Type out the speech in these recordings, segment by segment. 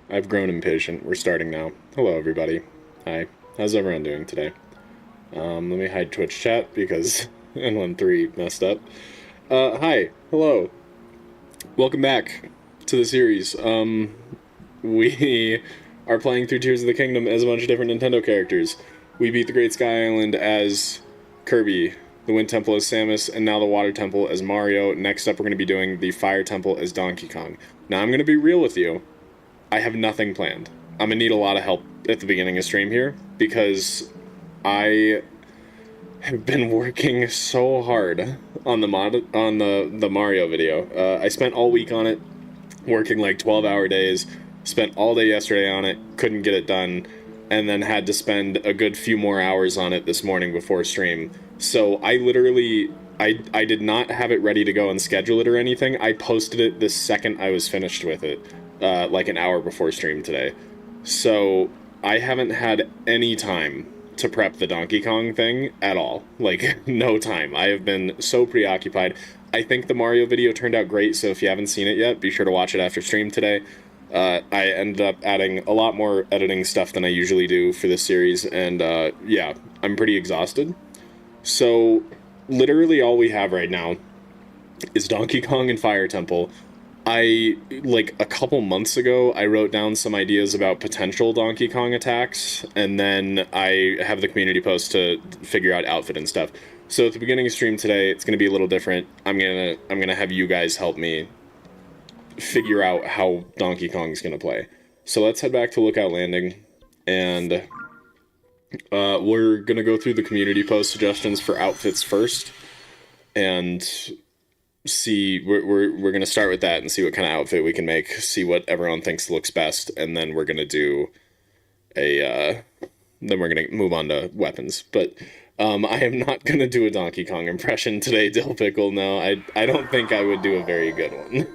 I've grown impatient. We're starting now. Hello, everybody. Hi. How's everyone doing today? Let me hide Twitch chat because N13 messed up. Hi. Hello. Welcome back to the series. We are playing through Tears of the Kingdom as a bunch of different Nintendo characters. We beat the Great Sky Island as Kirby, the Wind Temple as Samus, and now the Water Temple as Mario. Next up, we're going to be doing the Fire Temple as Donkey Kong. Now, I'm going to be real with you. I have nothing planned. I'm gonna need a lot of help at the beginning of stream here because I have been working so hard on the Mario video. I spent all week on it, working like 12-hour days. Spent all day yesterday on it, couldn't get it done, and then had to spend a good few more hours on it this morning before stream. So I literally I did not have it ready to go and schedule it or anything. I posted it the second I was finished with it, like an hour before stream today. So I haven't had any time to prep the Donkey Kong thing at all. Like, no time. I have been so preoccupied. I think the Mario video turned out great, so if you haven't seen it yet, be sure to watch it after stream today. I ended up adding a lot more editing stuff than I usually do for this series, and yeah, I'm pretty exhausted. So, literally all we have right now is Donkey Kong and Fire Temple. Like, a couple months ago, I wrote down some ideas about potential Donkey Kong attacks, and then I have the community post to figure out outfit and stuff. So at the beginning of stream today, it's gonna be a little different. I'm gonna have you guys help me figure out how Donkey Kong's gonna play. So let's head back to Lookout Landing, and we're gonna go through the community post suggestions for outfits first, and see we're gonna start with that and see what kind of outfit we can make, see what everyone thinks looks best, and then we're gonna do a then we're gonna move on to weapons. But I am not gonna do a Donkey Kong impression today, Dill Pickle. No, I don't think I would do a very good one.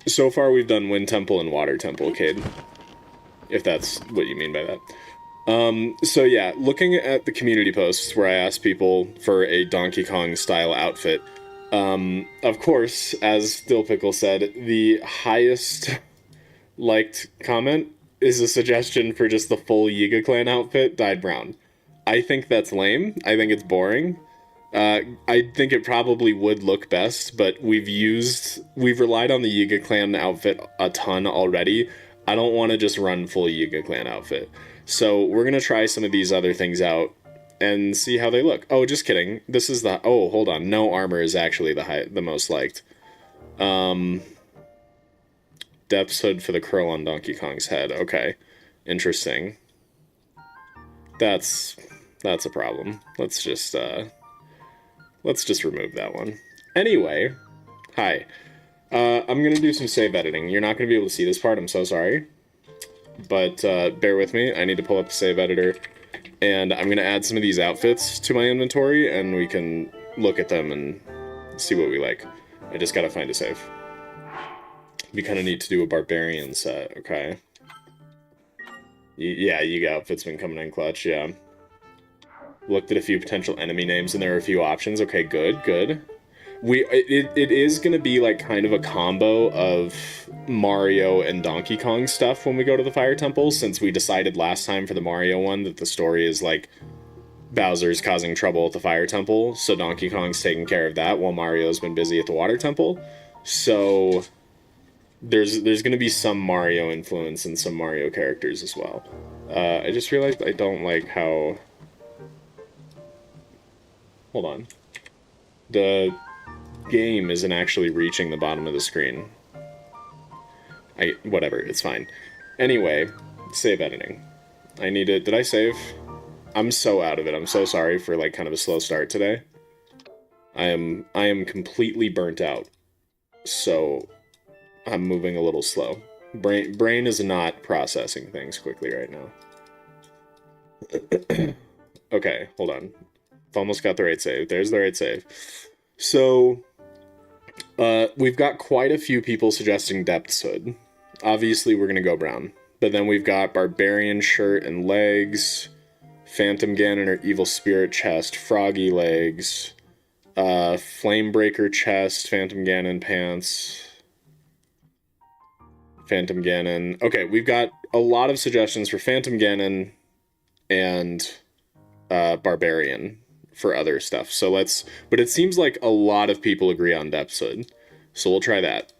So far we've done Wind Temple and Water Temple, Cade, if that's what you mean by that. So yeah, looking at the community posts where I asked people for a Donkey Kong style outfit, of course, as Dill Pickle said, the highest liked comment is a suggestion for just the full Yiga Clan outfit dyed brown. I think that's lame. I think it's boring. I think it probably would look best, but we've relied on the Yiga Clan outfit a ton already. I don't want to just run full Yiga Clan outfit. So we're going to try some of these other things out and see how they look. Oh, just kidding. This is the... Oh, hold on. No armor is actually the most liked. Depths hood for the curl on Donkey Kong's head. Okay. Interesting. That's a problem. Let's just remove that one. Anyway, hi. I'm going to do some save editing. You're not going to be able to see this part. I'm so sorry. But bear with me. I need to pull up the save editor. And I'm going to add some of these outfits to my inventory, and we can look at them and see what we like. I just got to find a save. We kind of need to do a barbarian set, okay? Yeah, Yiga outfit's been coming in clutch, yeah. Looked at a few potential enemy names, and there are a few options. Okay, good, good. It is going to be like kind of a combo of Mario and Donkey Kong stuff when we go to the Fire Temple, since we decided last time for the Mario one that the story is like Bowser's causing trouble at the Fire Temple, so Donkey Kong's taking care of that while Mario's been busy at the Water Temple. So there's going to be some Mario influence and some Mario characters as well. I just realized I don't like how... Hold on. The game isn't actually reaching the bottom of the screen. Whatever, it's fine. Anyway, save editing. I need it. Did I save? I'm so out of it. I'm so sorry for like kind of a slow start today. I am completely burnt out. So I'm moving a little slow. Brain is not processing things quickly right now. Okay, hold on. I've almost got the right save. There's the right save. So, we've got quite a few people suggesting Depths Hood. Obviously, we're going to go brown. But then we've got Barbarian shirt and legs, Phantom Ganon or Evil Spirit chest, Froggy legs, Flamebreaker chest, Phantom Ganon pants. Phantom Ganon. Okay, we've got a lot of suggestions for Phantom Ganon and Barbarian for other stuff. So let's... But it seems like a lot of people agree on Depth's Hood. So we'll try that.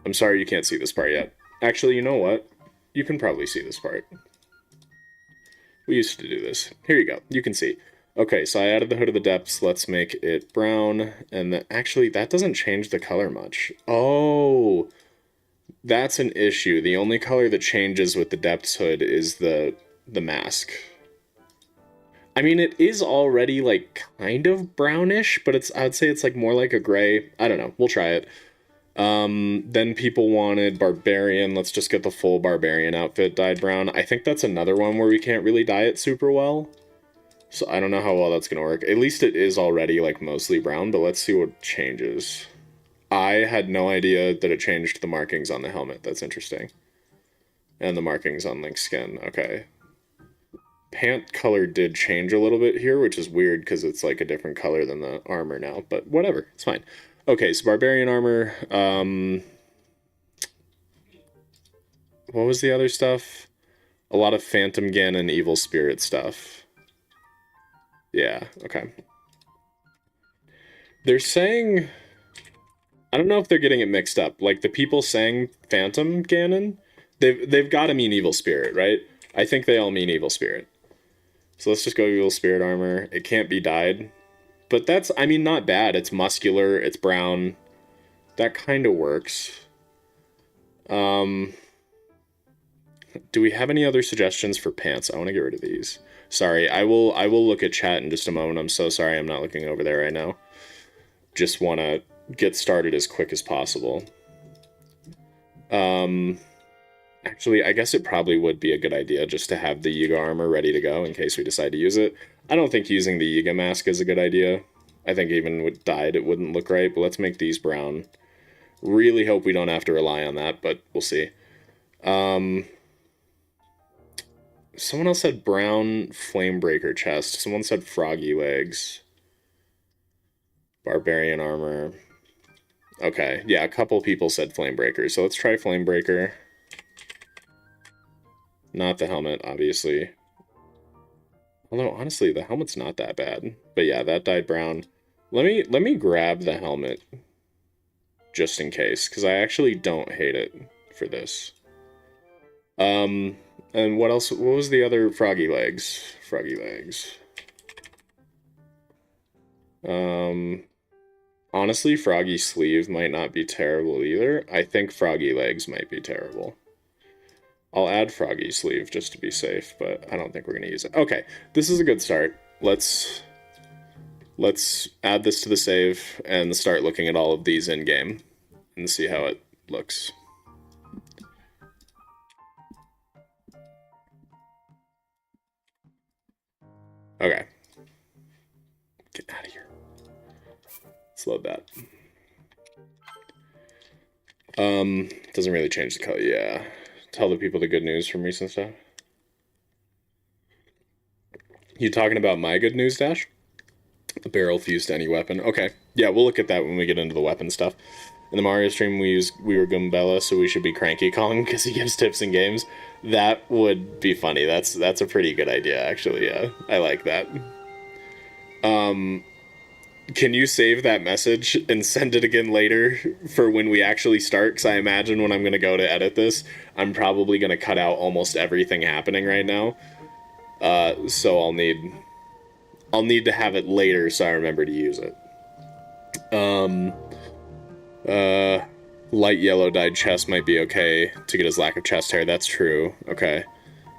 I'm sorry you can't see this part yet. Actually, you know what? You can probably see this part. We used to do this. Here you go. You can see. Okay, so I added the Hood of the Depths. Let's make it brown. And actually, that doesn't change the color much. Oh, that's an issue. The only color that changes with the Depths Hood is the mask. I mean, it is already, like, kind of brownish, but I'd say it's, like, more like a gray. I don't know. We'll try it. Then people wanted Barbarian. Let's just get the full Barbarian outfit dyed brown. I think that's another one where we can't really dye it super well. So I don't know how well that's going to work. At least it is already, like, mostly brown, but let's see what changes. I had no idea that it changed the markings on the helmet. That's interesting. And the markings on Link's skin. Okay. Pant color did change a little bit here, which is weird because it's, like, a different color than the armor now. But whatever. It's fine. Okay, so Barbarian armor. What was the other stuff? A lot of Phantom Ganon Evil Spirit stuff. Yeah, okay. They're saying... I don't know if they're getting it mixed up. Like, the people saying Phantom Ganon, they've got to mean Evil Spirit, right? I think they all mean Evil Spirit. So let's just go Evil Spirit armor. It can't be dyed. But that's, I mean, not bad. It's muscular, it's brown. That kind of works. Do we have any other suggestions for pants? I want to get rid of these. Sorry, I will look at chat in just a moment. I'm so sorry I'm not looking over there right now. Just want to get started as quick as possible. Actually, I guess it probably would be a good idea just to have the Yiga armor ready to go in case we decide to use it. I don't think using the Yiga mask is a good idea. I think even with dyed it wouldn't look right, but let's make these brown. Really hope we don't have to rely on that, but we'll see. Someone else said brown Flamebreaker chest. Someone said froggy legs. Barbarian armor. Okay, yeah, a couple people said Flamebreaker, so let's try Flamebreaker. Not the helmet, obviously. Although, honestly, the helmet's not that bad. But yeah, that dyed brown. Let me grab the helmet. Just in case, because I actually don't hate it for this. And what else? What was the other froggy legs? Froggy legs. Honestly, froggy sleeve might not be terrible either. I think froggy legs might be terrible. I'll add froggy sleeve just to be safe, but I don't think we're going to use it. Okay, this is a good start. Let's add this to the save and start looking at all of these in-game and see how it looks. Okay. Get out of here. Let's load that. Doesn't really change the color. Yeah. Tell the people the good news from recent stuff. You talking about my good news, Dash? The barrel fused to any weapon. Okay. Yeah, we'll look at that when we get into the weapon stuff. In the Mario stream, we were Goombella, so we should be Cranky Kong because he gives tips in games. That would be funny. That's a pretty good idea, actually. Yeah, I like that. Can you save that message and send it again later for when we actually start? Because I imagine when I'm going to go to edit this, I'm probably going to cut out almost everything happening right now. So I'll need to have it later so I remember to use it. Light yellow dyed chest might be okay to get his lack of chest hair. That's true. Okay.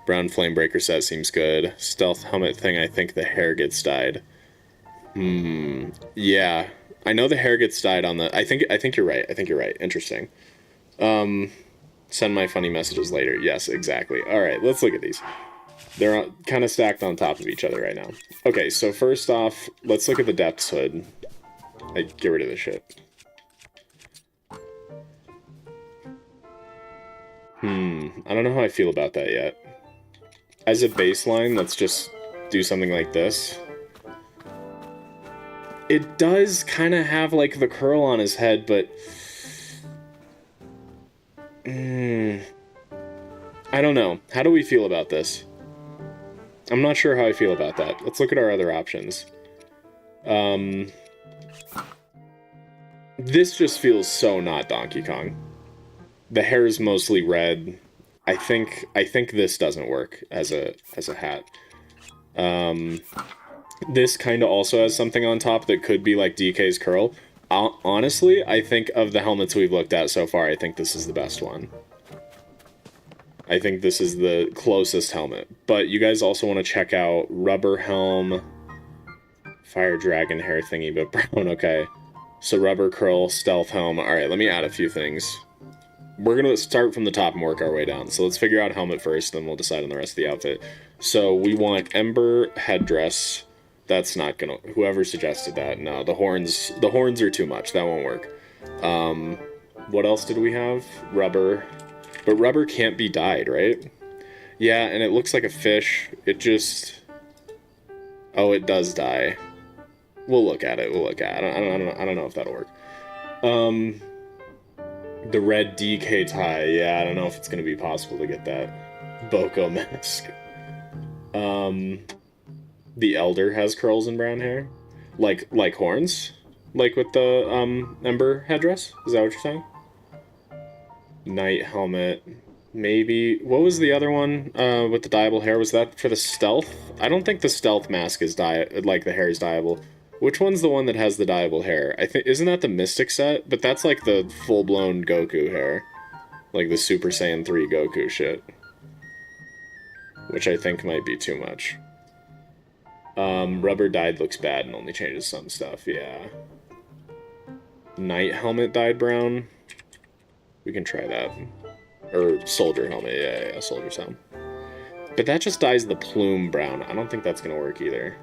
Brown Flamebreaker set seems good. Stealth helmet thing, I think the hair gets dyed. Yeah. I know the hair gets dyed on the... I think you're right. I think you're right. Interesting. Send my funny messages later. Yes, exactly. Alright, let's look at these. They're kind of stacked on top of each other right now. Okay, so first off, let's look at the Depths Hood. Get rid of this shit. I don't know how I feel about that yet. As a baseline, let's just do something like this. It does kind of have, like, the curl on his head, but I don't know. How do we feel about this? I'm not sure how I feel about that. Let's look at our other options. This just feels so not Donkey Kong. The hair is mostly red. I think this doesn't work as a hat. This kind of also has something on top that could be like DK's curl. Honestly, I think of the helmets we've looked at so far, I think this is the best one. I think this is the closest helmet. But you guys also want to check out rubber helm, fire dragon hair thingy, but brown, okay. So rubber curl, stealth helm. Alright, let me add a few things. We're going to start from the top and work our way down. So let's figure out helmet first, then we'll decide on the rest of the outfit. So we want ember headdress. That's not gonna... Whoever suggested that, no. The horns are too much. That won't work. What else did we have? Rubber. But rubber can't be dyed, right? Yeah, and it looks like a fish. It just... Oh, it does dye. We'll look at it. We'll look at it. I don't know if that'll work. The red DK tie. Yeah, I don't know if it's going to be possible to get that. Boko mask. The Elder has curls and brown hair. Like horns? Like with the, Ember headdress? Is that what you're saying? Knight helmet. Maybe... What was the other one, with the dyeable hair? Was that for the stealth? I don't think the stealth mask is like the hair is dyeable. Which one's the one that has the dyeable hair? I think... Isn't that the Mystic set? But that's like the full-blown Goku hair. Like the Super Saiyan 3 Goku shit. Which I think might be too much. Rubber dyed looks bad and only changes some stuff, yeah. Knight helmet dyed brown. We can try that. Or soldier helmet, yeah, soldier's helmet. But that just dyes the plume brown. I don't think that's gonna work either.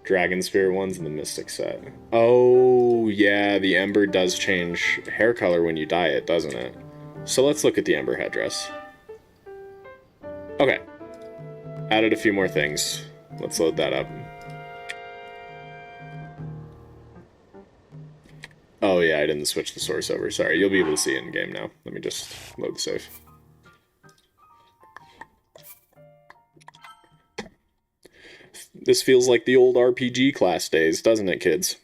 Dragon Spirit one's in the Mystic set. Oh, yeah, the Ember does change hair color when you dye it, doesn't it? So let's look at the Ember headdress. Okay. Added a few more things. Let's load that up. Oh yeah, I didn't switch the source over. Sorry, you'll be able to see it in game now. Let me just load the save. This feels like the old RPG class days, doesn't it, kids?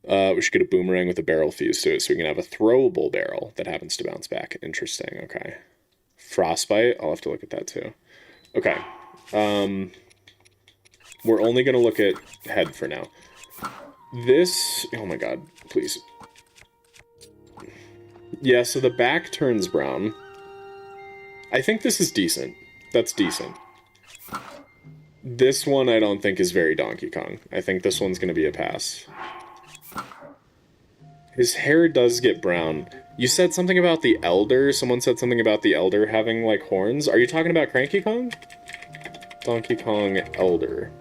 We should get a boomerang with a barrel fuse to it so we can have a throwable barrel that happens to bounce back. Interesting, okay. Frostbite, I'll have to look at that too. Okay. We're only going to look at head for now. This... Oh my god, please. Yeah, so the back turns brown. I think this is decent. That's decent. This one I don't think is very Donkey Kong. I think this one's going to be a pass. His hair does get brown. You said something about the Elder. Someone said something about the Elder having, like, horns. Are you talking about Cranky Kong? Donkey Kong Elder.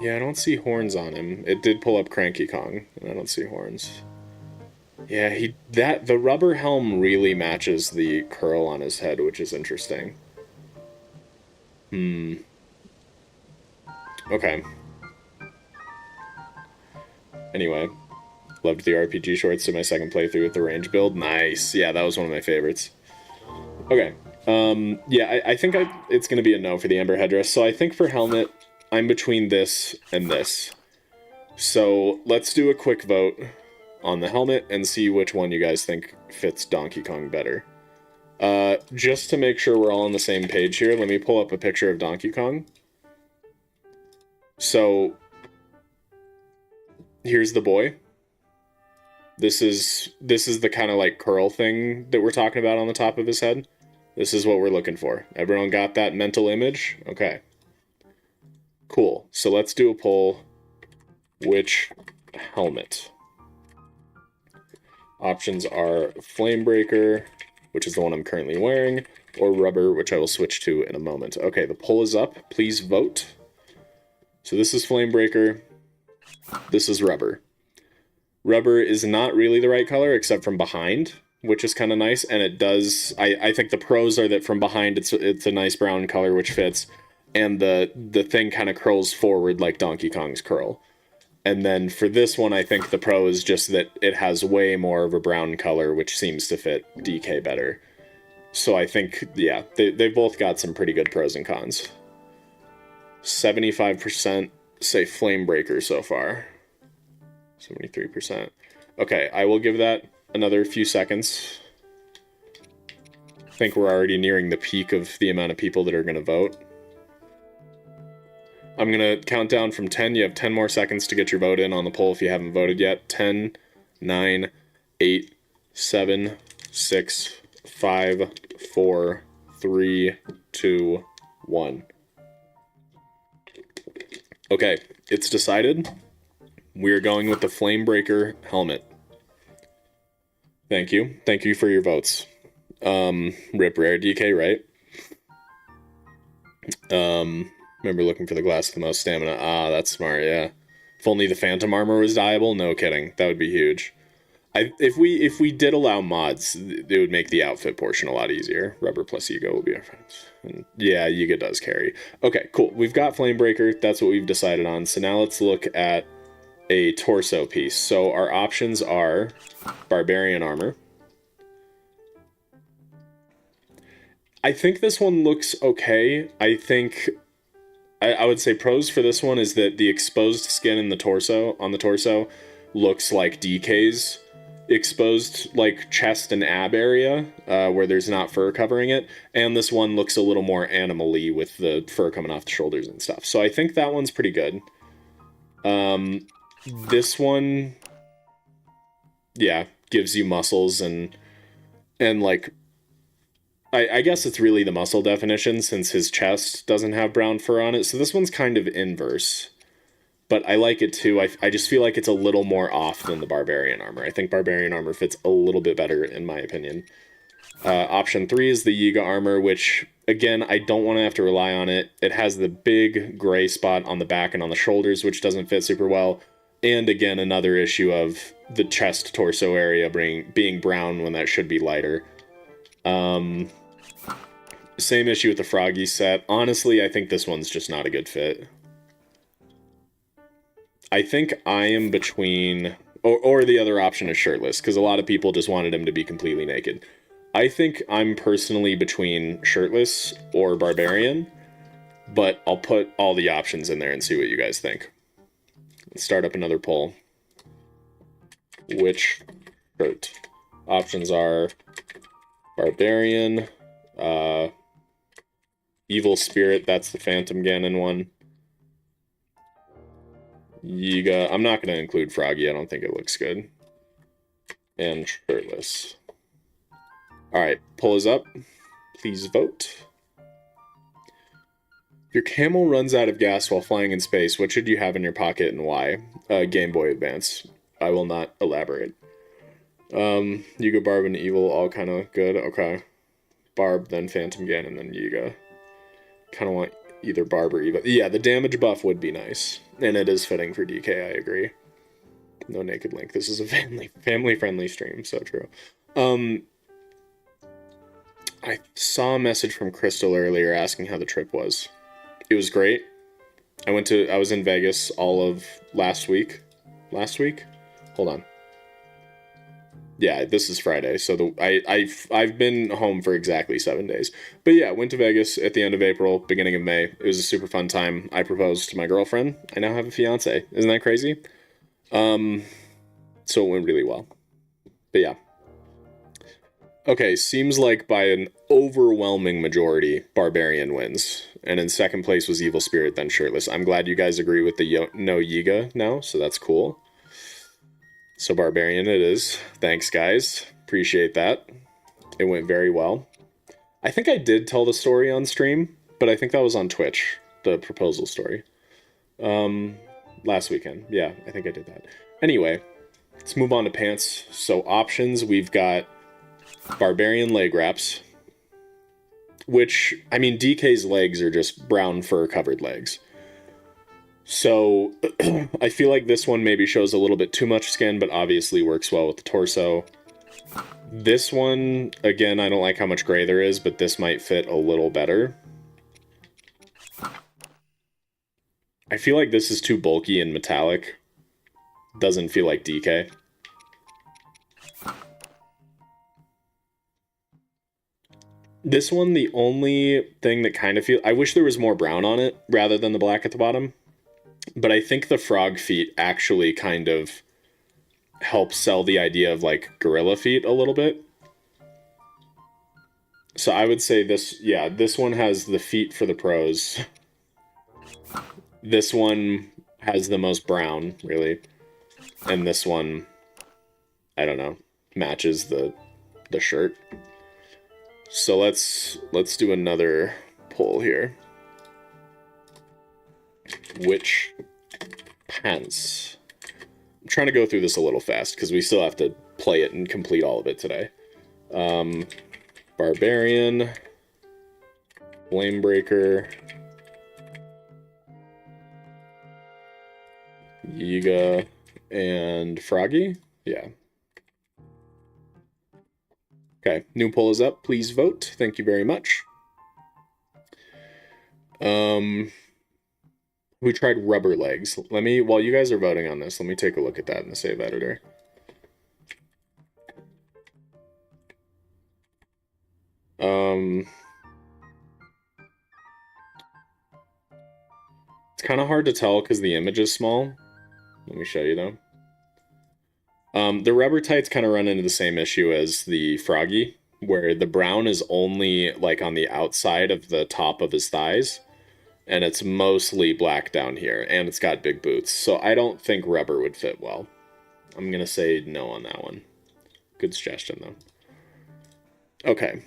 Yeah, I don't see horns on him. It did pull up Cranky Kong, and I don't see horns. Yeah, the rubber helm really matches the curl on his head, which is interesting. Okay. Anyway, loved the RPG shorts to my second playthrough with the range build. Nice. Yeah, that was one of my favorites. Okay. Yeah, I think it's going to be a no for the Ember headdress. So I think for helmet, I'm between this and this. So let's do a quick vote on the helmet and see which one you guys think fits Donkey Kong better. Just to make sure we're all on the same page here, let me pull up a picture of Donkey Kong. So here's the boy. This is the kind of like curl thing that we're talking about on the top of his head. This is what we're looking for. Everyone got that mental image? Okay. Cool. So let's do a poll. Which helmet? Options are Flamebreaker, which is the one I'm currently wearing, or Rubber, which I will switch to in a moment. Okay, the poll is up. Please vote. So this is Flamebreaker. This is Rubber. Rubber is not really the right color, except from behind, which is kind of nice, and it does... I think the pros are that from behind it's a nice brown color, which fits, and the thing kind of curls forward like Donkey Kong's curl. And then for this one, I think the pro is just that it has way more of a brown color, which seems to fit DK better. So I think, yeah, they've both got some pretty good pros and cons. 75% say Flamebreaker so far. 73%. Okay, I will give that another few seconds. I think we're already nearing the peak of the amount of people that are going to vote. I'm going to count down from 10. You have 10 more seconds to get your vote in on the poll if you haven't voted yet. 10, 9, 8, 7, 6, 5, 4, 3, 2, 1. Okay, it's decided. We're going with the Flamebreaker helmet. Thank you. Thank you for your votes. Rip Rare DK, right? Remember looking for the glass with the most stamina. Ah, that's smart, yeah. If only the Phantom Armor was dyeable, no kidding. That would be huge. If we did allow mods, it would make the outfit portion a lot easier. Rubber plus Yiga will be our friends. And yeah, Yiga does carry. Okay, cool. We've got Flamebreaker. That's what we've decided on. So now let's look at a torso piece. So our options are Barbarian Armor. I think this one looks okay. I think I would say pros for this one is that the exposed skin in the torso, on the torso, looks like DK's exposed like chest and ab area, where there's not fur covering it, and this one looks a little more animal-y with the fur coming off the shoulders and stuff. So I think that one's pretty good. This one, yeah, gives you muscles and like, I guess it's really the muscle definition since his chest doesn't have brown fur on it. So this one's kind of inverse. But I like it too. I just feel like it's a little more off than the Barbarian Armor. I think Barbarian Armor fits a little bit better in my opinion. Option 3 is the Yiga Armor, which, again, I don't want to have to rely on it. It has the big gray spot on the back and on the shoulders, which doesn't fit super well. And again, another issue of the chest-torso area being brown when that should be lighter. Same issue with the Froggy set. Honestly, I think this one's just not a good fit. I think I am between... Or the other option is shirtless, because a lot of people just wanted him to be completely naked. I think I'm personally between shirtless or barbarian, but I'll put all the options in there and see what you guys think. Let's start up another poll. Which shirt? Options are barbarian, evil spirit, that's the Phantom Ganon one. Yiga, I'm not going to include Froggy, I don't think it looks good. And shirtless. Alright, poll is up. Please vote. If your camel runs out of gas while flying in space, what should you have in your pocket and why? Game Boy Advance. I will not elaborate. Yiga, Barb, and Evil, all kind of good. Okay. Barb, then Phantom Ganon, then Yiga. Kind of want either Barb or Eva. Yeah, the damage buff would be nice. And it is fitting for DK, I agree. No Naked Link. This is a family-friendly stream, so true. I saw a message from Crystal earlier asking how the trip was. It was great. I was in Vegas all of last week. Last week? Hold on. Yeah, this is Friday, so I've been home for exactly 7 days. But yeah, went to Vegas at the end of April, beginning of May. It was a super fun time. I proposed to my girlfriend. I now have a fiance. Isn't that crazy? So it went really well. But yeah. Okay, seems like by an overwhelming majority, Barbarian wins. And in second place was Evil Spirit, then Shirtless. I'm glad you guys agree with the no Yiga now, so that's cool. So Barbarian it is. Thanks, guys. Appreciate that. It went very well. I think I did tell the story on stream, but I think that was on Twitch, the proposal story. Last weekend. Yeah, I think I did that. Anyway, let's move on to pants. So options, we've got Barbarian leg wraps, which, I mean, DK's legs are just brown fur covered legs. So I feel like this one maybe shows a little bit too much skin, but obviously works well with the torso. This one, again, I don't like how much gray there is, but this might fit a little better. I feel like this is too bulky and metallic Doesn't feel like DK. This one, the only thing that kind of feel... I wish there was more brown on it rather than the black at the bottom. But I think the frog feet actually kind of help sell the idea of, like, gorilla feet a little bit. So I would say this... Yeah, this one has the feet for the pros. This one has the most brown, really. And this one, I don't know, matches the shirt. So let's do another poll here. Which pants? I'm trying to go through this a little fast because we still have to play it and complete all of it today. Barbarian, Flamebreaker, Yiga, and Froggy? Yeah. Okay, new poll is up. Please vote. Thank you very much. We tried rubber legs. Let me, while you guys are voting on this, let me take a look at that in the save editor. It's kind of hard to tell because the image is small. Let me show you though. The rubber tights kind of run into the same issue as the Froggy, where the brown is only like on the outside of the top of his thighs, and it's mostly black down here, and it's got big boots. So I don't think rubber would fit well. I'm gonna say no on that one. Good suggestion though. Okay.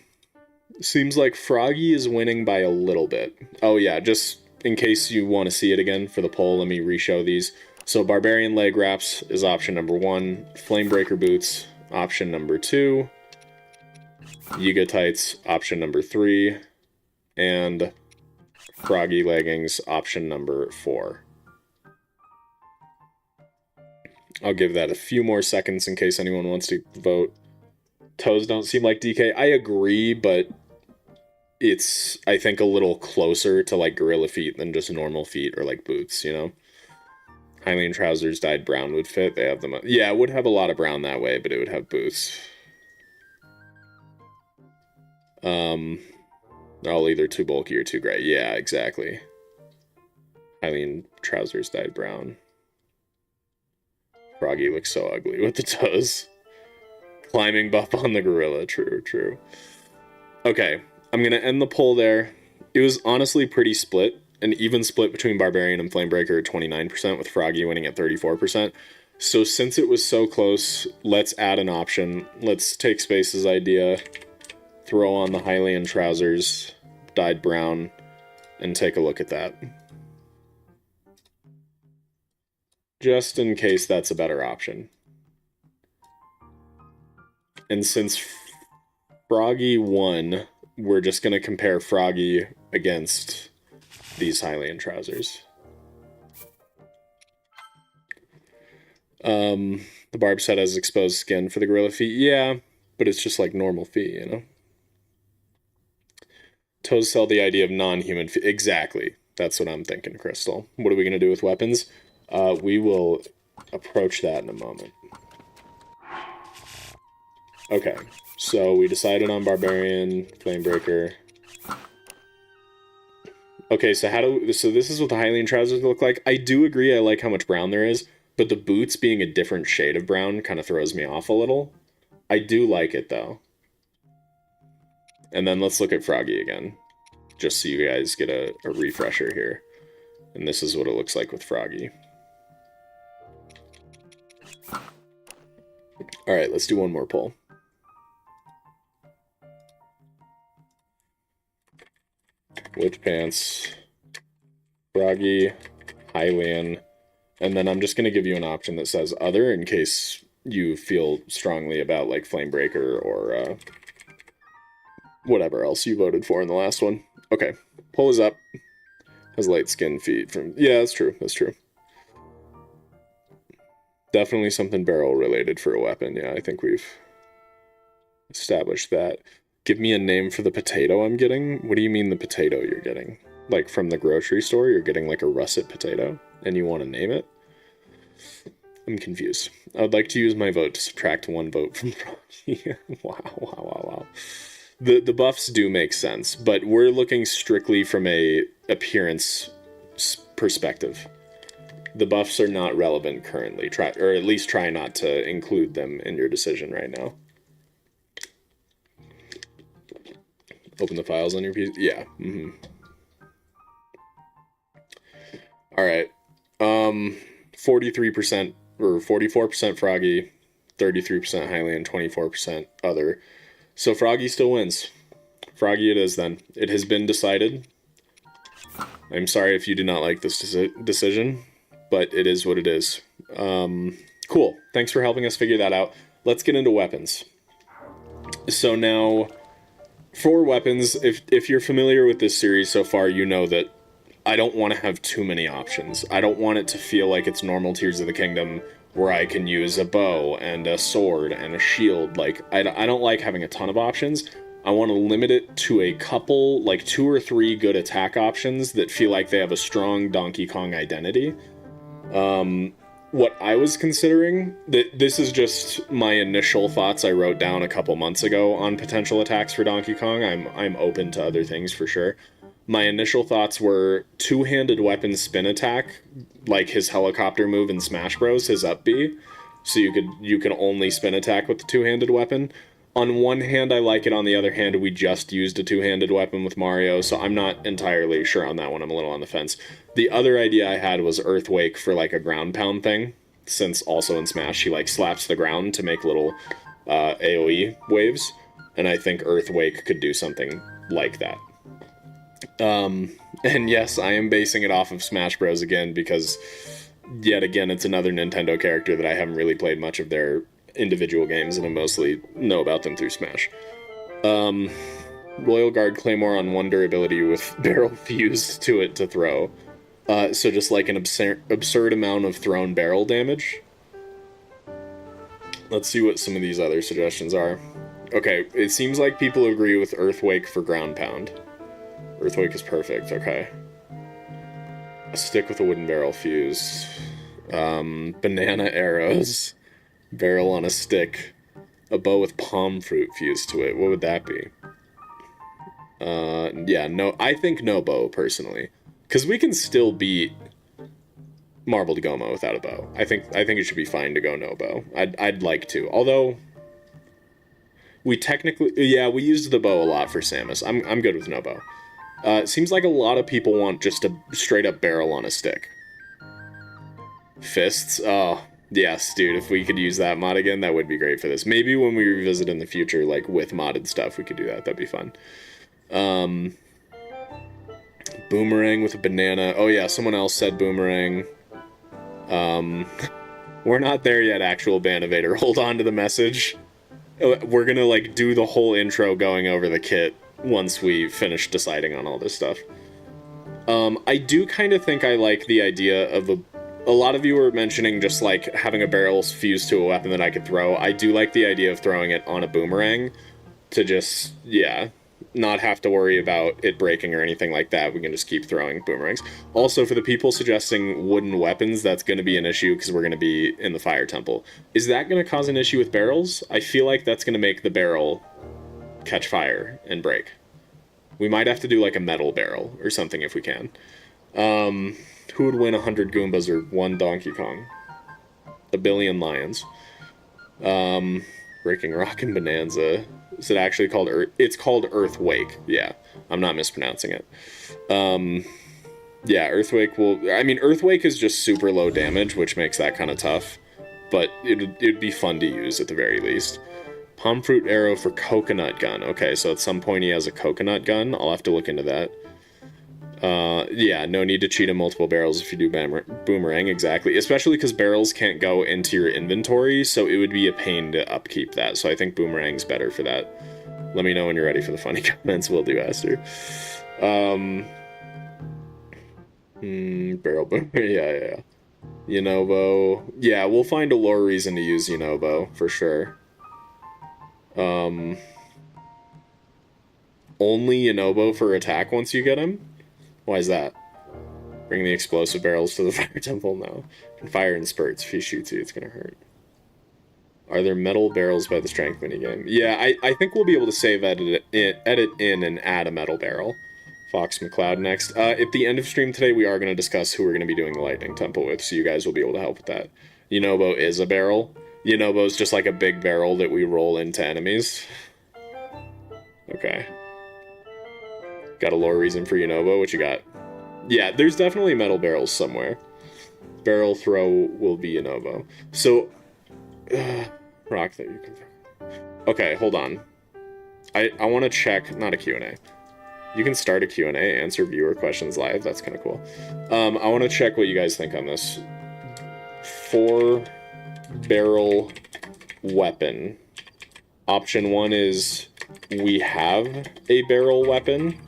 Seems like Froggy is winning by a little bit. Oh yeah, just in case you want to see it again for the poll, let me re-show these. So Barbarian leg wraps is option number 1. Flamebreaker boots, option number 2. Yiga tights, option number 3. And Froggy leggings, option number 4. I'll give that a few more seconds in case anyone wants to vote. Toes don't seem like DK. I agree, but it's, I think, a little closer to like gorilla feet than just normal feet or like boots, you know? Hylian trousers dyed brown would fit. They have them. Yeah, it would have a lot of brown that way, but it would have boots. They're all either too bulky or too gray. Yeah, exactly. Hylian trousers dyed brown. Froggy looks so ugly with the toes. Climbing buff on the gorilla. True, true. Okay, I'm gonna end the poll there. It was honestly pretty split. An even split between Barbarian and Flamebreaker at 29%, with Froggy winning at 34%. So since it was so close, let's add an option. Let's take Space's idea, throw on the Hylian trousers, dyed brown, and take a look at that. Just in case that's a better option. And since Froggy won, we're just going to compare Froggy against these Hylian trousers. The barb set has exposed skin for the gorilla feet. Yeah, but it's just like normal feet, you know? Toes sell the idea of non-human feet. Exactly. That's what I'm thinking, Crystal. What are we going to do with weapons? We will approach that in a moment. Okay, so we decided on Barbarian, Flamebreaker. Okay, so this is what the Hylian trousers look like. I do agree I like how much brown there is, but the boots being a different shade of brown kind of throws me off a little. I do like it, though. And then let's look at Froggy again, just so you guys get a refresher here. And this is what it looks like with Froggy. Alright, let's do one more poll. Which pants? Froggy, Hylian, and then I'm just going to give you an option that says other in case you feel strongly about like Flamebreaker or whatever else you voted for in the last one. Okay, poll is up. Has light skin feet from... Yeah, that's true, that's true. Definitely something barrel related for a weapon. Yeah, I think we've established that. Give me a name for the potato I'm getting? What do you mean the potato you're getting? Like from the grocery store, you're getting like a russet potato and you want to name it? I'm confused. I would like to use my vote to subtract 1 vote from Froggy. Wow. The buffs do make sense, but we're looking strictly from a appearance perspective. The buffs are not relevant currently. Or at least try not to include them in your decision right now. Open the files on your PC. Yeah. All right. 43% or 44% Froggy, 33% Hylian, 24% other. So Froggy still wins. Froggy it is then. It has been decided. I'm sorry if you do not like this decision, but it is what it is. Cool. Thanks for helping us figure that out. Let's get into weapons. So now, for weapons, if you're familiar with this series so far, you know that I don't want to have too many options. I don't want it to feel like it's normal Tears of the Kingdom where I can use a bow and a sword and a shield. Like, I don't like having a ton of options. I want to limit it to a couple, like 2 or 3 good attack options that feel like they have a strong Donkey Kong identity. What I was considering, this is just my initial thoughts I wrote down a couple months ago on potential attacks for Donkey Kong. I'm open to other things for sure. My initial thoughts were 2-handed weapon spin attack, like his helicopter move in Smash Bros, his up B. So you can only spin attack with the 2-handed weapon. On one hand, I like it. On the other hand, we just used a 2-handed weapon with Mario, so I'm not entirely sure on that one. I'm a little on the fence. The other idea I had was Earthquake for like a ground pound thing, since also in Smash he like slaps the ground to make little AoE waves, and I think Earthquake could do something like that. And yes, I am basing it off of Smash Bros. Again, because yet again, it's another Nintendo character that I haven't really played much of their individual games, and I mostly know about them through Smash. Royal Guard Claymore on 1 durability with barrel fused to it to throw. So just like an absurd amount of thrown barrel damage. Let's see what some of these other suggestions are. Okay, it seems like people agree with Earthquake for ground pound. Earthquake is perfect, okay. A stick with a wooden barrel fuse. Banana arrows. Barrel on a stick. A bow with palm fruit fused to it. What would that be? Yeah, no, I think no bow, personally. Because we can still beat Marbled Goma without a bow. I think it should be fine to go no bow. I'd like to. Although, we technically... Yeah, we used the bow a lot for Samus. I'm good with no bow. It seems like a lot of people want just a straight-up barrel on a stick. Fists? Oh, yes, dude, if we could use that mod again, that would be great for this. Maybe when we revisit in the future, like, with modded stuff, we could do that. That'd be fun. Boomerang with a banana. Oh, yeah, someone else said boomerang. We're not there yet, actual Banivator. Hold on to the message. We're gonna, like, do the whole intro going over the kit once we finish deciding on all this stuff. I do kind of think I like the idea of a lot of you were mentioning just like having a barrel fused to a weapon that I could throw. I do like the idea of throwing it on a boomerang to just, yeah, not have to worry about it breaking or anything like that. We can just keep throwing boomerangs. Also, for the people suggesting wooden weapons, that's going to be an issue because we're going to be in the Fire Temple. Is that going to cause an issue with barrels? I feel like that's going to make the barrel catch fire and break. We might have to do like a metal barrel or something if we can. Who would win 100 Goombas or 1 Donkey Kong? A billion lions. Breaking Rock and Bonanza. Is it actually called It's called Earthquake. Yeah, I'm not mispronouncing it. Yeah, Earthquake will... I mean, Earthquake is just super low damage, which makes that kind of tough. But it'd be fun to use at the very least. Palm fruit arrow for coconut gun. Okay, so at some point he has a coconut gun. I'll have to look into that. Yeah, no need to cheat in multiple barrels if you do boomerang, exactly. Especially because barrels can't go into your inventory, so it would be a pain to upkeep that. So I think boomerang's better for that. Let me know when you're ready for the funny comments. Will do, Aster. Barrel boomer, yeah. Yunobo. Yeah, we'll find a lore reason to use Yunobo, for sure. Only Yunobo for attack once you get him? Why is that? Bring the explosive barrels to the fire temple now. And fire in spurts. If he shoots you, it's gonna hurt. Are there metal barrels by the strength minigame? Yeah, I think we'll be able to save edit in and add a metal barrel. Fox McCloud next. At the end of stream today, we are going to discuss who we're going to be doing the lightning temple with, so you guys will be able to help with that. Yunobo is a barrel. Yunobo is just like a big barrel that we roll into enemies. Okay. Got a lore reason for Yunobo. What you got? Yeah, there's definitely metal barrels somewhere. Barrel throw will be Yunobo. So, rock that you can... Okay, hold on. I want to check... Not a Q&A. You can start a Q&A, answer viewer questions live. That's kind of cool. I want to check what you guys think on this. 4-barrel weapon. Option 1 is we have a barrel weapon.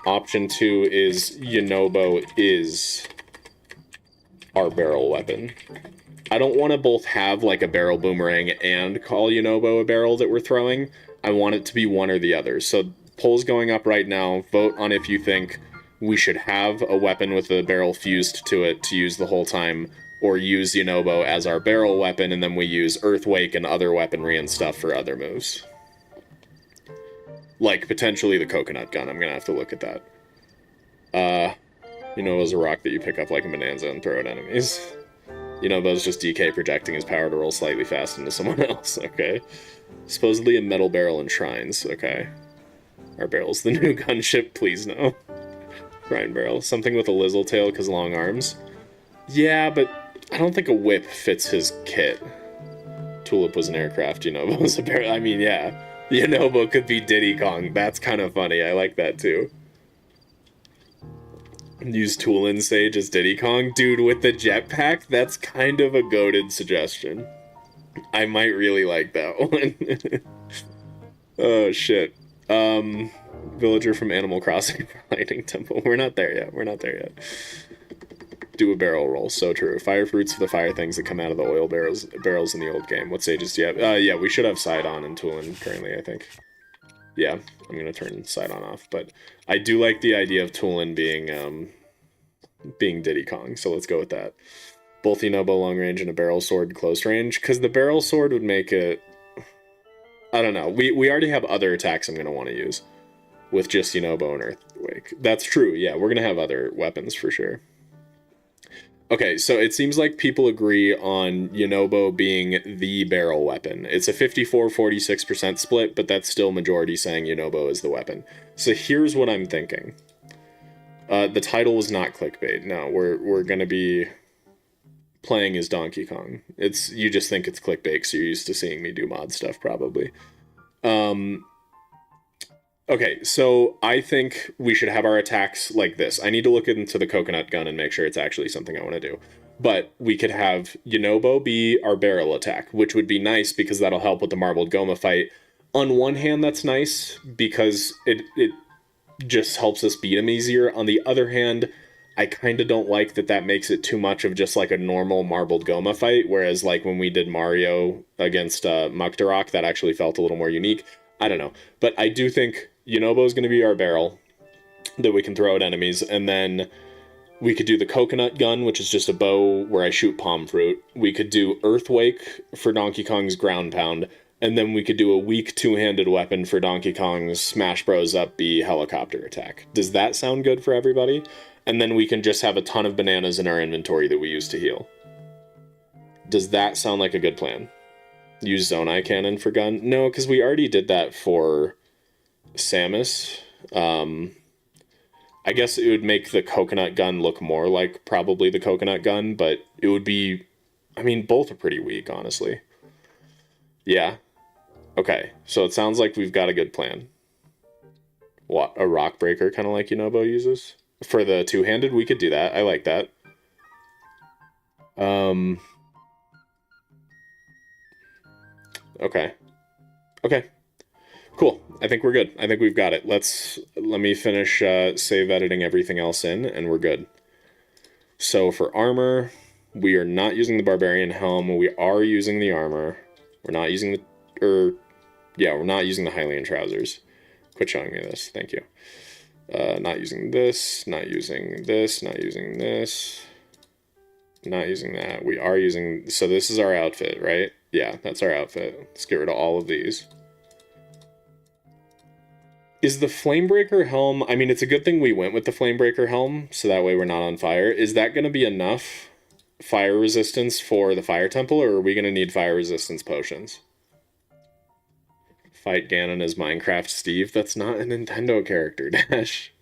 Option 2 is Yunobo is our barrel weapon. I don't want to both have like a barrel boomerang and call Yunobo a barrel that we're throwing. I want it to be one or the other. So poll's going up right now. Vote on if you think we should have a weapon with a barrel fused to it to use the whole time, or use Yunobo as our barrel weapon, and then we use Earthwake and other weaponry and stuff for other moves. Like, potentially the coconut gun. I'm gonna have to look at that. Yunobo's a rock that you pick up like a bonanza and throw at enemies. Yunobo's just DK projecting his power to roll slightly fast into someone else. Okay. Supposedly a metal barrel and shrines. Okay. Our barrel's the new gunship, please no. Shrine barrel. Something with a lizzle tail because long arms. Yeah, but I don't think a whip fits his kit. Tulip was an aircraft, Yunobo was a barrel. I mean, yeah. Yunobo could be Diddy Kong. That's kind of funny. I like that too. Use Tulin Sage as Diddy Kong. Dude, with the jetpack, that's kind of a goated suggestion. I might really like that one. Oh, shit. Villager from Animal Crossing Lightning Temple. We're not there yet. We're not there yet. Do a barrel roll. So true. Fire fruits for the fire things that come out of the oil barrels in the old game. What sages do you have? Yeah, we should have Sidon and Tulin currently, I think. Yeah, I'm going to turn Sidon off. But I do like the idea of Tulin being Diddy Kong, so let's go with that. Both Yunobo long range and a barrel sword close range, because the barrel sword would make it... I don't know. We already have other attacks I'm going to want to use with just Yunobo and Earthquake. That's true, yeah. We're going to have other weapons for sure. Okay, so it seems like people agree on Yunobo being the barrel weapon. It's a 54-46% split, but that's still majority saying Yunobo is the weapon. So here's what I'm thinking. The title was not clickbait. No, we're going to be playing as Donkey Kong. You just think it's clickbait because you're used to seeing me do mod stuff, probably. Okay, so I think we should have our attacks like this. I need to look into the coconut gun and make sure it's actually something I want to do. But we could have Yunobo be our barrel attack, which would be nice because that'll help with the Marbled Goma fight. On one hand, that's nice because it just helps us beat him easier. On the other hand, I kind of don't like that makes it too much of just like a normal Marbled Goma fight, whereas like when we did Mario against Muktarok, that actually felt a little more unique. I don't know. But I do think Yunobo is going to be our barrel that we can throw at enemies, and then we could do the coconut gun, which is just a bow where I shoot palm fruit. We could do Earthwake for Donkey Kong's ground pound, and then we could do a weak two-handed weapon for Donkey Kong's Smash Bros. Up B helicopter attack. Does that sound good for everybody? And then we can just have a ton of bananas in our inventory that we use to heal. Does that sound like a good plan? Use Zonai Cannon for gun? No, because we already did that for Samus. I guess it would make the coconut gun look more like probably the coconut gun, but it would be... I mean, both are pretty weak, honestly. Yeah. Okay, so it sounds like we've got a good plan. What, a rock breaker, kind of like Yunobo uses? For the two-handed, we could do that. I like that. Okay. Okay. Cool. I think we're good. I think we've got it. Let me finish save editing everything else in, and we're good. So for armor, we are not using the Barbarian Helm. We are using the armor. We're not using we're not using the Hylian trousers. Quit showing me this. Thank you. Not using this, not using this, not using this, not using that. We are using, so this is our outfit, right? Yeah, that's our outfit. Let's get rid of all of these. Is the Flamebreaker helm, I mean, it's a good thing we went with the Flamebreaker helm, so that way we're not on fire. Is that going to be enough fire resistance for the Fire Temple, or are we going to need fire resistance potions? Fight Ganon as Minecraft Steve? That's not a Nintendo character, Dash.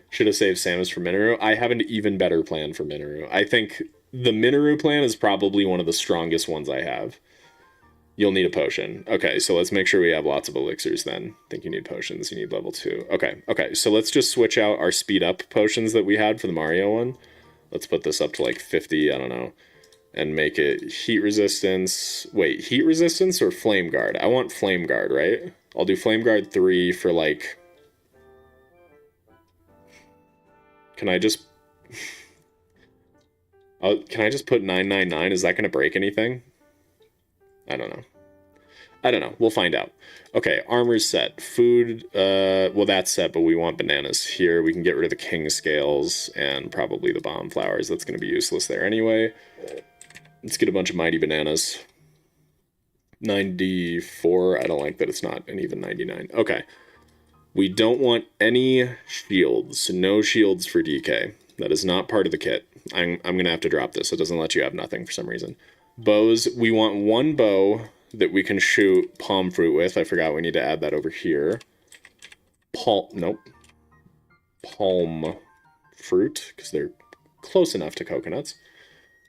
Should have saved Samus for Minoru. I have an even better plan for Minoru. I think the Minoru plan is probably one of the strongest ones I have. You'll need a potion. Okay, so let's make sure we have lots of elixirs then. I think you need potions. You need level 2. Okay, so let's just switch out our speed up potions that we had for the Mario one. Let's put this up to like 50, I don't know. And make it heat resistance. Wait, heat resistance or flame guard? I want flame guard, right? I'll do flame guard 3 for like... Can I just... can I just put 999? Is that going to break anything? I don't know. We'll find out. Okay, armor's set. Food, well, that's set, but we want bananas here. We can get rid of the king scales and probably the bomb flowers. That's going to be useless there anyway. Let's get a bunch of mighty bananas. 94. I don't like that it's not an even 99. Okay. We don't want any shields. No shields for DK. That is not part of the kit. I'm going to have to drop this. It doesn't let you have nothing for some reason. Bows. We want one bow that we can shoot palm fruit with. I forgot we need to add that over here. Nope. Palm fruit, because they're close enough to coconuts.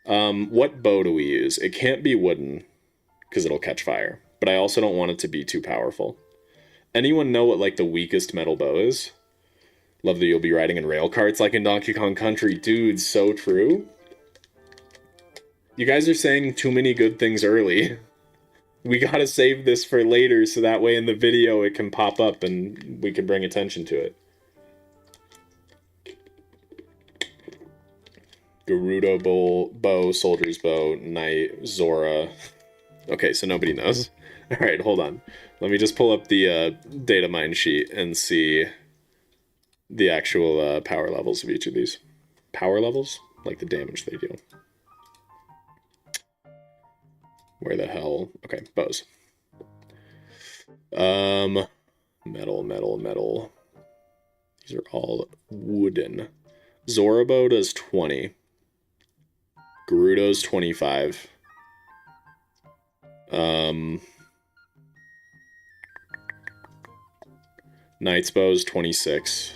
What bow do we use? It can't be wooden, because it'll catch fire. But I also don't want it to be too powerful. Anyone know what, like, the weakest metal bow is? Love that you'll be riding in rail carts like in Donkey Kong Country. Dude, so true. You guys are saying too many good things early. We gotta save this for later, so that way in the video it can pop up and we can bring attention to it. Gerudo bow, soldier's bow, knight, Zora. Okay, so nobody knows. Alright, hold on. Let me just pull up the data mine sheet and see the actual power levels of each of these. Power levels? Like the damage they deal. Where the hell? Okay, bows. Metal. These are all wooden. Zora bow does 20. Gerudo's 25. Knight's bow's 26.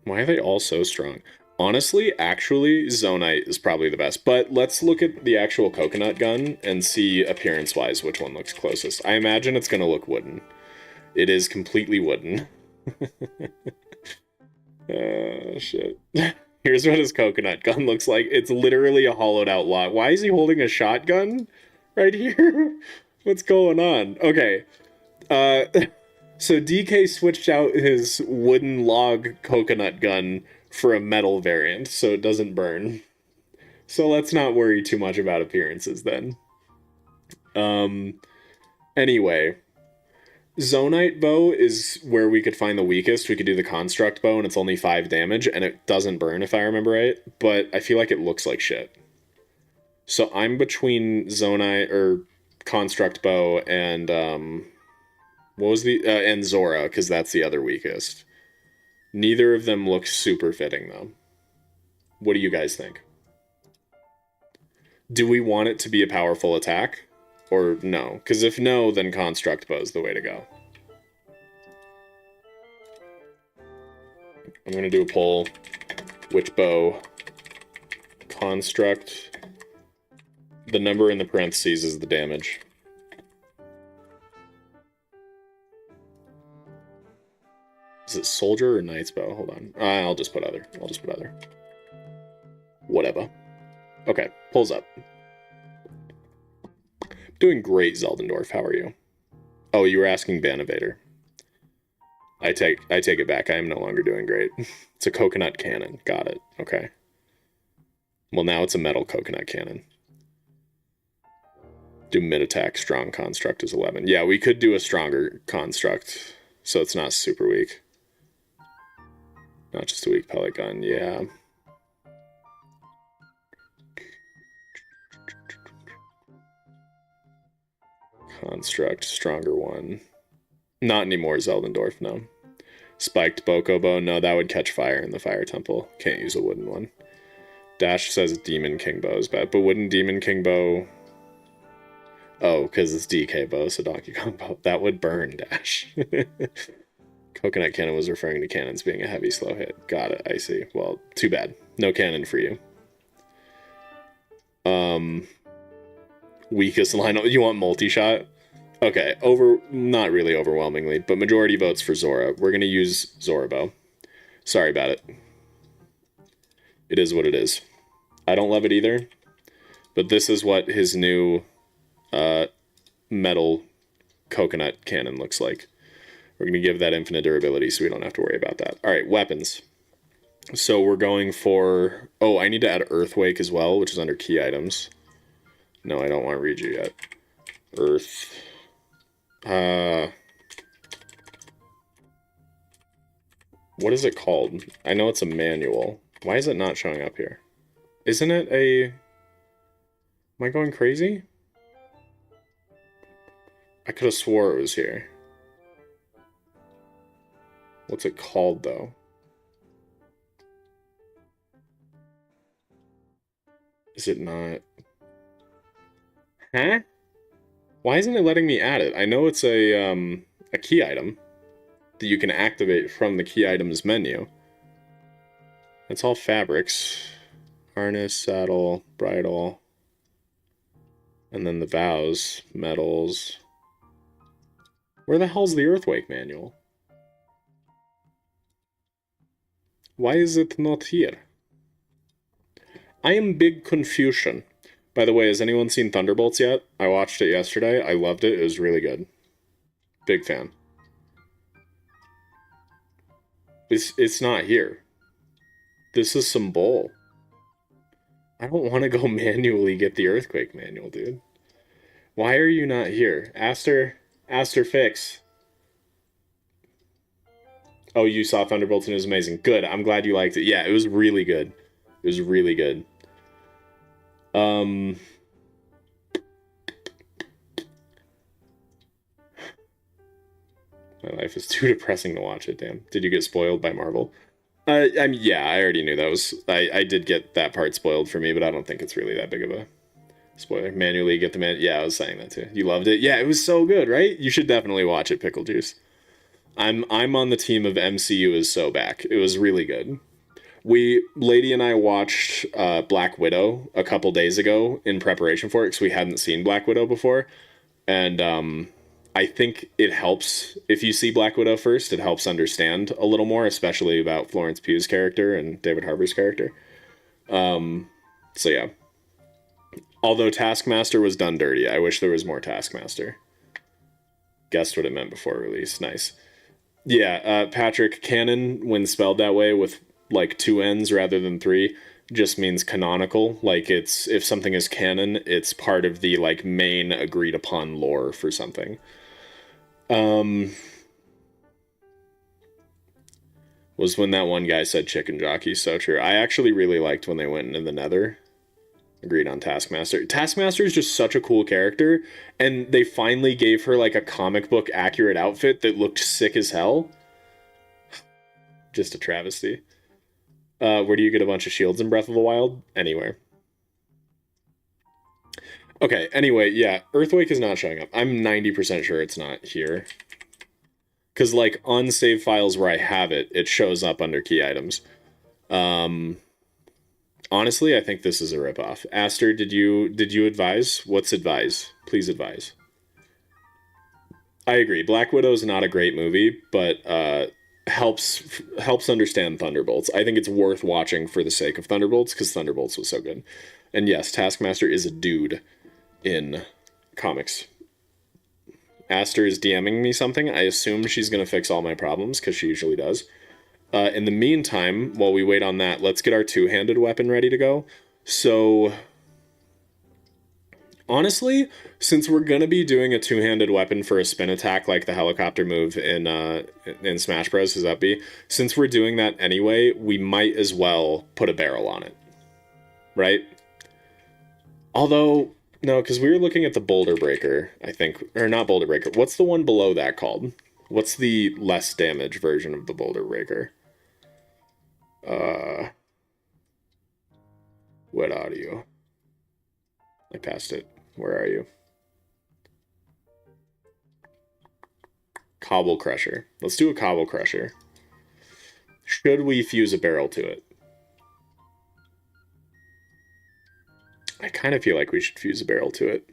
Why are they all so strong? Honestly, actually, Zonite is probably the best. But let's look at the actual coconut gun and see appearance-wise which one looks closest. I imagine it's going to look wooden. It is completely wooden. Shit. Here's what his coconut gun looks like. It's literally a hollowed-out lot. Why is he holding a shotgun right here? What's going on? Okay. So DK switched out his wooden log coconut gun for a metal variant, so it doesn't burn. So let's not worry too much about appearances then. Anyway, Zonite bow is where we could find the weakest. We could do the construct bow, and it's only 5 damage, and it doesn't burn if I remember right, but I feel like it looks like shit. So I'm between Zonite, or construct bow, and, what was the, and Zora, because that's the other weakest. Neither of them look super fitting, though. What do you guys think? Do we want it to be a powerful attack? Or no? Because if no, then Construct Bow is the way to go. I'm going to do a poll. Which bow? Construct. The number in the parentheses is the damage. Is it soldier or knight's bow? Hold on. I'll just put other. Whatever. Okay, pulls up. Doing great, Zeldendorf. How are you? Oh, you were asking Banivator. I take it back. I am no longer doing great. It's a coconut cannon. Got it. Okay. Well, now it's a metal coconut cannon. Do mid attack. Strong construct is 11. Yeah, we could do a stronger construct. so it's not super weak. Not just a weak pellet gun, yeah. Construct, stronger one. Not anymore, Zeldendorf, no. Spiked Bokobo, no, that would catch fire in the Fire Temple. Can't use a wooden one. Dash says Demon King Bow is bad, but wouldn't Demon King Bow... Oh, because it's DK Bow, so Donkey Kong Bow. That would burn, Dash. Coconut Cannon was referring to cannons being a heavy, slow hit. Got it, I see. Well, too bad. No cannon for you. Weakest line... You want multi-shot? Okay, not really overwhelmingly, but majority votes for Zora. We're going to use Zorabo. Sorry about it. It is what it is. I don't love it either, but this is what his new metal coconut cannon looks like. We're going to give that infinite durability so we don't have to worry about that. All right, weapons. So we're going for... Oh, I need to add Earthwake as well, which is under key items. No, I don't want to read you yet. Earth... what is it called? I know it's a manual. Why is it not showing up here? Isn't it a... Am I going crazy? I could have swore it was here. What's it called, though? Is it not? Huh? Why isn't it letting me add it? I know it's a key item that you can activate from the key items menu. It's all fabrics. Harness, saddle, bridle. And then the vows, metals. Where the hell's the Earthwake manual? Why is it not here? I am big confusion. By the way, has anyone seen Thunderbolts yet? I watched it yesterday. I loved it. It was really good. Big fan. It's not here. This is some bull. I don't want to go manually get the Earthquake manual, dude. Why are you not here? Aster Fix. Oh, you saw Thunderbolts and it was amazing. Good. I'm glad you liked it. Yeah, it was really good. It was really good. My life is too depressing to watch it, damn. Did you get spoiled by Marvel? I mean, yeah, I already knew that was... I did get that part spoiled for me, but I don't think it's really that big of a spoiler. Manually get the man... Yeah, I was saying that too. You loved it? Yeah, it was so good, right? You should definitely watch it, Pickle Juice. I'm on the team of MCU is so back. It was really good. Lady and I watched Black Widow a couple days ago in preparation for it because we hadn't seen Black Widow before. And I think it helps if you see Black Widow first. It helps understand a little more, especially about Florence Pugh's character and David Harbour's character. So yeah. Although Taskmaster was done dirty, I wish there was more Taskmaster. Guessed what it meant before release. Nice. Yeah, Patrick, canon, when spelled that way with like 2 N's rather than 3, just means canonical. Like it's, if something is canon, it's part of the like main agreed upon lore for something. Was when that one guy said chicken jockey. So true. I actually really liked when they went into the Nether. Agreed on Taskmaster. Taskmaster is just such a cool character, and they finally gave her like a comic book accurate outfit that looked sick as hell. Just a travesty. Where do you get a bunch of shields in Breath of the Wild? Anywhere. Okay, anyway, yeah, Earthwake is not showing up. I'm 90% sure it's not here. Because, like, on save files where I have it, it shows up under key items. Honestly, I think this is a ripoff. Aster, did you advise? What's advise? Please advise. I agree. Black Widow is not a great movie, but helps understand Thunderbolts. I think it's worth watching for the sake of Thunderbolts, because Thunderbolts was so good. And yes, Taskmaster is a dude in comics. Aster is DMing me something. I assume she's going to fix all my problems, because she usually does. In the meantime, while we wait on that, let's get our two-handed weapon ready to go. So, Honestly, since we're gonna be doing a two-handed weapon for a spin attack like the helicopter move in Smash Bros. Is that be? Since we're doing that anyway, we might as well put a barrel on it, right? Although no, because we were looking at the Boulder Breaker, I think, or not Boulder Breaker. What's the one below that called? What's the less damage version of the Boulder Breaker? Uh, what audio? I passed it. Where are you? Cobble Crusher. Let's do a Cobble Crusher. Should we fuse a barrel to it? I kind of feel like we should fuse a barrel to it.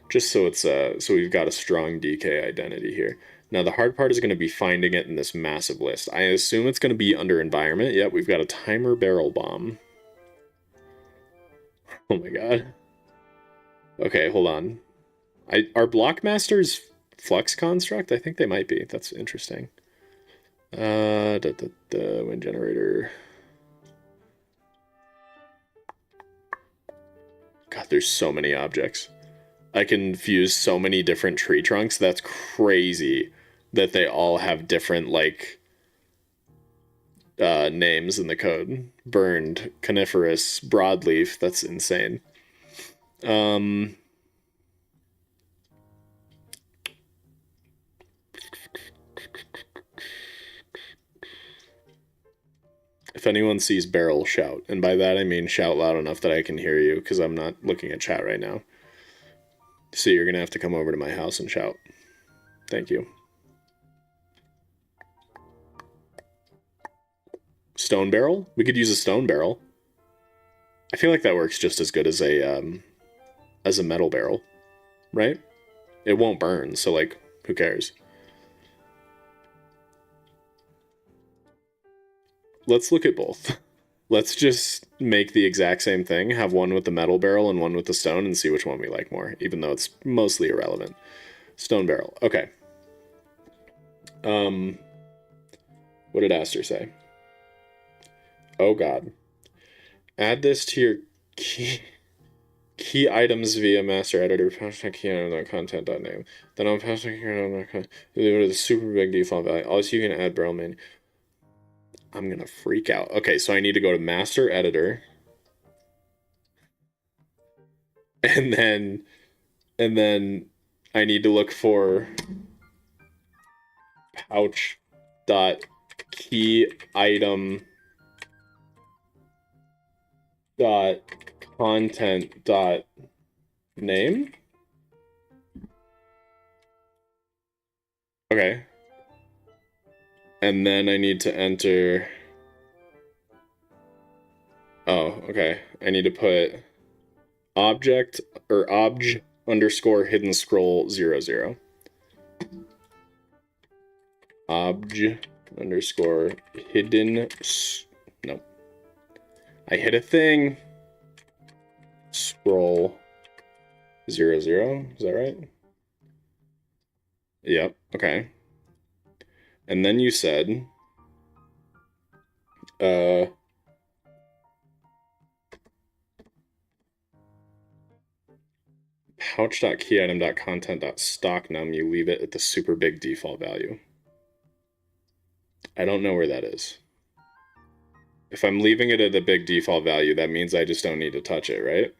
Just so it's so we've got a strong DK identity here. Now the hard part is going to be finding it in this massive list. I assume it's going to be under environment. Yep, we've got a timer barrel bomb. Oh my god. Okay, hold on. Are Blockmasters Flux Construct? I think they might be. That's interesting. Wind generator. God, there's so many objects. I can fuse so many different tree trunks. That's crazy that they all have different, like, names in the code. Burned, coniferous, broadleaf. That's insane. If anyone sees barrel, shout. And by that I mean shout loud enough that I can hear you, because I'm not looking at chat right now. So you're going to have to come over to my house and shout. Thank you. Stone barrel? We could use a stone barrel. I feel like that works just as good as a metal barrel, right? It won't burn, so like, who cares? Let's look at both. Let's just make the exact same thing, have one with the metal barrel and one with the stone, and see which one we like more, even though it's mostly irrelevant. Stone barrel. Okay. What did Aster say? Oh god. Add this to your key items via master editor. Key item content.name. Then I'll pass here. Leave it to the super big default value. Also, you can add barrel main. I'm gonna freak out. Okay, so I need to go to master editor. And then I need to look for pouch dot key item dot content dot name. Okay. And then I need to enter. Oh, okay. I need to put object or obj underscore hidden scroll 00. Obj underscore hidden. Nope. I hit a thing. Scroll 00. Is that right? Yep. Okay. And then you said, pouch.keyitem.content.stocknum, you leave it at the super big default value. I don't know where that is. If I'm leaving it at a big default value, that means I just don't need to touch it, right?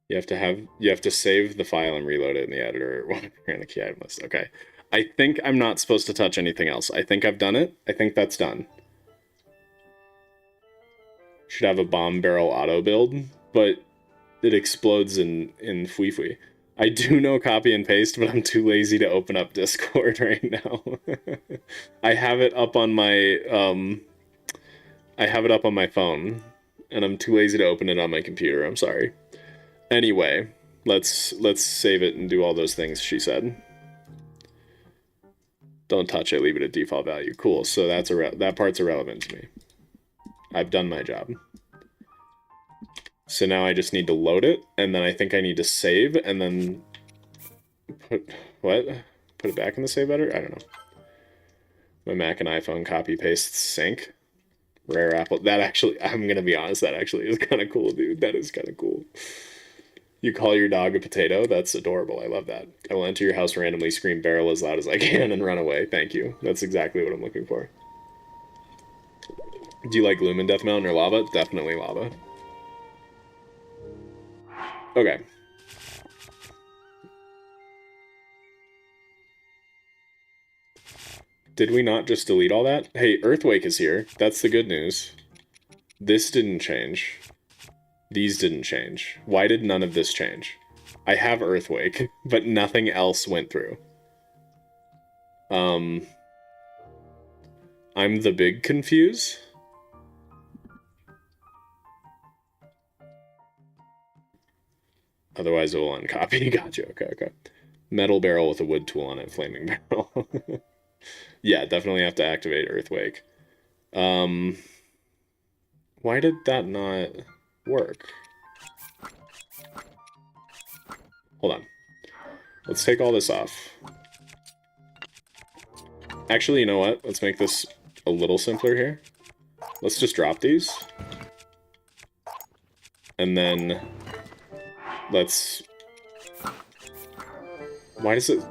You have to save the file and reload it in the editor while you're in the key item list. Okay. I think I'm not supposed to touch anything else. I think I've done it. I think that's done. Should have a bomb barrel auto build, but it explodes in Fui Fui. I do know copy and paste, but I'm too lazy to open up Discord right now. I have it up on my phone, and I'm too lazy to open it on my computer. I'm sorry. Anyway, let's save it and do all those things she said. Don't touch it, leave it at default value. Cool, so that part's irrelevant to me. I've done my job. So now I just need to load it, and then I think I need to save, and then put it back in the save editor? I don't know. My Mac and iPhone copy paste sync. Rare apple. That actually, I'm gonna be honest, that actually is kind of cool, dude. That is kind of cool. You call your dog a potato? That's adorable. I love that. I will enter your house randomly, scream barrel as loud as I can, and run away. Thank you. That's exactly what I'm looking for. Do you like Lumen, Death Mountain, or lava? Definitely lava. Okay. Did we not just delete all that? Hey, Earthwake is here. That's the good news. This didn't change. These didn't change. Why did none of this change? I have Earthwake, but nothing else went through. I'm the big confuse. Otherwise it will uncopy. Gotcha. Okay. Metal barrel with a wood tool on it. Flaming barrel. Yeah, definitely have to activate Earthwake. Why did that not work? Hold on. Let's take all this off. Actually, you know what? Let's make this a little simpler here. Let's just drop these. And then let's... Why does it...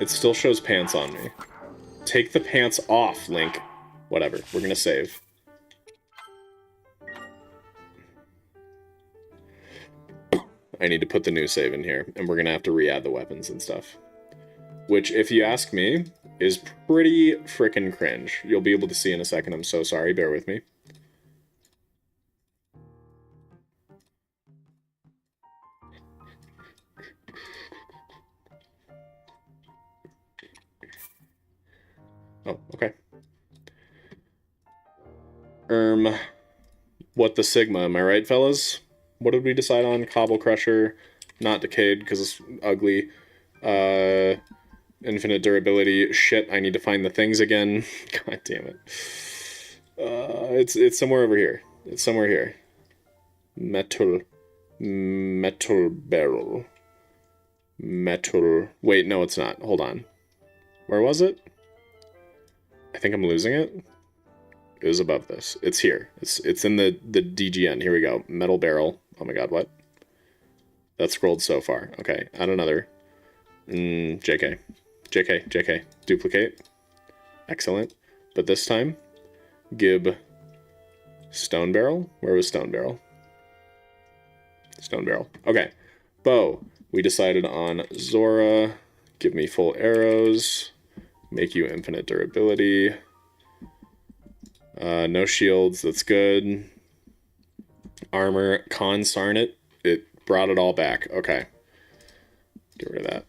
It still shows pants on me. Take the pants off, Link. Whatever. We're gonna save. I need to put the new save in here, and we're gonna have to re-add the weapons and stuff. Which, if you ask me, is pretty frickin' cringe. You'll be able to see in a second. I'm so sorry. Bear with me. Oh, okay. What the Sigma, am I right, fellas? What did we decide on? Cobble Crusher, not decayed because it's ugly. Infinite durability. Shit, I need to find the things again. God damn it. It's somewhere over here. It's somewhere here. Metal barrel. Metal. Wait, no, it's not. Hold on. Where was it? I think I'm losing it. It was above this. It's here. It's in the DGN. Here we go. Metal barrel. Oh my god, what? That scrolled so far. Okay, add another. JK. Duplicate. Excellent. But this time, Gib stone barrel. Where was stone barrel? Stone barrel. Okay. Bow. We decided on Zora. Give me full arrows. Make you infinite durability. No shields. That's good. Armor. Consarn it. It brought it all back. Okay. Get rid of that.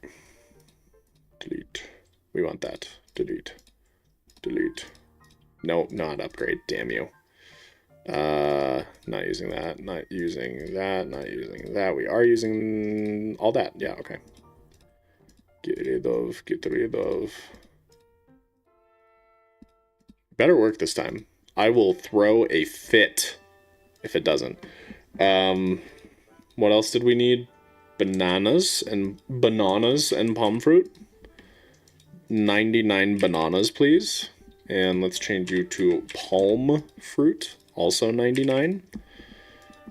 Delete. We want that. Delete. Delete. No, not upgrade. Damn you. Not using that. Not using that. Not using that. We are using all that. Yeah, okay. Get rid of. Get rid of. Better work this time. I will throw a fit if it doesn't. What else did we need? Bananas and palm fruit. 99 bananas, please. And let's change you to palm fruit, also 99.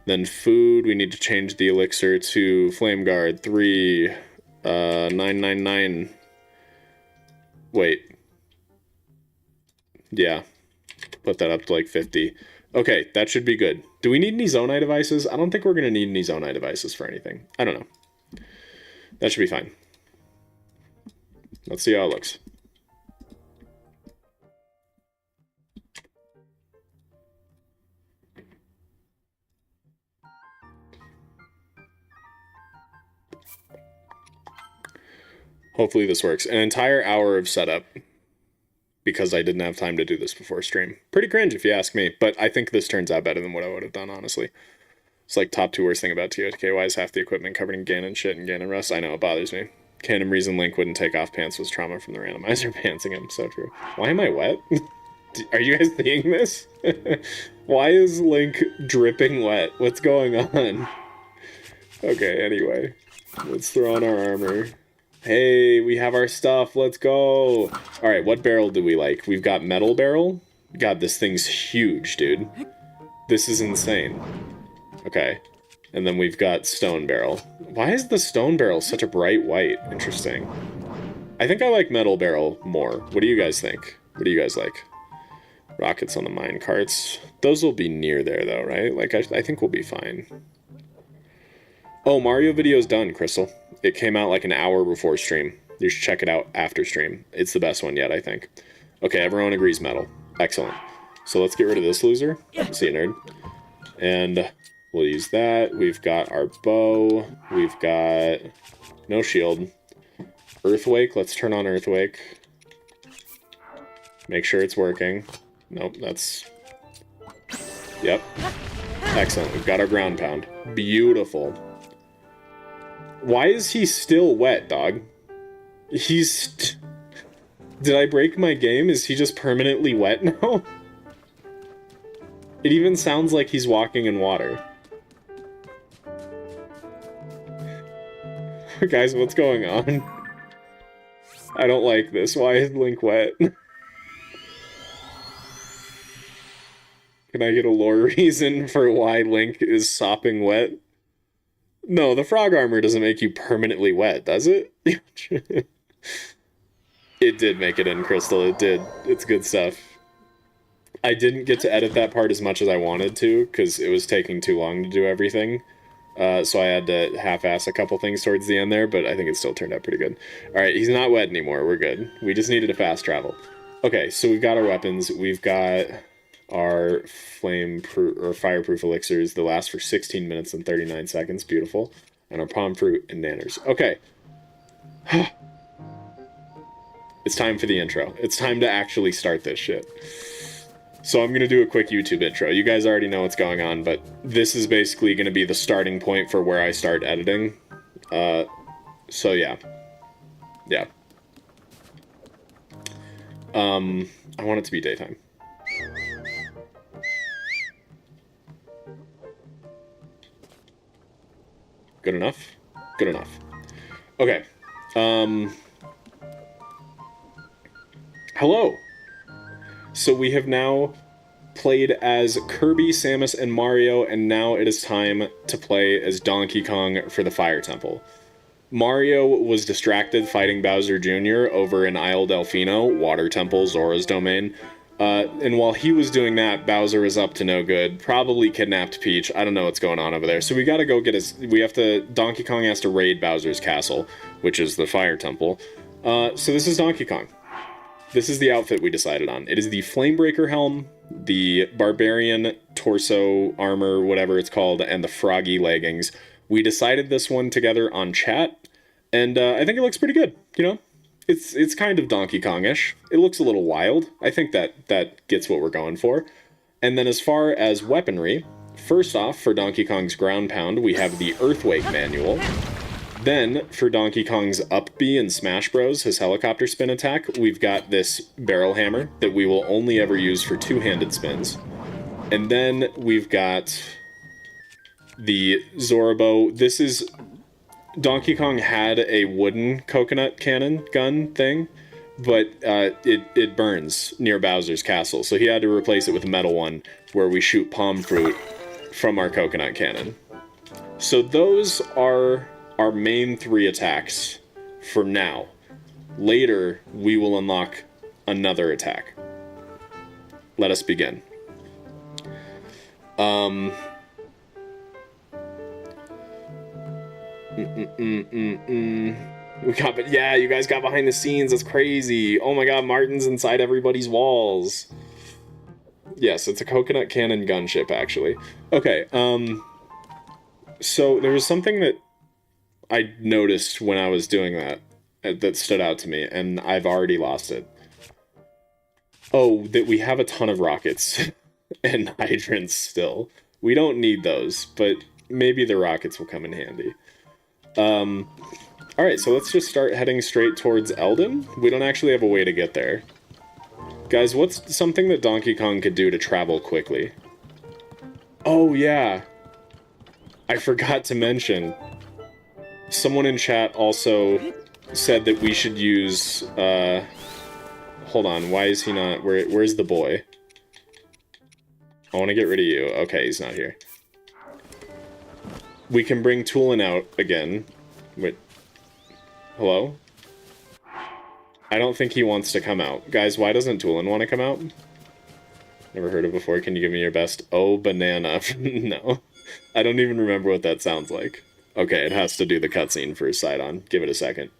Then food, we need to change the elixir to flame guard 3 999. Wait. Yeah. Put that up to like 50. Okay, that should be good. Do we need any Zonai devices? I don't think we're going to need any Zonai devices for anything. I don't know. That should be fine. Let's see how it looks. Hopefully this works. An entire hour of setup. Because I didn't have time to do this before stream. Pretty cringe if you ask me, but I think this turns out better than what I would have done, honestly. It's like top 2 worst thing about totk. Why is half the equipment covered in Ganon shit and Ganon rust? I know, it bothers me. Canon reason Link wouldn't take off pants was trauma from the randomizer pantsing him. So true. Why am I wet? Are you guys seeing this? Why is Link dripping wet? What's going on? Okay, anyway. Let's throw on our armor. Hey, we have our stuff. Let's go. All right, what barrel do we like? We've got metal barrel. God, this thing's huge, dude. This is insane. Okay. And then we've got Stone Barrel. Why is the Stone Barrel such a bright white? Interesting. I think I like Metal Barrel more. What do you guys think? What do you guys like? Rockets on the mine carts. Those will be near there, though, right? Like, I think we'll be fine. Oh, Mario video's done, Crystal. It came out like an hour before stream. You should check it out after stream. It's the best one yet, I think. Okay, everyone agrees metal. Excellent. So let's get rid of this loser. See you, nerd. And we'll use that. We've got our bow. We've got no shield. Earthwake. Let's turn on Earthwake. Make sure it's working. Nope, that's... Yep. Excellent. We've got our ground pound. Beautiful. Why is he still wet, dog? He's... Did I break my game? Is he just permanently wet now? It even sounds like he's walking in water. Guys, what's going on? I don't like this. Why is Link wet? Can I get a lore reason for why Link is sopping wet? No, the frog armor doesn't make you permanently wet, does it? It did make it in, Crystal. It did. It's good stuff. I didn't get to edit that part as much as I wanted to, because it was taking too long to do everything. So I had to half-ass a couple things towards the end there, but I think it still turned out pretty good. Alright, he's not wet anymore. We're good. We just needed a fast travel. Okay, so we've got our weapons. We've got our fireproof elixirs that last for 16 minutes and 39 seconds. Beautiful. And our palm fruit and nanners. Okay. It's time for the intro. It's time to actually start this shit. So I'm going to do a quick YouTube intro. You guys already know what's going on, but this is basically going to be the starting point for where I start editing. So yeah. Yeah. I want it to be daytime. Good enough? Good enough. Okay. Hello! So we have now played as Kirby, Samus, and Mario, and now it is time to play as Donkey Kong for the Fire Temple. Mario was distracted fighting Bowser Jr. over in Isle Delfino, Water Temple, Zora's domain. And while he was doing that, Bowser was up to no good. Probably kidnapped Peach. I don't know what's going on over there. So we gotta go get his... Donkey Kong has to raid Bowser's castle, which is the Fire Temple. So this is Donkey Kong. This is the outfit we decided on. It is the Flamebreaker helm, the Barbarian torso armor, whatever it's called, and the Froggy leggings. We decided this one together on chat, and I think it looks pretty good, you know? It's kind of Donkey Kong-ish. It looks a little wild. I think that gets what we're going for. And then as far as weaponry, first off, for Donkey Kong's ground pound, we have the Earthwake manual. Then, for Donkey Kong's up B in Smash Bros, his helicopter spin attack, we've got this barrel hammer that we will only ever use for two-handed spins. And then we've got the Zorabo. This is... Donkey Kong had a wooden coconut cannon gun thing, but it burns near Bowser's castle, so he had to replace it with a metal one where we shoot palm fruit from our coconut cannon. So those are our main three attacks for now. Later, we will unlock another attack. Let us begin. We got, but yeah, you guys got behind the scenes. That's crazy. Oh my god, Martin's inside everybody's walls. Yes, it's a coconut cannon gunship, actually. Okay, so there was something that I noticed when I was doing that stood out to me, and I've already lost it. Oh, that we have a ton of rockets and hydrants still. We don't need those, but maybe the rockets will come in handy. Alright, so let's just start heading straight towards Eldin. We don't actually have a way to get there. Guys, what's something that Donkey Kong could do to travel quickly? Oh, yeah. I forgot to mention. Someone in chat also said that we should use, hold on, why is he not... Where's the boy? I want to get rid of you. Okay, he's not here. We can bring Toolin out again. Wait. Hello? I don't think he wants to come out. Guys, why doesn't Toolin want to come out? Never heard of before. Can you give me your best? Oh, banana. No. I don't even remember what that sounds like. Okay, it has to do the cutscene for Sidon. Give it a second.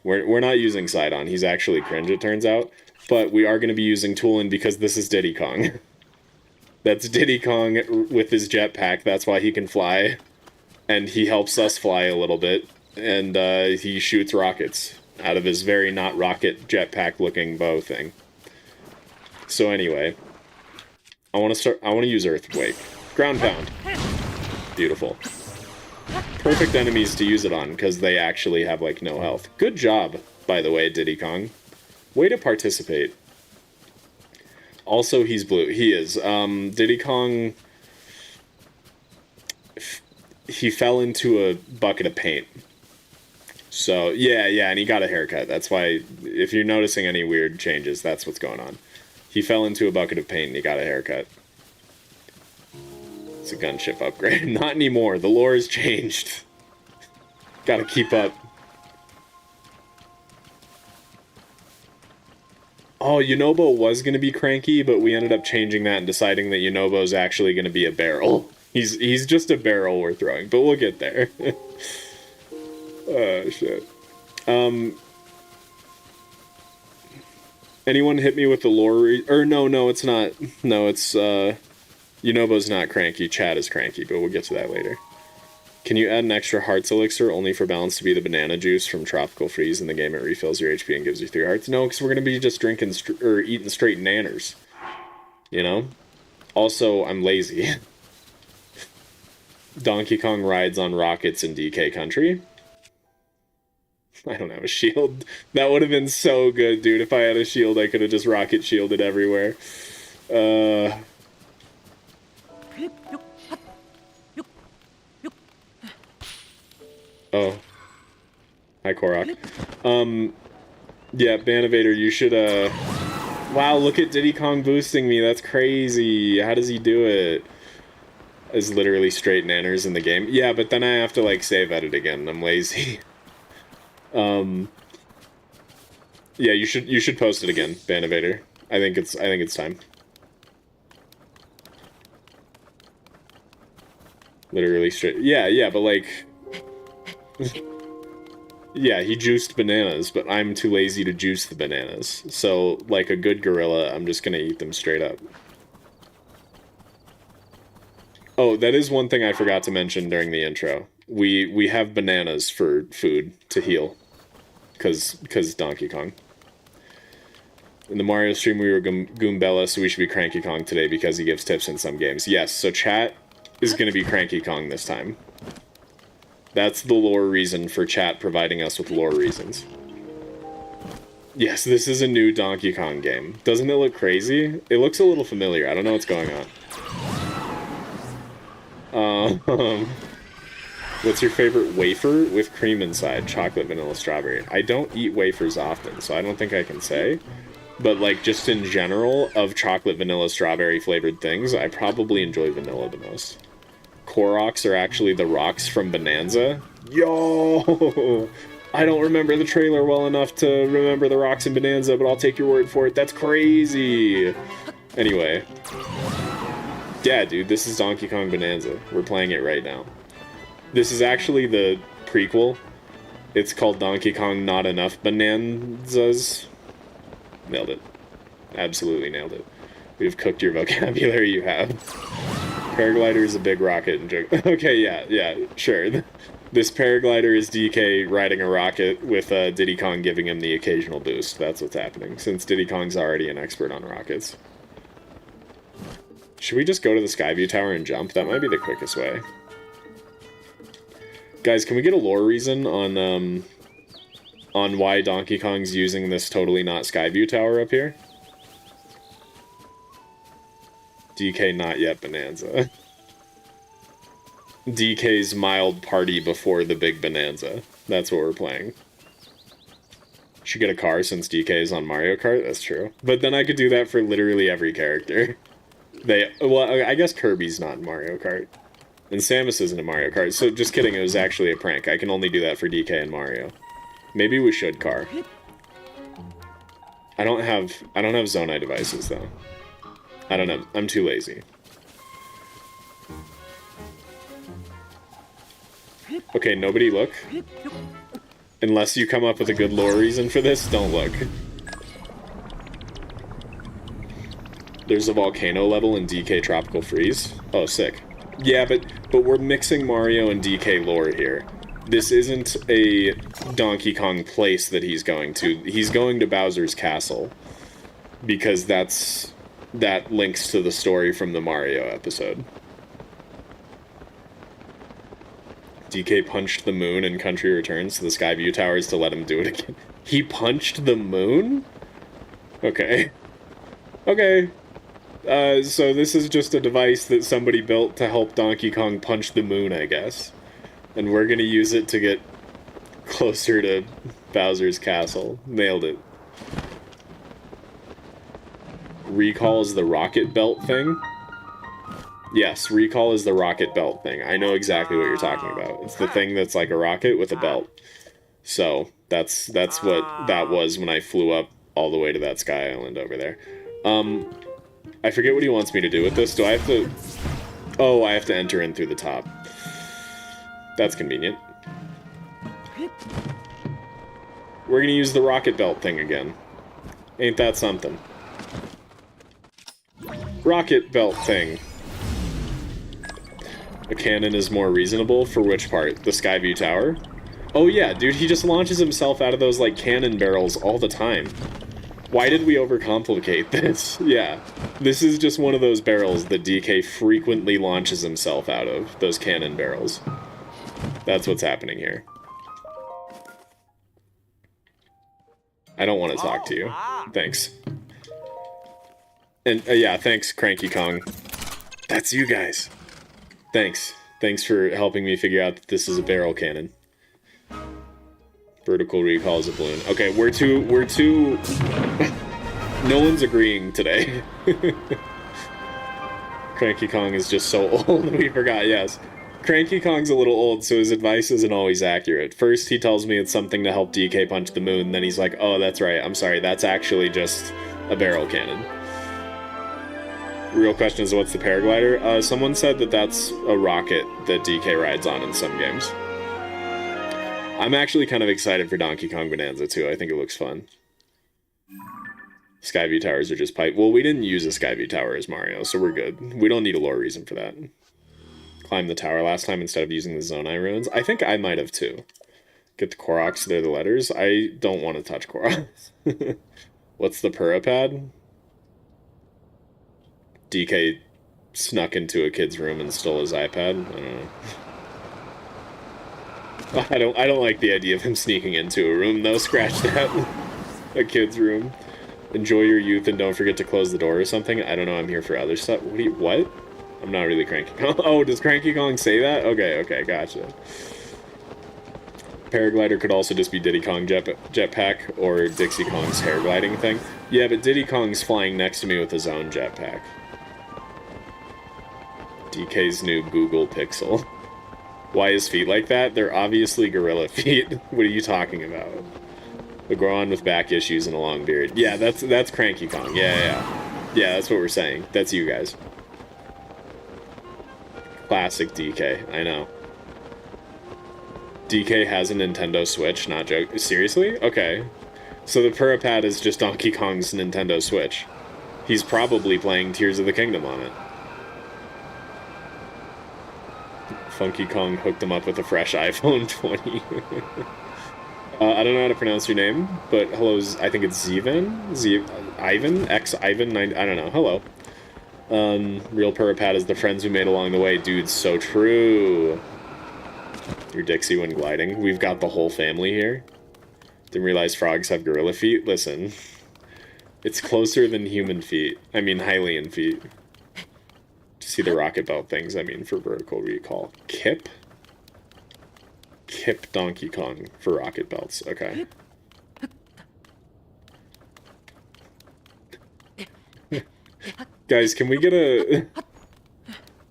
We're not using Sidon. He's actually cringe, it turns out. But we are going to be using Toolin because this is Diddy Kong. That's Diddy Kong with his jetpack. That's why he can fly. And he helps us fly a little bit. And he shoots rockets out of his very not rocket jetpack looking bow thing. So anyway, I want to use Earthquake. Ground Pound. Beautiful. Perfect enemies to use it on, because they actually have, like, no health. Good job, by the way, Diddy Kong. Way to participate. Also, he's blue. He is. Diddy Kong... He fell into a bucket of paint. So, yeah, and he got a haircut. That's why, if you're noticing any weird changes, that's what's going on. He fell into a bucket of paint and he got a haircut. It's a gunship upgrade. Not anymore. The lore has changed. Gotta keep up. Oh, Yunobo was gonna be cranky, but we ended up changing that and deciding that Yunobo's actually gonna be a barrel. He's just a barrel we're throwing, but we'll get there. Oh, shit. Anyone hit me with the lore no, it's not. No, it's, Yunobo's not cranky, Chad is cranky, but we'll get to that later. Can you add an extra hearts elixir only for balance to be the banana juice from Tropical Freeze in the game? It refills your HP and gives you 3 hearts. No, because we're going to be just drinking or eating straight nanners. You know? Also, I'm lazy. Donkey Kong rides on rockets in DK country. I don't have a shield. That would have been so good, dude. If I had a shield, I could have just rocket shielded everywhere. Oh. Hi, Korok. Yeah, Banivator, you should, Wow, look at Diddy Kong boosting me. That's crazy. How does he do it? Is literally straight nanners in the game. Yeah, but then I have to, like, save edit again. I'm lazy. Yeah, you should post it again, Banivator. I think it's time. Literally straight. Yeah, but like... Yeah, he juiced bananas, but I'm too lazy to juice the bananas. So, like a good gorilla, I'm just gonna eat them straight up. Oh, that is one thing I forgot to mention during the intro. We have bananas for food to heal. Cause Donkey Kong. In the Mario stream, we were Goombella, so we should be Cranky Kong today because he gives tips in some games. Yes, so chat is going to be Cranky Kong this time. That's the lore reason for chat providing us with lore reasons. Yes, this is a new Donkey Kong game. Doesn't it look crazy? It looks a little familiar. I don't know what's going on. What's your favorite wafer with cream inside? Chocolate, vanilla, strawberry. I don't eat wafers often, so I don't think I can say. But, like, just in general, of chocolate, vanilla, strawberry flavored things, I probably enjoy vanilla the most. Koroks are actually the rocks from Bonanza. Yo! I don't remember the trailer well enough to remember the rocks in Bonanza, but I'll take your word for it. That's crazy! Anyway. Yeah, dude, this is Donkey Kong Bonanza. We're playing it right now. This is actually the prequel. It's called Donkey Kong Not Enough Bonanzas. Nailed it. Absolutely nailed it. We've cooked your vocabulary, you have. Paraglider is a big rocket and joke. Okay, yeah, sure. This paraglider is DK riding a rocket with Diddy Kong giving him the occasional boost. That's what's happening, since Diddy Kong's already an expert on rockets. Should we just go to the Skyview Tower and jump? That might be the quickest way. Guys, can we get a lore reason on why Donkey Kong's using this totally not Skyview Tower up here? DK not yet Bonanza. DK's mild party before the big Bonanza. That's what we're playing. Should get a car since DK is on Mario Kart, that's true. But then I could do that for literally every character. Well, I guess Kirby's not in Mario Kart. And Samus isn't in Mario Kart, so just kidding, it was actually a prank. I can only do that for DK and Mario. Maybe we should, Car. I don't have Zonai devices, though. I don't know. I'm too lazy. Okay, nobody look. Unless you come up with a good lore reason for this, don't look. There's a volcano level in DK Tropical Freeze. Oh, sick. Yeah, but we're mixing Mario and DK lore here. This isn't a Donkey Kong place that he's going to. He's going to Bowser's Castle. Because that links to the story from the Mario episode. DK punched the moon in Country Returns to the Skyview Towers to let him do it again. He punched the moon? Okay. Okay. So this is just a device that somebody built to help Donkey Kong punch the moon, I guess. And we're gonna use it to get closer to Bowser's Castle. Nailed it. Recall is the rocket belt thing? Yes, recall is the rocket belt thing. I know exactly what you're talking about. It's the thing that's like a rocket with a belt. So, that's what that was when I flew up all the way to that sky island over there. I forget what he wants me to do with this. Do I have to... Oh, I have to enter in through the top. That's convenient. We're gonna use the rocket belt thing again. Ain't that something? Rocket belt thing. A cannon is more reasonable for which part? The Skyview Tower? Oh yeah, dude, he just launches himself out of those, like, cannon barrels all the time. Why did we overcomplicate this? Yeah. This is just one of those barrels that DK frequently launches himself out of. Those cannon barrels. That's what's happening here. I don't want to talk to you. Thanks. And, yeah, thanks, Cranky Kong. That's you guys. Thanks. Thanks for helping me figure out that this is a barrel cannon. Vertical recall is a balloon. Okay, we're too... No one's agreeing today. Cranky Kong is just so old, we forgot, yes. Cranky Kong's a little old, so his advice isn't always accurate. First, he tells me it's something to help DK punch the moon, then he's like, oh, that's right, I'm sorry, that's actually just a barrel cannon. Real question is, what's the paraglider? Someone said that that's a rocket that DK rides on in some games. I'm actually kind of excited for Donkey Kong Bonanza, too. I think it looks fun. Skyview Towers are just pipe. Well, we didn't use a Skyview Tower as Mario, so we're good. We don't need a lore reason for that. Climb the tower last time instead of using the Zonai ruins. I think I might have, too. Get the Koroks, they're the letters. I don't want to touch Koroks. What's the Purapad? DK snuck into a kid's room and stole his iPad. I don't know. I don't like the idea of him sneaking into a room, though. Scratch that. A kid's room. Enjoy your youth and don't forget to close the door or something. I don't know, I'm here for other stuff. What? I'm not really Cranky Kong. Oh, does Cranky Kong say that? Okay, gotcha. Paraglider could also just be Diddy Kong jetpack or Dixie Kong's hair gliding thing. Yeah, but Diddy Kong's flying next to me with his own jetpack. DK's new Google Pixel. Why his feet like that? They're obviously gorilla feet. What are you talking about? The Goron with back issues and a long beard. Yeah, that's Cranky Kong. Yeah, that's what we're saying. That's you guys. Classic DK. I know. DK has a Nintendo Switch, not joke. Seriously? Okay. So the Purapad is just Donkey Kong's Nintendo Switch. He's probably playing Tears of the Kingdom on it. Funky Kong hooked him up with a fresh iPhone 20. I don't know how to pronounce your name, but hello, I think it's Zivan? Ivan? X-Ivan? I don't know. Hello. Real Purapad is the friends we made along the way. Dude, so true. You're Dixie when gliding. We've got the whole family here. Didn't realize frogs have gorilla feet. Listen. It's closer than human feet. I mean, Hylian feet. To see the rocket belt things, I mean, for vertical recall. Kip Donkey Kong for rocket belts. Okay. Guys, can we get a...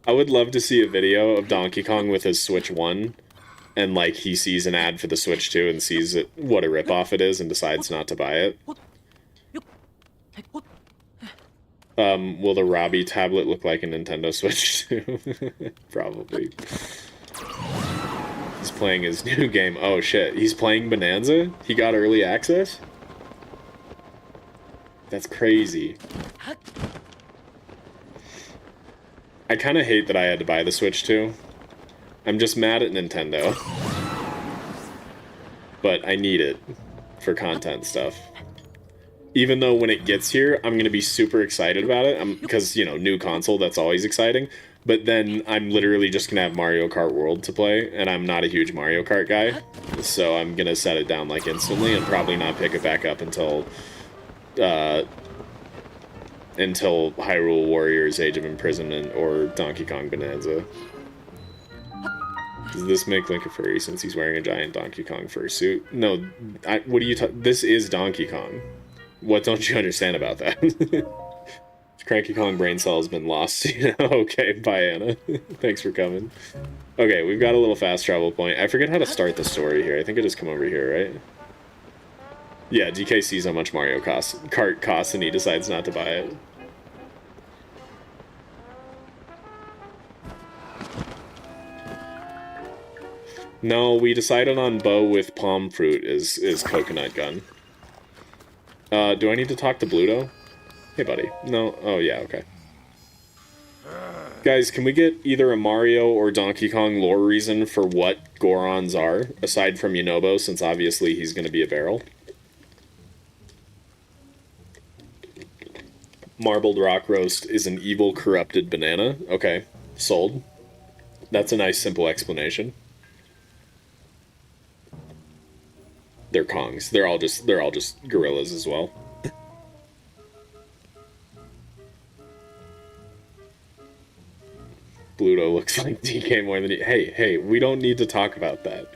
I would love to see a video of Donkey Kong with his Switch 1, and, like, he sees an ad for the Switch 2 and sees it, what a ripoff it is and decides not to buy it. Will the Robbie tablet look like a Nintendo Switch 2? Probably. He's playing his new game. Oh, shit. He's playing Bonanza? He got early access? That's crazy. I kind of hate that I had to buy the Switch 2. I'm just mad at Nintendo. But I need it for content stuff. Even though when it gets here, I'm going to be super excited about it. Because, you know, new console, that's always exciting. But then I'm literally just going to have Mario Kart World to play. And I'm not a huge Mario Kart guy. So I'm going to set it down, like, instantly. And probably not pick it back up until Hyrule Warriors Age of Imprisonment or Donkey Kong Bonanza. Does this make Link a furry since he's wearing a giant Donkey Kong fursuit? No, what are you this is Donkey Kong. What don't you understand about that? Cranky Kong brain cell has been lost. Okay, bye Anna. Thanks for coming. Okay, we've got a little fast travel point. I forget how to start the story here. I think I just come over here, right? Yeah, DK sees how much Mario Kart costs and he decides not to buy it. No, we decided on bow with palm fruit is coconut gun. Do I need to talk to Bluto? Hey, buddy. No? Oh, yeah, okay. Guys, can we get either a Mario or Donkey Kong lore reason for what Gorons are, aside from Yunobo, since obviously he's going to be a barrel? Marbled rock roast is an evil, corrupted banana. Okay, sold. That's a nice, simple explanation. They're Kongs. They're all just gorillas as well. Bluto looks like DK more than he... Hey, we don't need to talk about that.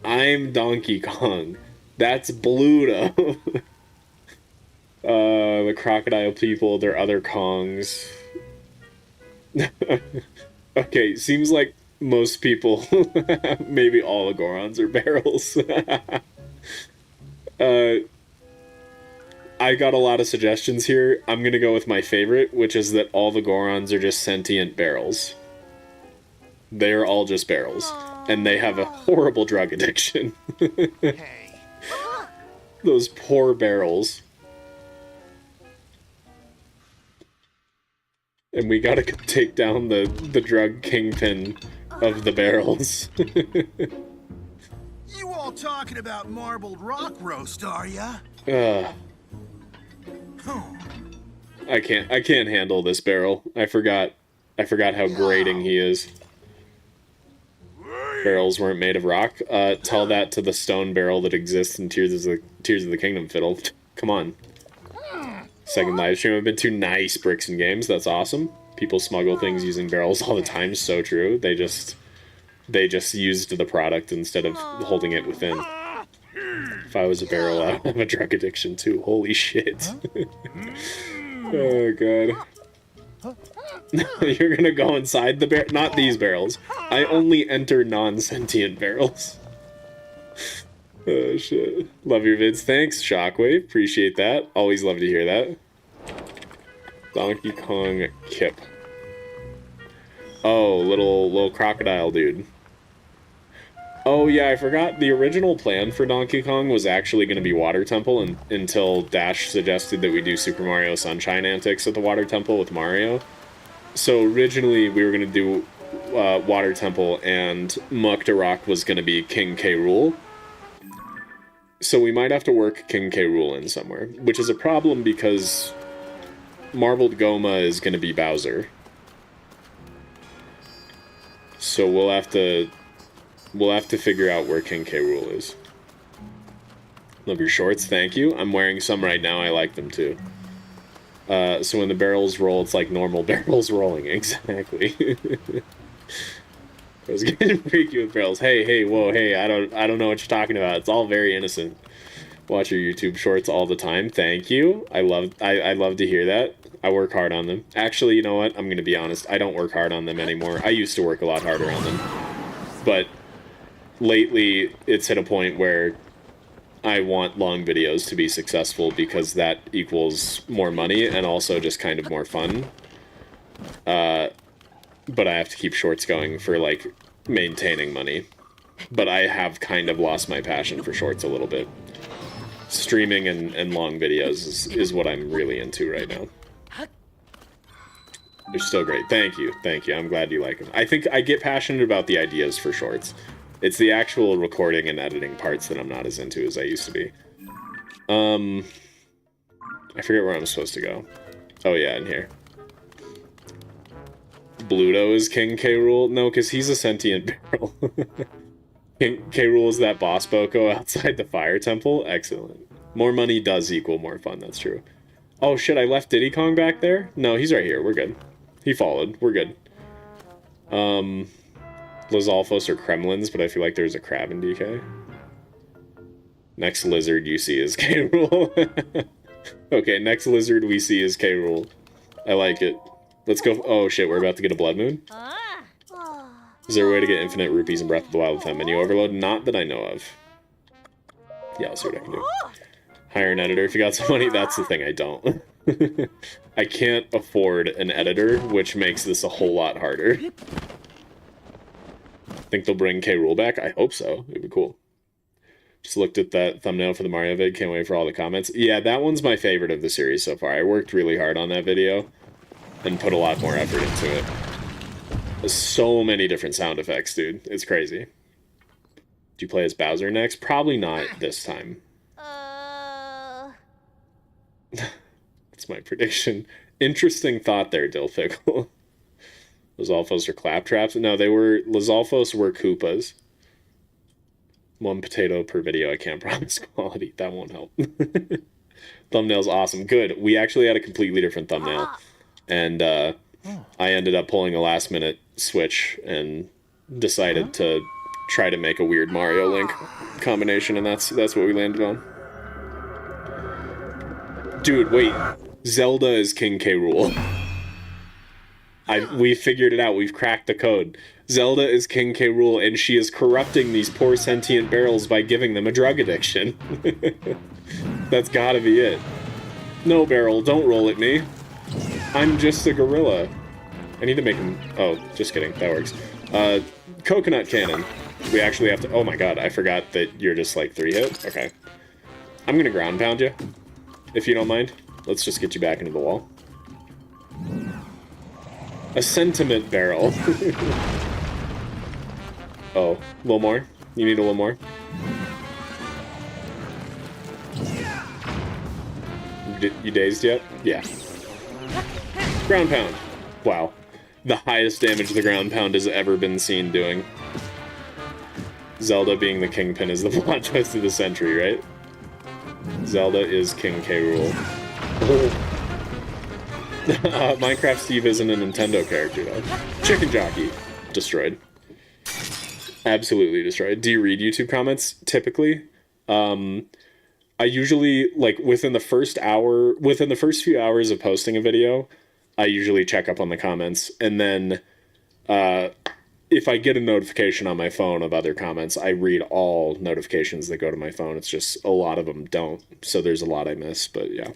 I'm Donkey Kong. That's Bluto. The crocodile people, they're other Kongs. Okay, seems like most people, maybe all the Gorons are barrels. I got a lot of suggestions here. I'm gonna go with my favorite, which is that all the Gorons are just sentient barrels. They're all just barrels. And they have a horrible drug addiction. Those poor barrels. And we gotta take down the drug kingpin of the barrels. You all talking about marbled rock roast, are ya? I can't handle this barrel. I forgot how grating he is. Barrels weren't made of rock. Tell that to the stone barrel that exists in Tears of the Kingdom fiddle. Come on. Second live stream. I've been to nice bricks and games. That's awesome. People smuggle things using barrels all the time. So true. They just used the product instead of holding it within. If I was a barrel, I would have a drug addiction too. Holy shit. Oh god. You're gonna go inside the barrel? Not these barrels. I only enter non-sentient barrels. Oh shit. Love your vids. Thanks, Shockwave. Appreciate that. Always love to hear that. Donkey Kong Kip. Oh, little crocodile dude. Oh yeah, I forgot. The original plan for Donkey Kong was actually going to be Water Temple until Dash suggested that we do Super Mario Sunshine antics at the Water Temple with Mario. So originally we were going to do Water Temple and Mukta Rock was going to be King K. Rool. So we might have to work King K. Rool in somewhere, which is a problem because Marbled Goma is going to be Bowser. So we'll have to figure out where King K. Rool is. Love your shorts, thank you. I'm wearing some right now, I like them too. So when the barrels roll, it's like normal barrels rolling, exactly. I was getting freaky with barrels. Hey, whoa, hey, I don't know what you're talking about. It's all very innocent. Watch your YouTube shorts all the time. Thank you. I love to hear that. I work hard on them. Actually, you know what? I'm gonna be honest. I don't work hard on them anymore. I used to work a lot harder on them. But lately, it's hit a point where I want long videos to be successful because that equals more money and also just kind of more fun. But I have to keep shorts going for, like, maintaining money. But I have kind of lost my passion for shorts a little bit. Streaming and long videos is what I'm really into right now. They're still great. Thank you. Thank you. I'm glad you like them. I think I get passionate about the ideas for shorts. It's the actual recording and editing parts that I'm not as into as I used to be. I forget where I'm supposed to go. Oh yeah, in here. Bluto is King K. Rool? No, because he's a sentient barrel. King K. Rool is that boss Boko outside the fire temple? Excellent. More money does equal more fun, that's true. Oh shit, I left Diddy Kong back there? No, he's right here, we're good. He followed, we're good. Lizalfos or Kremlins, but I feel like there's a crab in DK. Next lizard you see is K. Rool. Okay, next lizard we see is K. Rool. I like it. Let's go. Oh shit, we're about to get a blood moon. Is there a way to get infinite rupees in Breath of the Wild without menu overload? Not that I know of. Yeah, I'll see what I can do. Hire an editor if you got some money. That's the thing, I don't. I can't afford an editor, which makes this a whole lot harder. Think they'll bring K. Rool back? I hope so. It'd be cool. Just looked at that thumbnail for the Mario vid. Can't wait for all the comments. Yeah, that one's my favorite of the series so far. I worked really hard on that video and put a lot more effort into it. There's so many different sound effects, dude. It's crazy. Do you play as Bowser next? Probably not this time. That's my prediction. Interesting thought there, Dilfickle. Lizalfos are claptraps? No, Lizalfos were Koopas. 1 potato per video. I can't promise quality. That won't help. Thumbnail's awesome. Good. We actually had a completely different thumbnail. And I ended up pulling a last minute switch and decided to try to make a weird Mario Link combination, and that's what we landed on. Dude, wait. Zelda is King K. Rool. We figured it out. We've cracked the code. Zelda is King K. Rool, and she is corrupting these poor sentient barrels by giving them a drug addiction. That's gotta be it. No, Barrel, don't roll at me. I'm just a gorilla. I need to make him... Oh, just kidding. That works. Coconut cannon. We actually have to... Oh my god, I forgot that you're just like 3-hit. Okay. I'm gonna ground pound you, if you don't mind. Let's just get you back into the wall. A sentiment barrel. Oh, a little more? You need a little more? You dazed yet? Yeah. Ground pound. Wow. The highest damage the ground pound has ever been seen doing. Zelda being the kingpin is the plot twist of the century, right? Zelda is King K. Rool. Minecraft Steve isn't a Nintendo character, though. Chicken Jockey. Destroyed. Absolutely destroyed. Do you read YouTube comments, typically? I usually, like, within the first few hours of posting a video, I usually check up on the comments, and then, if I get a notification on my phone of other comments, I read all notifications that go to my phone. It's just a lot of them don't, so there's a lot I miss, but yeah.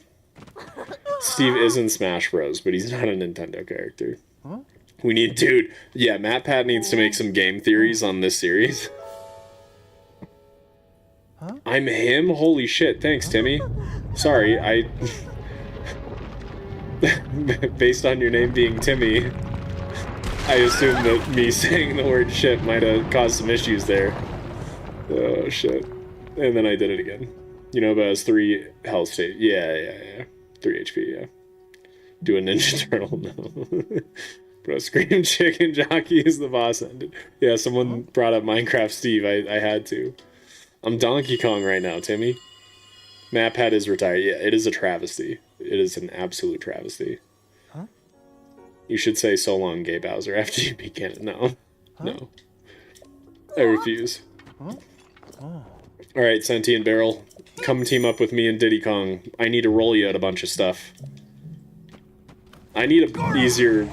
Steve is in Smash Bros, but he's not a Nintendo character. Huh? We need, dude, yeah, Matt Pat needs to make some game theories on this series. Huh? I'm him? Holy shit, thanks, Timmy. Sorry, I... Based on your name being Timmy, I assume that me saying the word shit might have caused some issues there. Oh, shit. And then I did it again. You know about his 3 health state. Yeah. 3 HP, yeah. Do a Ninja Turtle, no. Bro, Scream Chicken Jockey is the boss ended. Yeah, someone brought up Minecraft Steve. I had to. I'm Donkey Kong right now, Timmy. Matt Pat is retired. Yeah, it is a travesty. It is an absolute travesty. Huh? You should say so long, Gay Bowser, after you beat Ganon. No. Huh? No. I refuse. Huh? Oh. Alright, Sentient Barrel. Come team up with me and Diddy Kong. I need to roll you out a bunch of stuff. I need an easier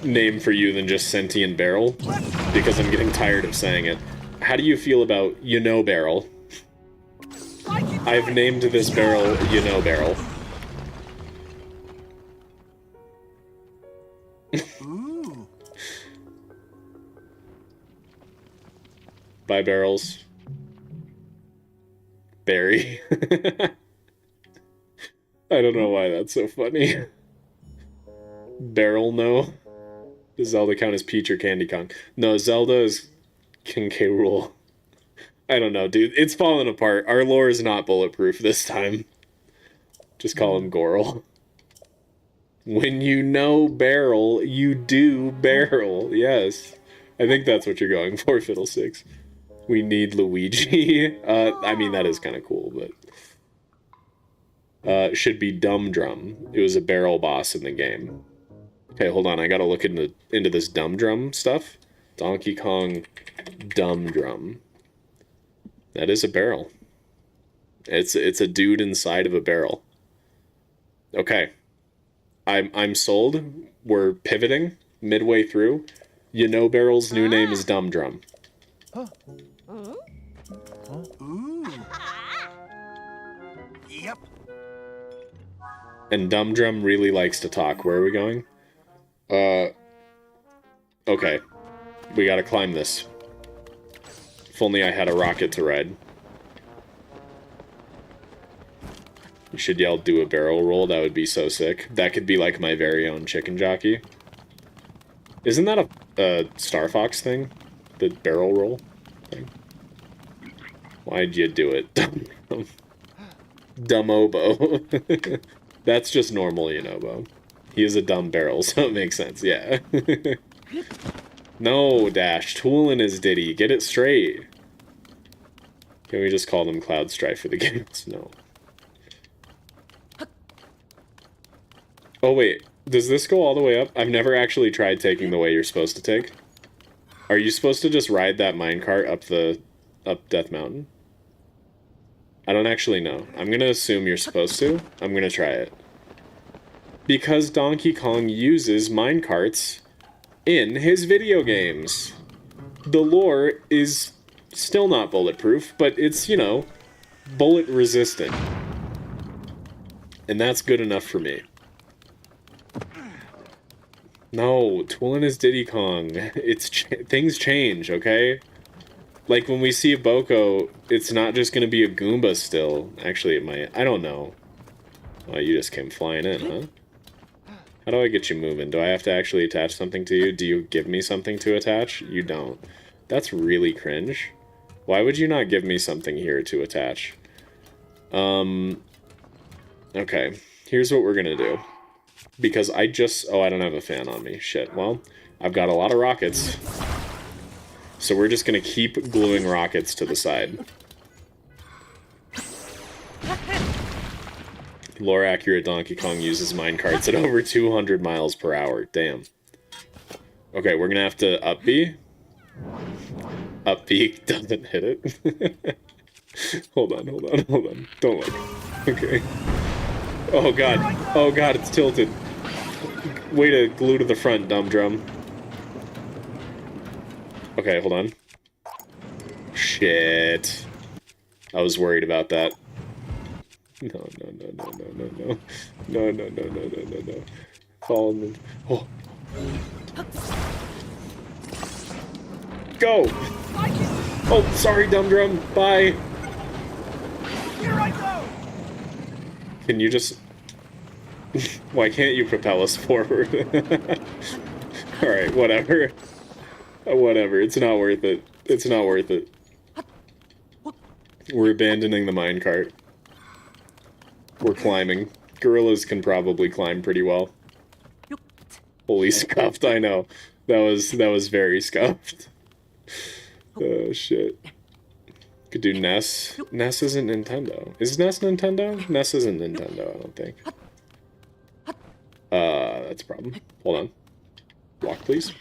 name for you than just Sentient Barrel, because I'm getting tired of saying it. How do you feel about Barrel? I've named this barrel Barrel. Ooh. Bye, barrels. Barry. I don't know why that's so funny. Barrel, no. Does Zelda count as Peach or Candy Kong? No, Zelda is King K. Rool. I don't know, dude. It's falling apart. Our lore is not bulletproof this time. Just call him Gorl. When you know barrel, you do barrel. Yes. I think that's what you're going for, Fiddlesticks. We need Luigi. I mean, that is kind of cool, but... should be Dumb Drum. It was a barrel boss in the game. Okay, hold on. I gotta look into this Dumb Drum stuff. Donkey Kong Dumb Drum. That is a barrel. It's a dude inside of a barrel. Okay. I'm sold. We're pivoting midway through. Barrel's new name is Dumb Drum. Ooh. Yep. And Dumb Drum really likes to talk. Where are we going? Okay. We gotta climb this. If only I had a rocket to ride. You should yell, do a barrel roll. That would be so sick. That could be like my very own chicken jockey. Isn't that a Star Fox thing? The barrel roll thing? Why'd you do it? Dumb oboe. That's just normal, Bo. He is a dumb barrel, so it makes sense, yeah. No, Dash. Toolin is Diddy. Get it straight. Can we just call them Cloud Strife for the games? No. Oh, wait. Does this go all the way up? I've never actually tried taking the way you're supposed to take. Are you supposed to just ride that minecart up Death Mountain? I don't actually know. I'm gonna assume you're supposed to. I'm gonna try it. Because Donkey Kong uses minecarts in his video games. The lore is still not bulletproof, but it's, bullet resistant. And that's good enough for me. No, Toolin is Diddy Kong. Things change, okay? Like, when we see a Boko, it's not just gonna be a Goomba still. Actually, it might. I don't know. Oh, you just came flying in, huh? How do I get you moving? Do I have to actually attach something to you? Do you give me something to attach? You don't. That's really cringe. Why would you not give me something here to attach? Okay. Here's what we're gonna do. Because I don't have a fan on me. Shit. Well, I've got a lot of rockets. So we're just gonna keep gluing rockets to the side. Lore-accurate Donkey Kong uses minecarts at over 200 miles per hour. Damn. Okay, we're gonna have to up B. Up B doesn't hit it. Hold on. Don't look. Okay. Oh god, it's tilted. Way to glue to the front, Dumb Drum. Okay, hold on. Shit. I was worried about that. No. Fall in the... Oh. Go! Oh, sorry, Dumb Drum. Bye. Here I go. Can you just... Why can't you propel us forward? Alright, whatever. Whatever, it's not worth it. It's not worth it. We're abandoning the minecart. We're climbing. Gorillas can probably climb pretty well. Holy scuffed, I know. That was very scuffed. Oh shit. Could do NES. NES isn't Nintendo. Is NES Nintendo? NES isn't Nintendo, I don't think. That's a problem. Hold on. Walk please.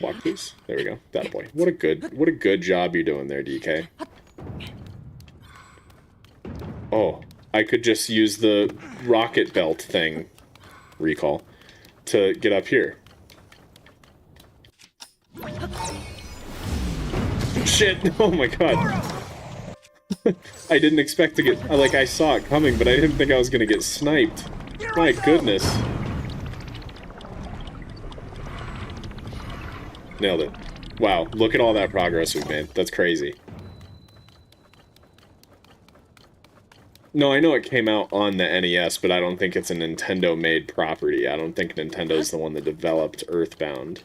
There we go. That boy. What a good job you're doing there, DK. Oh, I could just use the rocket belt thing, recall, to get up here. Shit! Oh my god. I didn't expect to get... Like, I saw it coming, but I didn't think I was gonna get sniped. My goodness. Nailed it. Wow, look at all that progress we've made. That's crazy. No, I know it came out on the NES, but I don't think it's a Nintendo-made property. I don't think Nintendo's the one that developed Earthbound.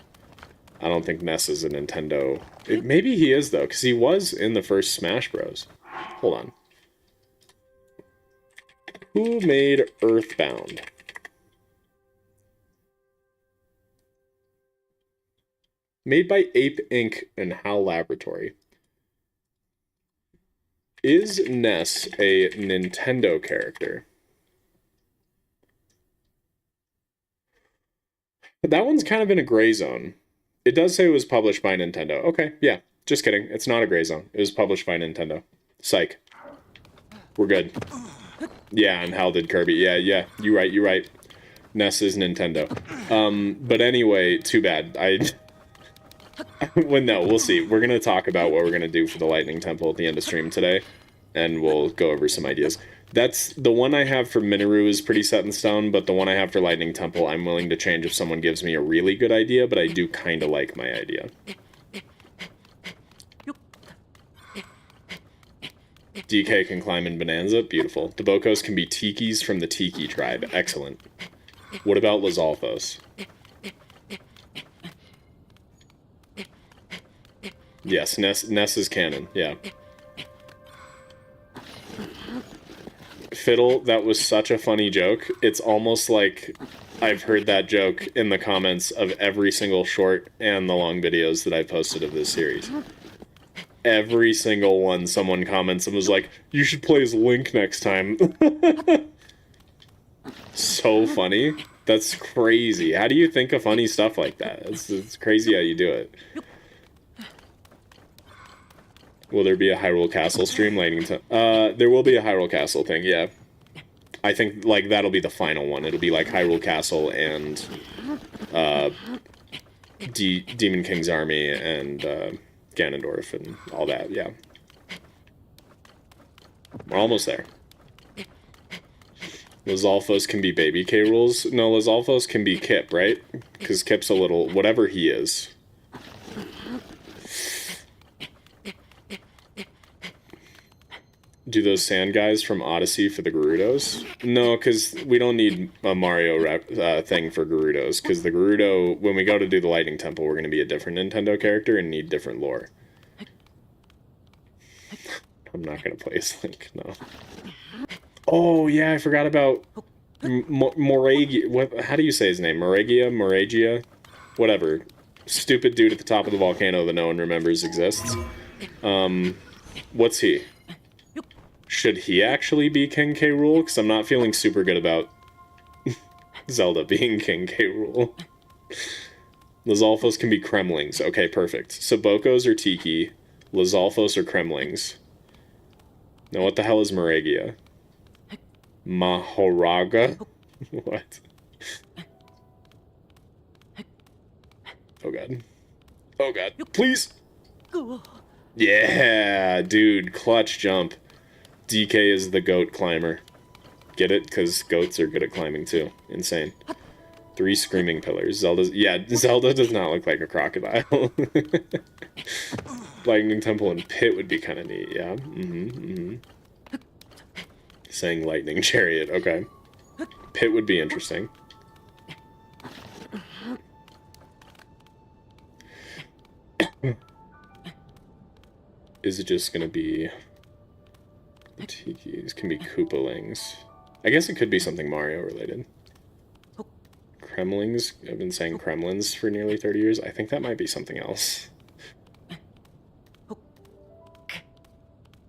I don't think Ness is a Nintendo... maybe he is, though, because he was in the first Smash Bros. Hold on. Who made Earthbound? Made by Ape Inc. and HAL Laboratory. Is Ness a Nintendo character? That one's kind of in a gray zone. It does say it was published by Nintendo. Okay, yeah. Just kidding. It's not a gray zone. It was published by Nintendo. Psych. We're good. Yeah, and HAL did Kirby. Yeah. You're right. Ness is Nintendo. But anyway, too bad. Well, no, we'll see. We're going to talk about what we're going to do for the Lightning Temple at the end of stream today, and we'll go over some ideas. That's the one I have for Minoru is pretty set in stone, but the one I have for Lightning Temple, I'm willing to change if someone gives me a really good idea, but I do kind of like my idea. DK can climb in Bonanza. Beautiful. The Bokos can be Tikis from the Tiki tribe. Excellent. What about Lizalfos? Yes, Ness is canon, yeah. Fiddle, that was such a funny joke. It's almost like I've heard that joke in the comments of every single short and the long videos that I've posted of this series. Every single one, someone comments and was like, you should play as Link next time. So funny. That's crazy. How do you think of funny stuff like that? It's crazy how you do it. Will there be a Hyrule Castle stream? There will be a Hyrule Castle thing, yeah. I think, like, that'll be the final one. It'll be, like, Hyrule Castle and, Demon King's Army and, Ganondorf and all that, yeah. We're almost there. Lizalfos can be baby K. Rules. No, Lizalfos can be Kip, right? Because Kip's a little... whatever he is. Do those sand guys from Odyssey for the Gerudos? No, because we don't need a Mario thing for Gerudos, because the Gerudo, when we go to do the Lightning Temple, we're going to be a different Nintendo character and need different lore. I'm not going to play as Link, no. Oh, yeah, I forgot about Moragia. How do you say his name? Moragia? Whatever. Stupid dude at the top of the volcano that no one remembers exists. What's he? Should he actually be King K. Rool? Because I'm not feeling super good about Zelda being King K. Rool. Lizalfos can be Kremlings. Okay, perfect. So Bokos are Tiki. Lizalfos are Kremlings. Now what the hell is Moragia? Mahoraga? What? Oh god. Oh god. Please! Yeah, dude. Clutch jump. DK is the goat climber. Get it? Because goats are good at climbing too. Insane. 3 screaming pillars. Zelda does not look like a crocodile. Lightning Temple and Pit would be kind of neat, yeah. Saying lightning chariot, okay. Pit would be interesting. Is it just gonna be... the Tikis can be Koopalings. I guess it could be something Mario related. Kremlings? I've been saying Kremlins for nearly 30 years. I think that might be something else.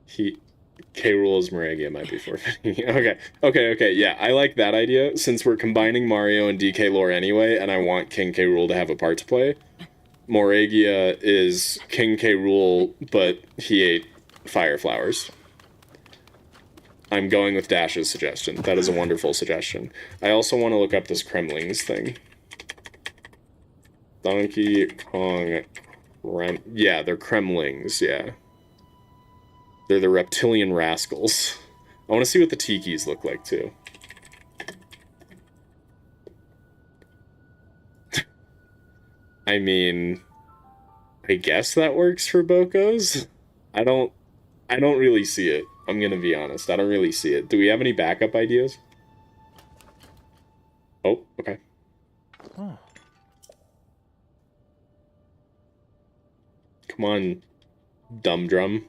K. Rool's Moragia might be forfeiting. Okay, yeah, I like that idea. Since we're combining Mario and DK lore anyway, and I want King K. Rool to have a part to play, Moragia is King K. Rool, but he ate fire flowers. I'm going with Dash's suggestion. That is a wonderful suggestion. I also want to look up this Kremlings thing. Donkey Kong... Yeah, they're Kremlings, yeah. They're the reptilian rascals. I want to see what the tikis look like, too. I mean... I guess that works for Bokos? I don't really see it. I'm gonna be honest. I don't really see it. Do we have any backup ideas? Oh, okay. Oh. Come on, Dumb Drum.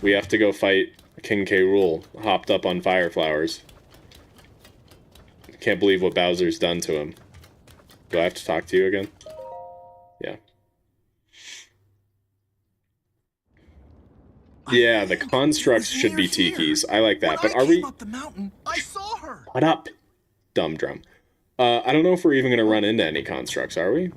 We have to go fight King K. Rool, hopped up on fire flowers. Can't believe what Bowser's done to him. Do I have to talk to you again? Yeah. Yeah, the constructs should be tikis. I like that. But are we... Up the mountain, I saw her. What up, Dumb Drum? I don't know if we're even going to run into any constructs, are we?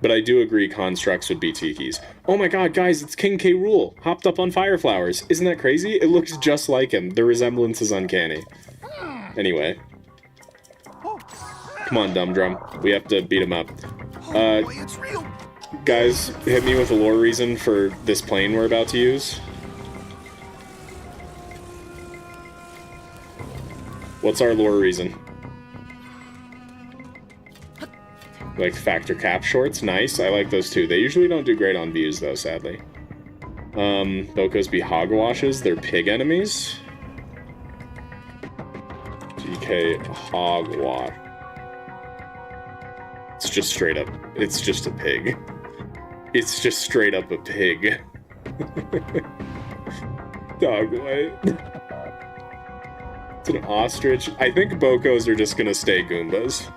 But I do agree constructs would be tikis. Oh my god, guys, it's King K. Rool, hopped up on fire flowers. Isn't that crazy? It looks just like him. The resemblance is uncanny. Anyway. Come on, Dumb Drum. We have to beat him up. Boy, it's real. Guys, hit me with a lore reason for this plane we're about to use. What's our lore reason? Like factor cap shorts? Nice, I like those too. They usually don't do great on views though, sadly. Bokos be hogwashes, they're pig enemies. DK hogwash. It's just straight up, it's just a pig. It's just straight up a pig. Dog white. It's an ostrich. I think Bokos are just gonna stay Goombas.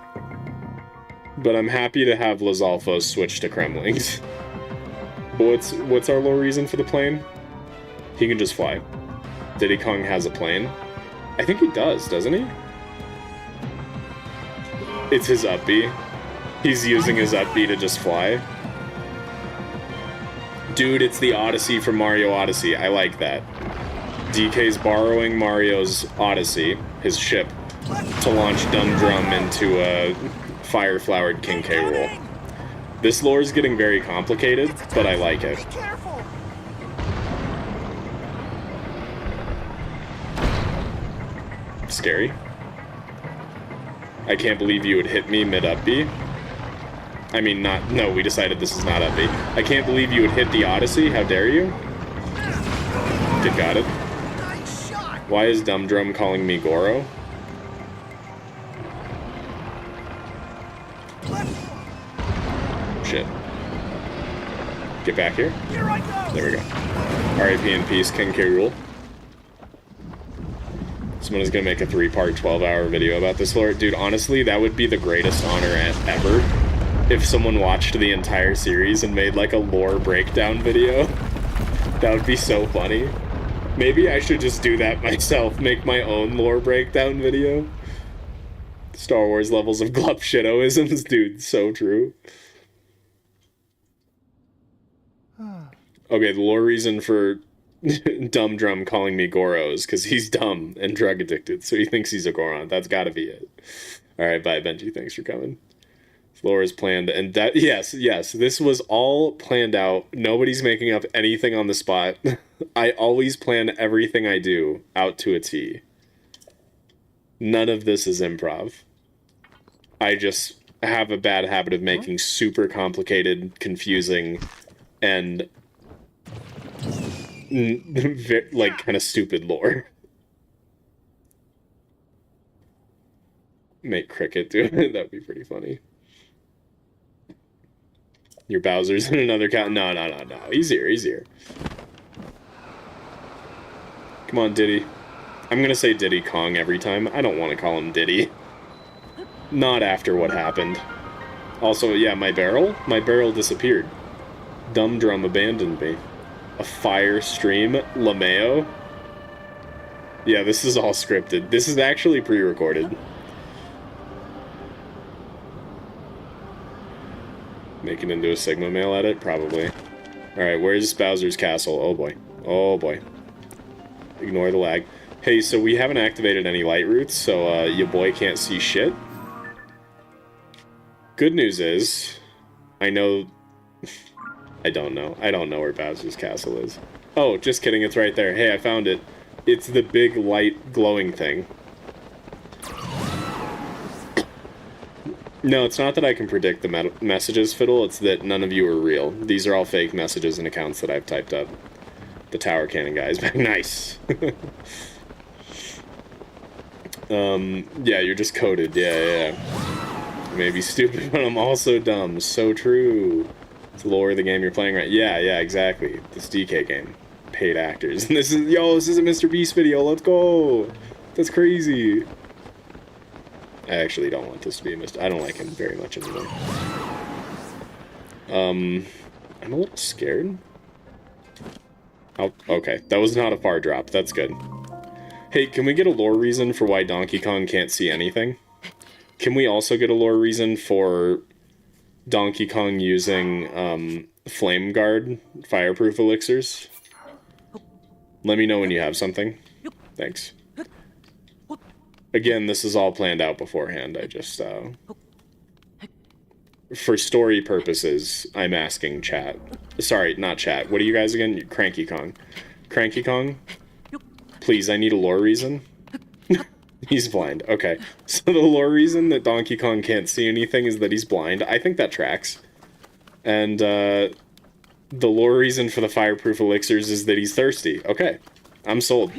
But I'm happy to have Lizalfos switch to Kremlings. What's our lore reason for the plane? He can just fly. Diddy Kong has a plane? I think he does, doesn't he? It's his up B. He's using his up B to just fly. Dude, it's the Odyssey from Mario Odyssey. I like that. DK's borrowing Mario's Odyssey, his ship, to launch Dumb Drum into a fire-flowered King K. Rool. This lore is getting very complicated, but I like it. Be careful. Scary. I can't believe you would hit me mid-up B. I mean, no, we decided this is not up B. I can't believe you would hit the Odyssey. How dare you? Got it. Nice shot. Why is Dumb Drum calling me Goro? Shit. Get back here. Here I go. There we go. R.I.P. in peace, King K. Rool. Someone is gonna make a 3-part, 12-hour video about this lore. Dude, honestly, that would be the greatest honor ever. If someone watched the entire series and made, like, a lore breakdown video. That would be so funny. Maybe I should just do that myself. Make my own lore breakdown video. Star Wars levels of glup shitoisms. Dude, so true. Okay, the lore reason for Dumb Drum calling me Goro is because he's dumb and drug addicted, so he thinks he's a Goron. That's gotta be it. Alright, bye, Benji. Thanks for coming. Lore is planned, and that, yes, this was all planned out. Nobody's making up anything on the spot. I always plan everything I do out to a T. None of this is improv. I just have a bad habit of making super complicated, confusing, and like kind of stupid lore. Make Cricket do it. That'd be pretty funny. Your Bowser's in another cat. No. Easier. Come on, Diddy. I'm gonna say Diddy Kong every time. I don't want to call him Diddy. Not after what happened. Also, yeah, my barrel? My barrel disappeared. Dumb Drum abandoned me. A fire stream? LeMayo? Yeah, this is all scripted. This is actually pre-recorded. Make it into a Sigma mail edit? Probably. Alright, where's Bowser's castle? Oh boy. Oh boy. Ignore the lag. Hey, so we haven't activated any light routes, so your boy can't see shit. Good news is, I know... I don't know. I don't know where Bowser's castle is. Oh, just kidding, it's right there. Hey, I found it. It's the big light glowing thing. No, it's not that I can predict the messages, Fiddle, it's that none of you are real. These are all fake messages and accounts that I've typed up. The tower cannon guy is back. Nice! Yeah, you're just coded. Yeah. Maybe stupid, but I'm also dumb. So true. It's the lore of the game you're playing, right? Yeah, exactly. This DK game. Paid actors. And this is a Mr. Beast video. Let's go! That's crazy. I actually don't want this to be a Mr. I don't like him very much anymore. I'm a little scared. Oh, okay. That was not a far drop. That's good. Hey, can we get a lore reason for why Donkey Kong can't see anything? Can we also get a lore reason for Donkey Kong using Flame Guard fireproof elixirs? Let me know when you have something. Thanks. Again, this is all planned out beforehand. I just, for story purposes, I'm asking chat. Sorry, not chat. What are you guys again? Cranky Kong. Cranky Kong? Please, I need a lore reason. He's blind. Okay. So the lore reason that Donkey Kong can't see anything is that he's blind. I think that tracks. And, the lore reason for the fireproof elixirs is that he's thirsty. Okay. I'm sold.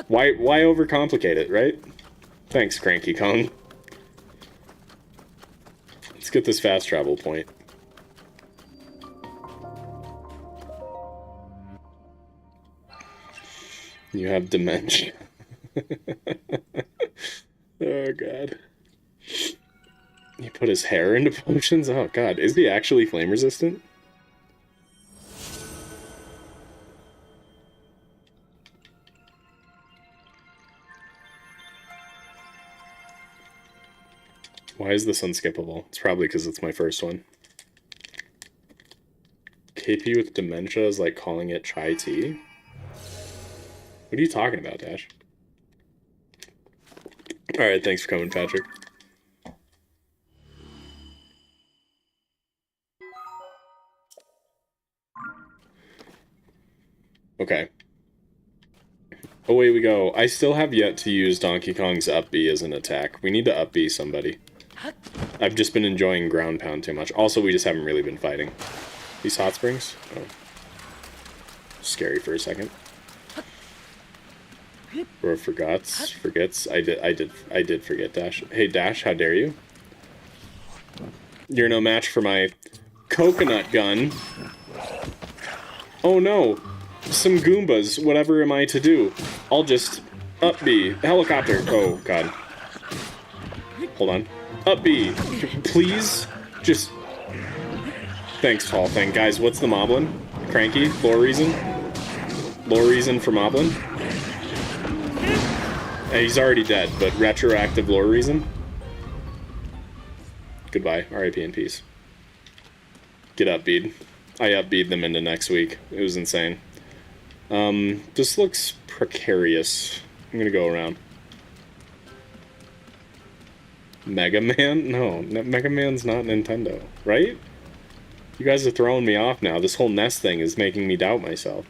Why overcomplicate it, right? Thanks, Cranky Kong. Let's get this fast travel point. You have dementia. Oh, God. He put his hair into potions? Oh, God. Is he actually flame resistant? Why is this unskippable? It's probably because it's my first one. KP with dementia is like calling it chai tea? What are you talking about, Dash? Alright, thanks for coming, Patrick. Okay. Away we go. I still have yet to use Donkey Kong's up B as an attack. We need to up B somebody. I've just been enjoying ground pound too much. Also, we just haven't really been fighting. These hot springs? Oh. Scary for a second. Or forgets. I did forget Dash. Hey Dash, how dare you? You're no match for my coconut gun. Oh no! Some Goombas, whatever am I to do? I'll just up B. Helicopter. Oh god. Hold on. Up B. Please? Just... Thanks, Tall Thing. Guys, what's the Moblin? Cranky? Lore reason? Lore reason for Moblin? He's already dead, but retroactive lore reason? Goodbye. R.I.P. in peace. Get up, Bead. I up-beat them into next week. It was insane. This looks precarious. I'm gonna go around. Mega Man? No, Mega Man's not Nintendo, right? You guys are throwing me off now. This whole NES thing is making me doubt myself.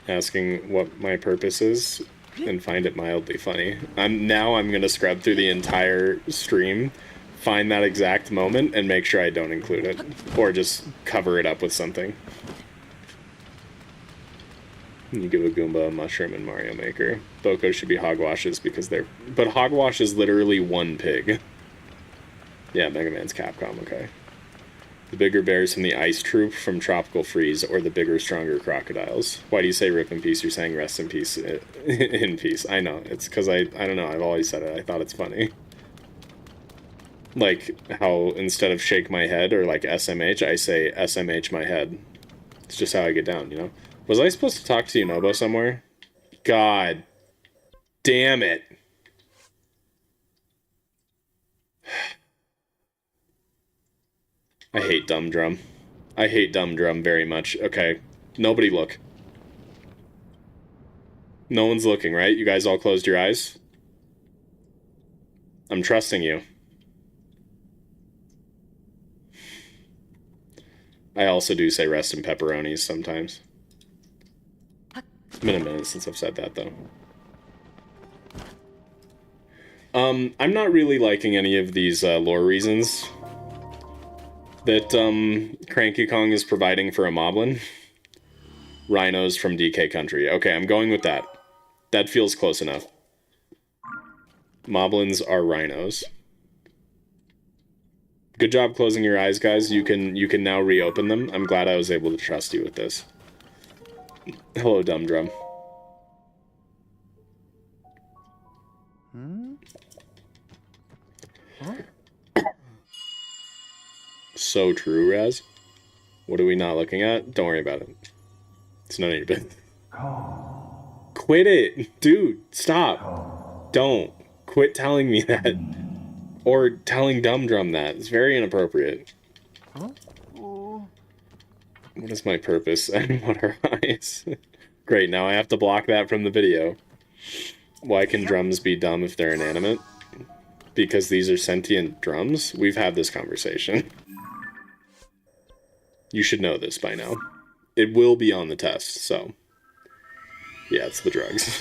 Asking what my purpose is and find it mildly funny. I'm gonna scrub through the entire stream, find that exact moment, and make sure I don't include it. Or just cover it up with something. You give a Goomba a mushroom in Mario Maker. Boko should be hogwashes because they're... But hogwash is literally one pig. Yeah, Mega Man's Capcom, okay. The bigger bears from the Ice Troop from Tropical Freeze, or the bigger, stronger crocodiles. Why do you say rip in peace? You're saying rest in peace. In peace. I know. It's because I don't know. I've always said it. I thought it's funny. Like how instead of shake my head or like SMH, I say SMH my head. It's just how I get down, you know? Was I supposed to talk to Yunobo somewhere? God damn it. I hate Dumb Drum. I hate Dumb Drum very much. Okay, nobody look. No one's looking, right? You guys all closed your eyes? I'm trusting you. I also do say rest in pepperonis sometimes. It's been a minute since I've said that, though. I'm not really liking any of these lore reasons that Cranky Kong is providing for a moblin. Rhinos from DK country. Okay, I'm going with that. That feels close enough. Moblins are rhinos. Good job closing your eyes, guys. You can now reopen them. I'm glad I was able to trust you with this. Hello, Dumb Drum. So true, Raz. What are we not looking at? Don't worry about it. It's none of your business. Quit it! Dude, stop! Don't. Quit telling me that. Or telling Dumb Drum that. It's very inappropriate. What is my purpose? And what are eyes? Great, now I have to block that from the video. Why can drums be dumb if they're inanimate? Because these are sentient drums? We've had this conversation. You should know this by now. It will be on the test, so... yeah, it's the drugs.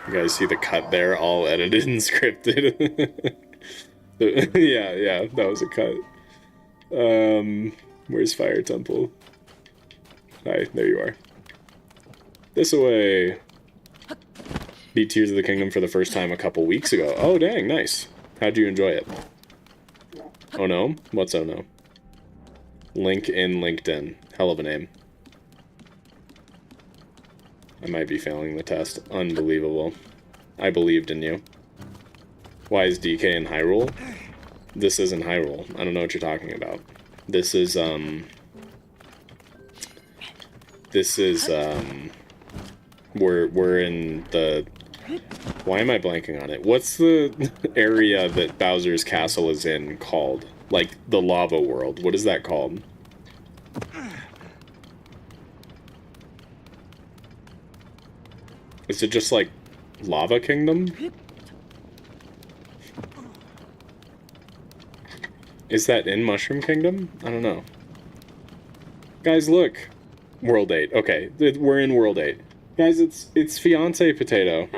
You guys see the cut there? All edited and scripted. yeah, that was a cut. Where's Fire Temple? Hi, there you are. This away. Beat Tears of the Kingdom for the first time a couple weeks ago. Oh, dang, nice. How'd you enjoy it? Oh no? What's oh no? Link in LinkedIn. Hell of a name. I might be failing the test. Unbelievable. I believed in you. Why is DK in Hyrule? This isn't Hyrule. I don't know what you're talking about. This is, we're in the... Why am I blanking on it? What's the area that Bowser's castle is in called? Like, the lava world. What is that called? Is it just, like, Lava Kingdom? Is that in Mushroom Kingdom? I don't know. Guys, look. World 8. Okay, we're in World 8. Guys, it's Fiance Potato.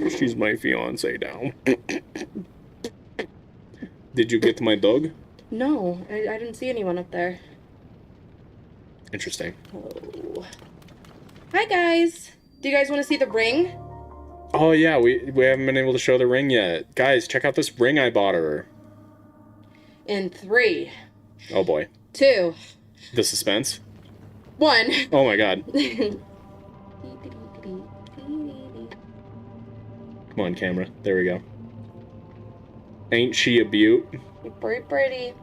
She's my fiance now. Did you get my dog? No, I didn't see anyone up there. Interesting. Oh. Hi, guys. Do you guys want to see the ring? Oh, yeah, we haven't been able to show the ring yet. Guys, check out this ring I bought her. In 3. Oh, boy. 2. The suspense? 1. Oh, my God. Come on, camera. There we go. Ain't she a beaut? Pretty pretty.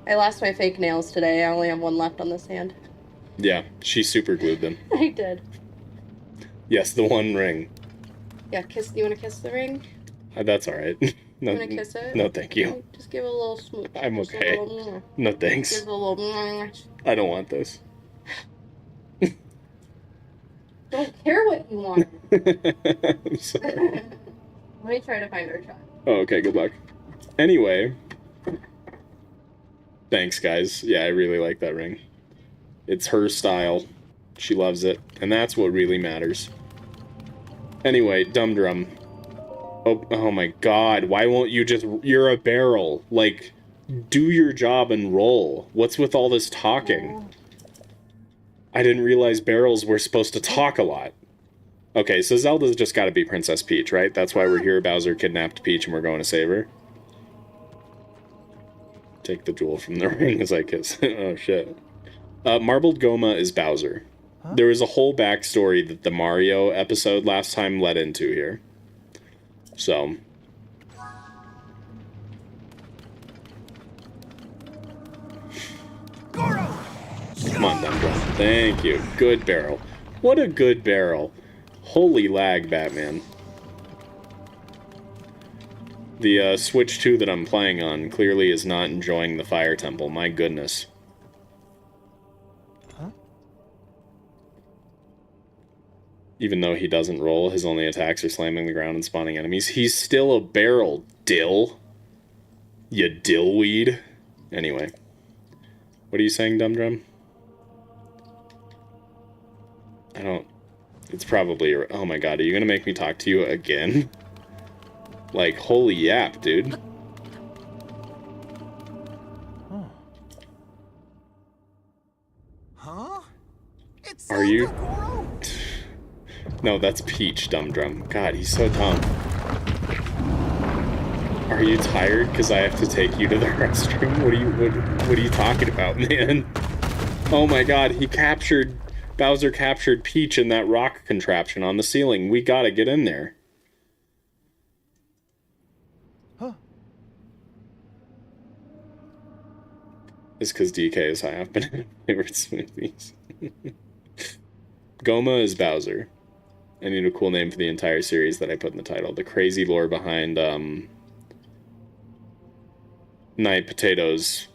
I lost my fake nails today. I only have 1 left on this hand. Yeah, she super glued them. I did. Yes, the one ring. Yeah, kiss. You want to kiss the ring? That's all right. No, You want to kiss it? No, thank you. Just give it a little smooch. I'm Just okay. a little, No, thanks. Give it a little. I don't want this. Don't care what you want. I'm sorry. Let me try to find our shot. Oh, okay, good luck. Anyway. Thanks, guys. Yeah, I really like that ring. It's her style. She loves it. And that's what really matters. Anyway, Dumb Drum. Oh my god. Why won't you just... You're a barrel. Like, do your job and roll. What's with all this talking? I didn't realize barrels were supposed to talk a lot. Okay, so Zelda's just gotta be Princess Peach, right? That's why we're here. Bowser kidnapped Peach and we're going to save her. Take the jewel from the ring as I kiss. Oh, shit. Marbled Goma is Bowser. Huh? There is a whole backstory that the Mario episode last time led into here. So. Come on, Dumb Drum. Thank you. Good barrel. What a good barrel. Holy lag, Batman. The Switch 2 that I'm playing on clearly is not enjoying the Fire Temple. My goodness. Huh? Even though he doesn't roll, his only attacks are slamming the ground and spawning enemies. He's still a barrel, dill. You dillweed. Anyway. What are you saying, Dumdrum? I don't... It's probably... Oh my god, are you gonna make me talk to you again? Like, holy yap, dude. Huh? It's Are you? Zelda, Goro? No, that's Peach, Dumdrum. God, he's so dumb. Are you tired? Because I have to take you to the restroom? What are you talking about, man? Oh my god, Bowser captured Peach in that rock contraption on the ceiling. We gotta get in there. Huh? It's because DK is high off banana favorite smoothies. Goma is Bowser. I need a cool name for the entire series that I put in the title. The crazy lore behind Night Potato's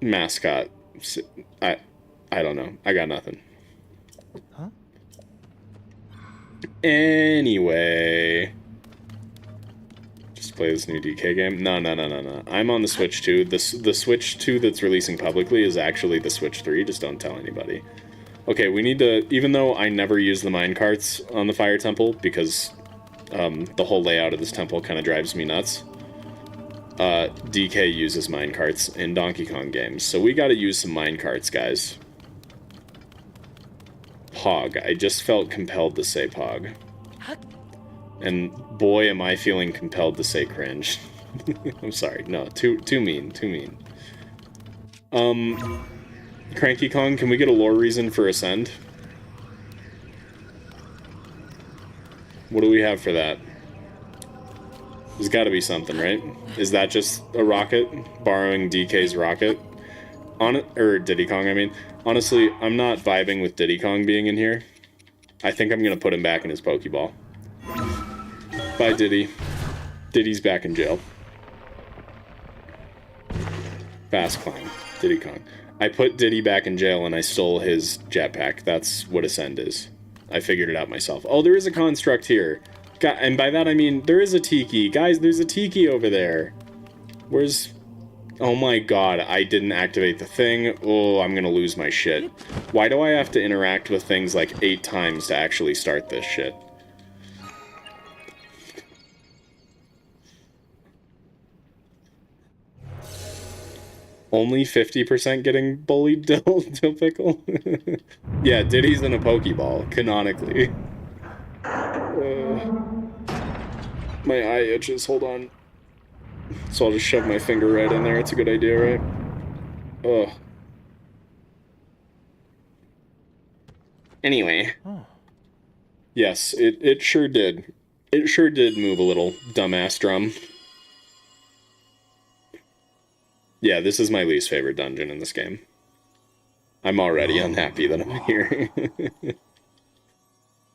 mascot. I don't know. I got nothing. Huh? Anyway. Just play this new DK game. No. I'm on the Switch 2. The Switch 2 that's releasing publicly is actually the Switch 3. Just don't tell anybody. Okay, we need to... Even though I never use the minecarts on the Fire Temple, because the whole layout of this temple kind of drives me nuts, DK uses minecarts in Donkey Kong games. So we gotta use some minecarts, guys. Pog. I just felt compelled to say Pog. And boy, am I feeling compelled to say cringe. I'm sorry. No, too mean. Cranky Kong, can we get a lore reason for Ascend? What do we have for that? There's gotta be something, right? Is that just a rocket? Borrowing DK's rocket? Or Diddy Kong, I mean. Honestly, I'm not vibing with Diddy Kong being in here. I think I'm gonna put him back in his Pokeball. Bye, Diddy. Diddy's back in jail. Fast climb. Diddy Kong. I put Diddy back in jail and I stole his jetpack. That's what Ascend is. I figured it out myself. Oh, there is a construct here. God, and by that I mean, there is a Tiki. Guys, there's a Tiki over there. Where's... Oh my god, I didn't activate the thing. Oh, I'm gonna lose my shit. Why do I have to interact with things like 8 times to actually start this shit? Only 50% getting bullied, Dill Pickle? Yeah, Diddy's in a Pokeball, canonically. My eye itches, hold on. So I'll just shove my finger right in there, it's a good idea, right? Ugh. Anyway. Yes, it sure did. It sure did move a little, dumbass drum. Yeah, this is my least favorite dungeon in this game. I'm already unhappy that I'm here.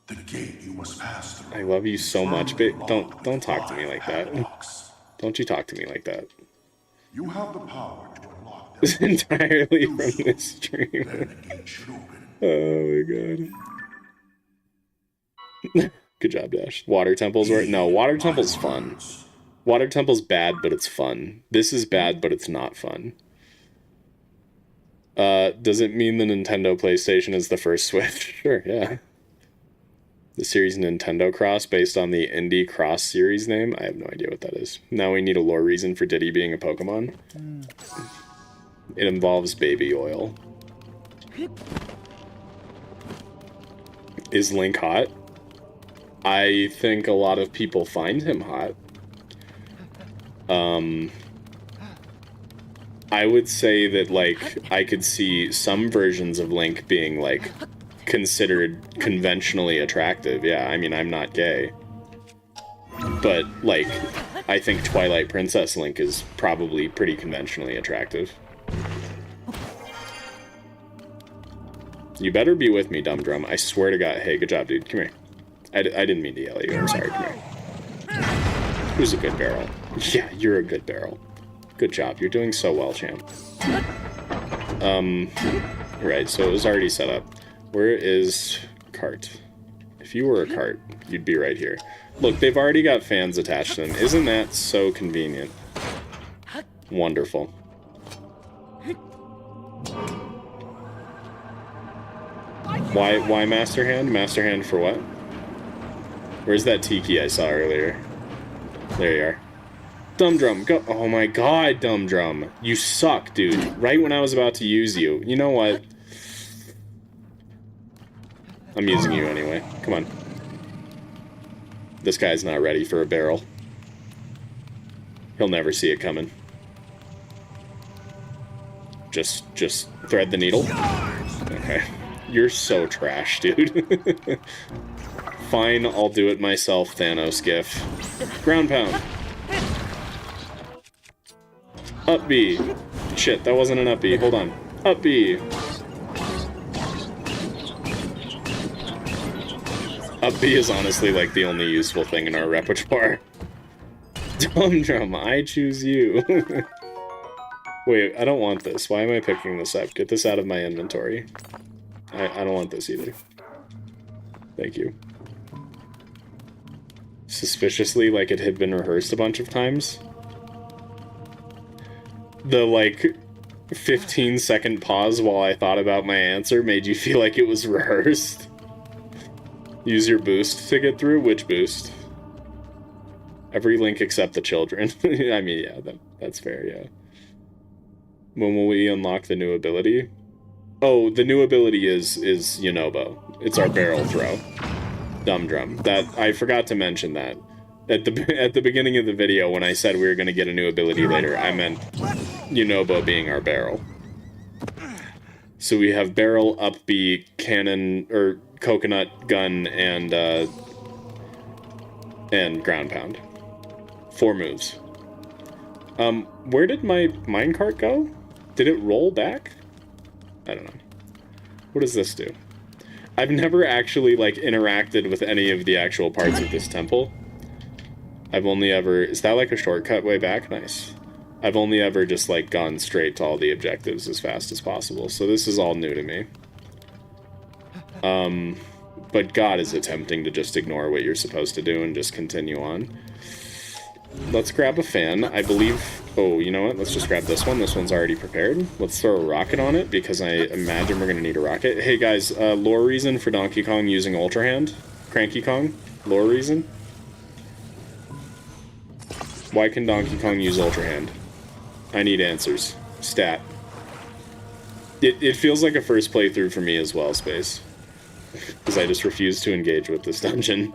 The gate you must pass through. I love you so much, but don't talk to me like that. Don't you talk to me like that. You have the power to unlock them. It's entirely from this stream. Then the gate should open. Oh my god. Good job, Dash. Water Temple's right? No, Water Temple's fun. Water Temple's bad, but it's fun. This is bad, but it's not fun. Does it mean the Nintendo PlayStation is the first Switch? Sure, yeah. The series Nintendo Cross, based on the Indie Cross series name? I have no idea what that is. Now we need a lore reason for Diddy being a Pokemon. It involves baby oil. Is Link hot? I think a lot of people find him hot. I would say that, like, I could see some versions of Link being, like, considered conventionally attractive. Yeah, I mean, I'm not gay. But, like, I think Twilight Princess Link is probably pretty conventionally attractive. You better be with me, Dumdrum. I swear to God. Hey, good job, dude. Come here. I didn't mean to yell at you. I'm sorry. Come here. Who's a good barrel? Yeah, you're a good barrel. Good job. You're doing so well, champ. Right, so it was already set up. Where is cart? If you were a cart, you'd be right here. Look, they've already got fans attached to them. Isn't that so convenient? Wonderful. Why Master Hand? Master Hand for what? Where's that tiki I saw earlier? There you are. Dumb Drum, go. Oh my god, Dumb Drum. You suck, dude. Right when I was about to use you. You know what? I'm using you anyway. Come on. This guy's not ready for a barrel. He'll never see it coming. Just thread the needle. Okay. You're so trash, dude. Fine, I'll do it myself, Thanos gif. Ground pound. Up B. Shit, that wasn't an up B. Hold on. Up B. Up B is honestly like the only useful thing in our repertoire. Dumb Drum, I choose you. Wait, I don't want this. Why am I picking this up? Get this out of my inventory. I don't want this either. Thank you. Suspiciously, like it had been rehearsed a bunch of times. The, like, 15-second pause while I thought about my answer made you feel like it was rehearsed. Use your boost to get through? Which boost? Every link except the children. I mean, yeah, that's fair, yeah. When will we unlock the new ability? Oh, the new ability is Yonobo. It's our barrel throw. Dumb Drum. That I forgot to mention that. At the beginning of the video, when I said we were going to get a new ability later, I meant Yonobo being our barrel. So we have barrel, up B, cannon, or coconut gun, and ground pound. 4 moves. Where did my minecart go? Did it roll back? I don't know. What does this do? I've never actually, like, interacted with any of the actual parts of this temple. I've only ever... Is that, like, a shortcut way back? Nice. I've only ever just, like, gone straight to all the objectives as fast as possible, so this is all new to me. But God, is it tempting to just ignore what you're supposed to do and just continue on. Let's grab a fan. I believe... Oh, you know what? Let's just grab this one. This one's already prepared. Let's throw a rocket on it, because I imagine we're going to need a rocket. Hey, guys, lore reason for Donkey Kong using Ultra Hand? Cranky Kong? Lore reason? Why can Donkey Kong use Ultra Hand? I need answers. Stat. It feels like a first playthrough for me as well, Space. Because I just refuse to engage with this dungeon.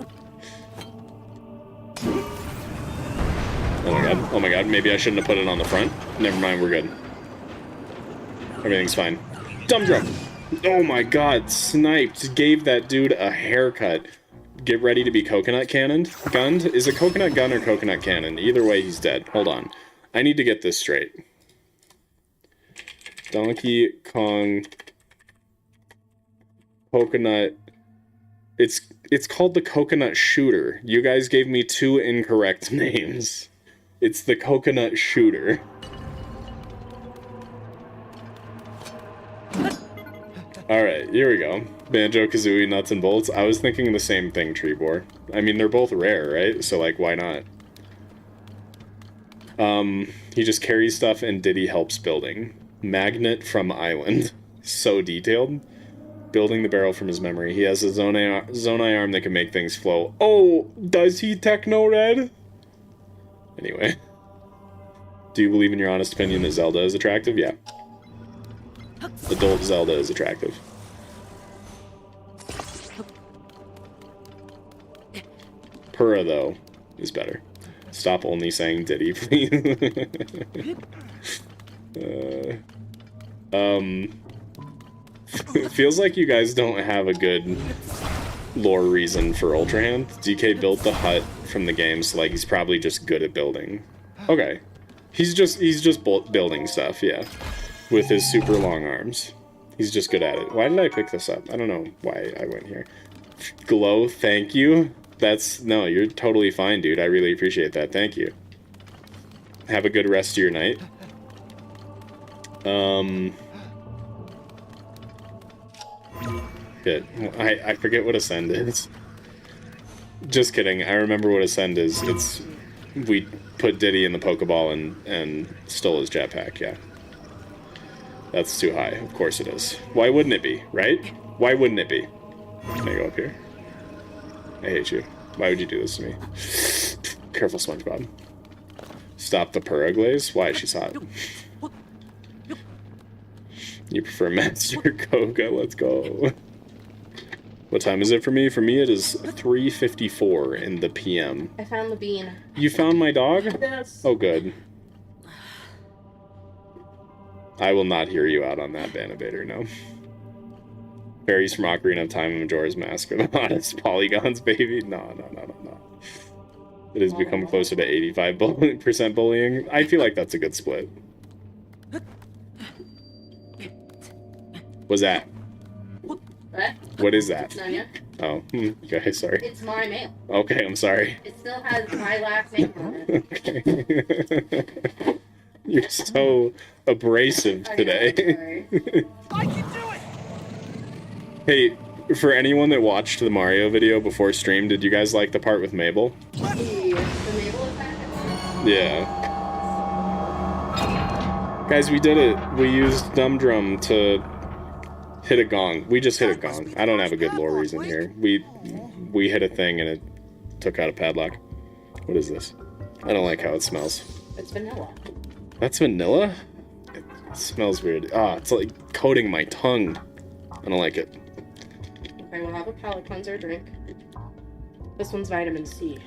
Oh my god, maybe I shouldn't have put it on the front. Never mind, we're good. Everything's fine. Dumb Drum! Oh my god, sniped. Gave that dude a haircut. Get ready to be coconut cannoned? Gunned? Is it coconut gun or coconut cannon? Either way, he's dead. Hold on. I need to get this straight. Donkey Kong... Coconut... It's called the Coconut Shooter. You guys gave me 2 incorrect names. It's the Coconut Shooter. Alright, here we go. Banjo-Kazooie, Nuts and Bolts. I was thinking the same thing, Treebor. I mean, they're both rare, right? So, like, why not? He just carries stuff and Diddy helps building. Magnet from Island. So detailed. Building the barrel from his memory. He has a Zonai arm that can make things flow. Oh, does he Techno Red? Anyway. Do you believe in your honest opinion that Zelda is attractive? Yeah. Adult Zelda is attractive. Purra, though, is better. Stop only saying Diddy, please. It feels like you guys don't have a good lore reason for Ultra Hand. DK built the hut from the game, so like he's probably just good at building. Okay. He's just building stuff, yeah. With his super long arms. He's just good at it. Why did I pick this up? I don't know why I went here. Glow, thank you. No, you're totally fine, dude. I really appreciate that. Thank you. Have a good rest of your night. Shit. I forget what Ascend is. Just kidding. I remember what Ascend is. It's... We put Diddy in the Pokeball and stole his jetpack, yeah. That's too high. Of course it is. Why wouldn't it be, right? Why wouldn't it be? Can I go up here? I hate you. Why would you do this to me? Careful, SpongeBob. Stop the Puruglaze? Why? She's hot. You prefer Master Koga? Let's go. What time is it for me? For me, it is 3:54 in the PM. I found the bean. You found my dog? Yes. Oh, good. I will not hear you out on that, Banabator, no. Fairies from Ocarina of Time and Majora's Mask are the hottest polygons, baby. No. It has become closer to 85% bullying. I feel like that's a good split. What's that? What? What is that? None yet. Oh, okay, sorry. It's my mail. Okay, I'm sorry. It still has my last name on it. Okay. You're so abrasive today. I can do it! Hey, for anyone that watched the Mario video before stream, did you guys like the part with Mabel? The Mabel attack? Yeah. Guys, we did it. We used Dumb Drum to hit a gong. We just hit a gong. I don't have a good lore reason here. We hit a thing and it took out a padlock. What is this? I don't like how it smells. It's vanilla. That's vanilla? It smells weird. Ah, it's like coating my tongue. I don't like it. Okay, we'll have a palate cleanser drink. This one's vitamin C.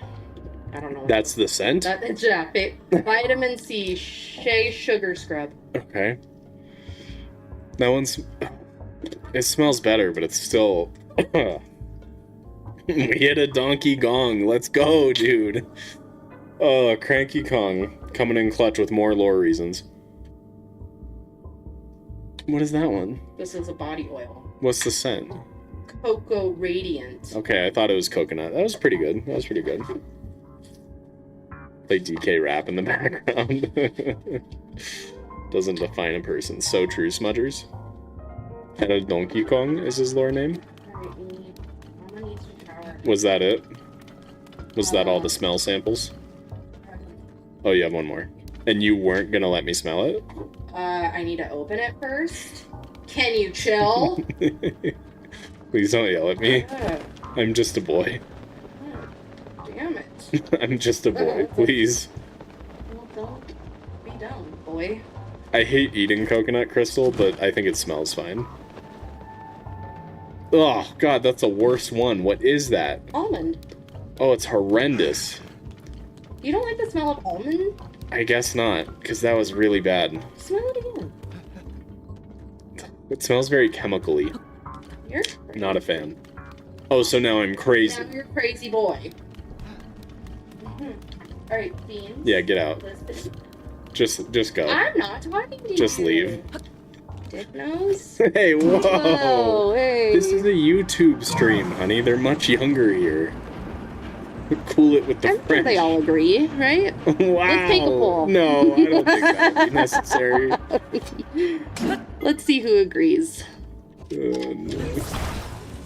I don't know. That's the scent? Yeah, vitamin C, Shea Sugar Scrub. Okay. That one's... It smells better, but it's still... We hit a donkey gong. Let's go, dude. Oh, Cranky Kong. Coming in clutch with more lore reasons. What is that one? This is a body oil. What's the scent? Cocoa Radiant. Okay, I thought it was coconut. That was pretty good. Play DK rap in the background. Doesn't define a person. So true, Smudgers. And a Donkey Kong is his lore name? Alright, Mama needs to shower. Was that it? Was that all the smell samples? Oh, you have one more. And you weren't gonna let me smell it? I need to open it first. Can you chill? Please don't yell at me. Yeah. I'm just a boy. Damn it. I'm just a boy, please. Well, don't be dumb, boy. I hate eating coconut crystal, but I think it smells fine. Oh, God, that's the worst one. What is that? Almond. Oh, it's horrendous. You don't like the smell of almond? I guess not, because that was really bad. Smell it again. It smells very chemical-y. You're Not a fan. Oh, so now I'm crazy. Now you're a crazy boy. Alright, Beans. Yeah, get out. Listen. Just go. I'm not talking to you. Just leave. Dick nose. Hey, whoa! Whoa, hey. This is a YouTube stream, honey. They're much younger here. Cool it with the I think French. they all agree, right? Wow. Let's take a poll. No, I don't think that would be necessary. Let's see who agrees. No.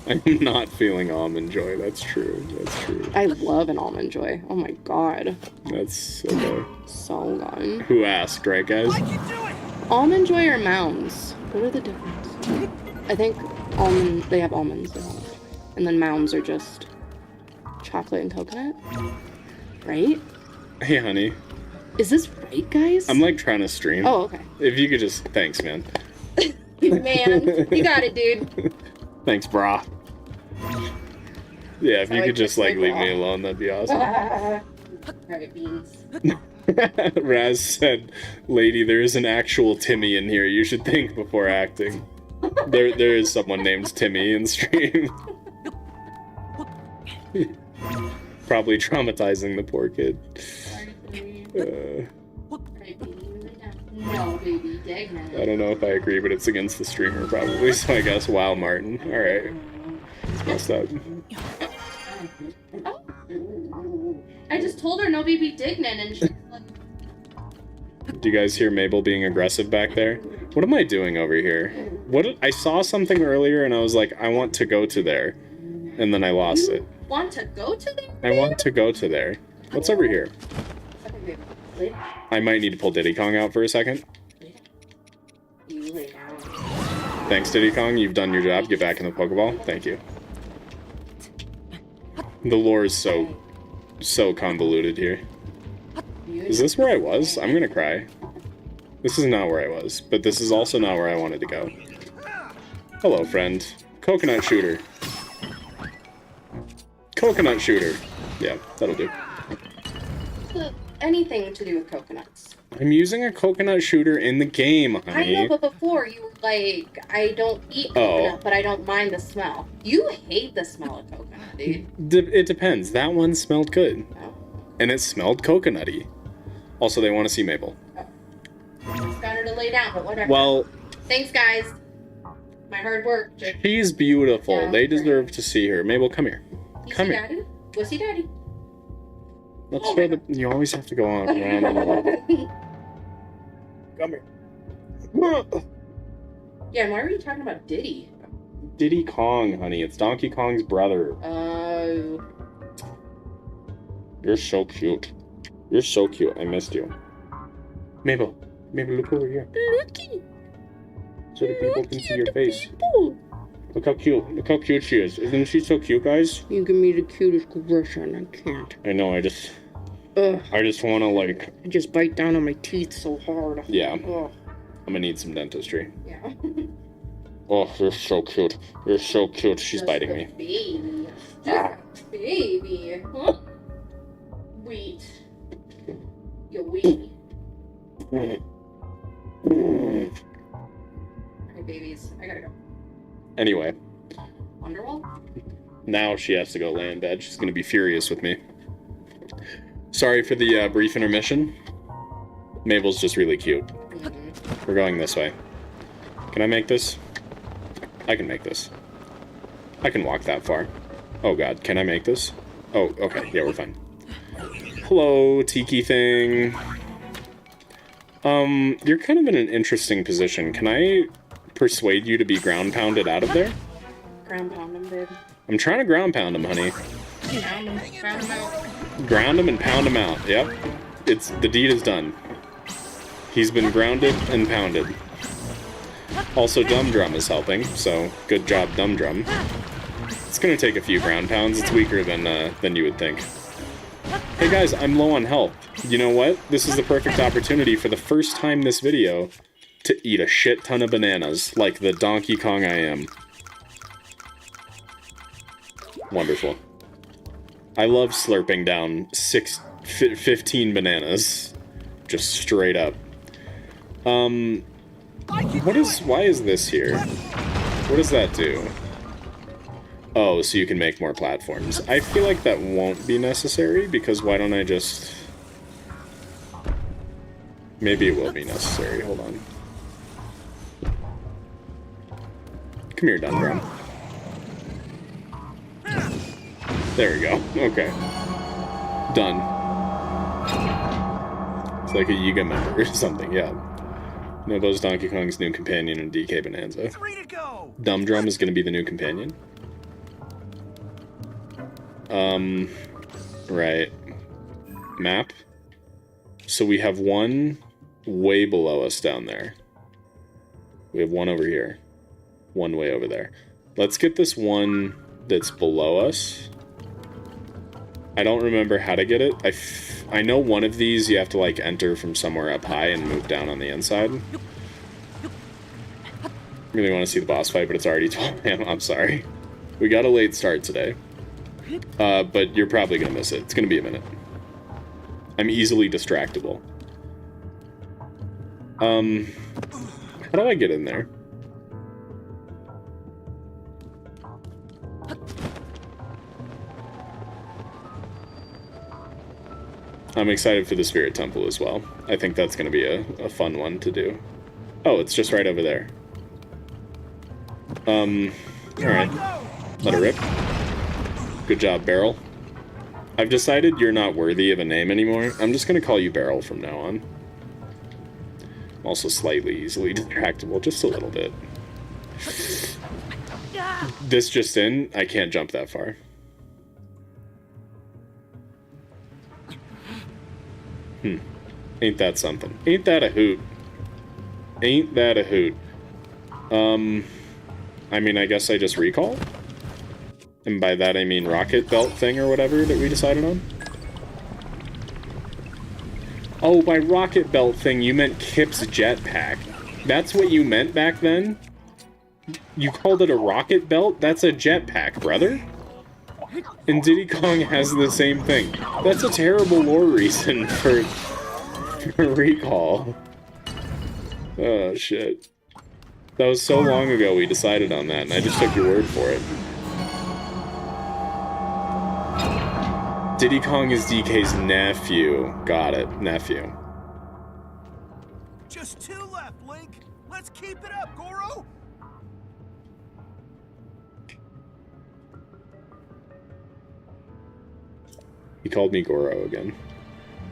I'm not feeling almond joy. That's true. That's true. I love an almond joy. Oh my god. That's okay. So good. Who asked, right, guys? I can do it! Almond joy or mounds? What are the difference? I think they have almonds. And then mounds are just chocolate and coconut. Right? Hey, honey. Is this right, guys? I'm like trying to stream. Oh, okay. If you could just... Thanks, man. Man, you got it, dude. Thanks, brah. Yeah, if you I could just like say leave brah. me alone, that'd be awesome. Alright, Beans. Raz said, "Lady, there is an actual Timmy in here. You should think before acting." There is someone named Timmy in stream. Probably traumatizing the poor kid. Alright, Beans. No, baby, dag I no. don't know if I agree, but it's against the streamer probably. So I guess wow, Martin. All right, it's messed up. Oh, I just told her nobody be digging in, and she's like, Do you guys hear Mabel being aggressive back there? What am I doing over here? I saw something earlier and I was like, I want to go to there. And then I lost it. want to go to there? I want to go to there. What's over here? I might need to pull Diddy Kong out for a second. You lay down. Thanks, Diddy Kong. You've done your job. Get back in the Pokeball. Thank you. The lore is so convoluted here. Is this where I was? I'm gonna cry. This is not where I was, but this is also not where I wanted to go. Hello, friend. Coconut shooter. Coconut shooter. Yeah, that'll do. Anything to do with coconuts. I'm using a coconut shooter in the game, honey. I know, but before you were like, I don't eat coconut, but I don't mind the smell. You hate the smell of coconut, dude. It depends. That one smelled good. Oh. And it smelled coconutty. Also, they want to see Mabel. Oh. Just got her to lay down, but whatever. Well... Thanks, guys. My hard work. She's beautiful. Yeah, they deserve to see her. Mabel, come here. Come here. Daddy? Wussy daddy. Let's show the... You always have to go on. Come here. Yeah, and why were you talking about Diddy? Diddy Kong, honey. It's Donkey Kong's brother. Oh. You're so cute. You're so cute. I missed you. Mabel. Mabel, look over here. Looky. So the people can see your face. People. Look how cute. Look how cute she is. Isn't she so cute, guys? You give me the cutest expression. I can't. I know. I just want to, like... I just bite down on my teeth so hard. Yeah. Ugh. I'm gonna need some dentistry. Yeah. Oh, you're so cute. You're so cute. She's Just biting a me. Baby. Just a baby. Huh? Wait. You wait. Alright, babies. I gotta go. Anyway. Wonderwall? Now she has to go lay in bed. She's gonna be furious with me. Sorry for the brief intermission. Mabel's just really cute. Mm-hmm. We're going this way. Can I make this? I can make this. I can walk that far. Oh god, can I make this? Oh, okay. Yeah, we're fine. Hello, Tiki thing. You're kind of in an interesting position. Can I persuade you to be ground pounded out of there? Ground pound him, babe. I'm trying to ground pound him, honey. Pound him. Pound him out. Ground him and pound him out. Yep. The deed is done. He's been grounded and pounded. Also, Dumb Drum is helping, so good job, Dumb Drum. It's gonna take a few ground pounds. It's weaker than you would think. Hey guys, I'm low on health. You know what? This is the perfect opportunity for the first time this video to eat a shit ton of bananas, like the Donkey Kong I am. Wonderful. I love slurping down 15 bananas. Just straight up. Why is this here? What does that do? Oh, so you can make more platforms. I feel like that won't be necessary, because why don't I just... Maybe it will be necessary, hold on. Come here, Dundrum. There we go, okay. Done. It's like a Yiga member or something, yeah. Nobo's Donkey Kong's new companion in DK Bonanza. Three to go. Dumb Drum is going to be the new companion. Right. Map. So we have one way below us down there. We have one over here. One way over there. Let's get this one that's below us. I don't remember how to get it. I know one of these you have to, like, enter from somewhere up high and move down on the inside. Really want to see the boss fight, but it's already 12 a.m. I'm sorry. We got a late start today. But you're probably going to miss it. It's going to be a minute. I'm easily distractible. How do I get in there? I'm excited for the Spirit Temple as well. I think that's going to be a fun one to do. Oh, it's just right over there. Alright. Let it rip. Good job, Barrel. I've decided you're not worthy of a name anymore. I'm just gonna call you Beryl from now on. I'm also slightly easily distractible, just a little bit. This just in, I can't jump that far. Ain't that something? Ain't that a hoot? Ain't that a hoot? I mean, I guess I just recall? And by that I mean rocket belt thing or whatever that we decided on? Oh, by rocket belt thing you meant Kip's jetpack. That's what you meant back then? You called it a rocket belt? That's a jetpack, brother. And Diddy Kong has the same thing. That's a terrible lore reason for recall. Oh, shit. That was so long ago we decided on that, and I just took your word for it. Diddy Kong is DK's nephew. Got it. Nephew. Just 2 left, Link. Let's keep it up, Goro. He called me Goro again.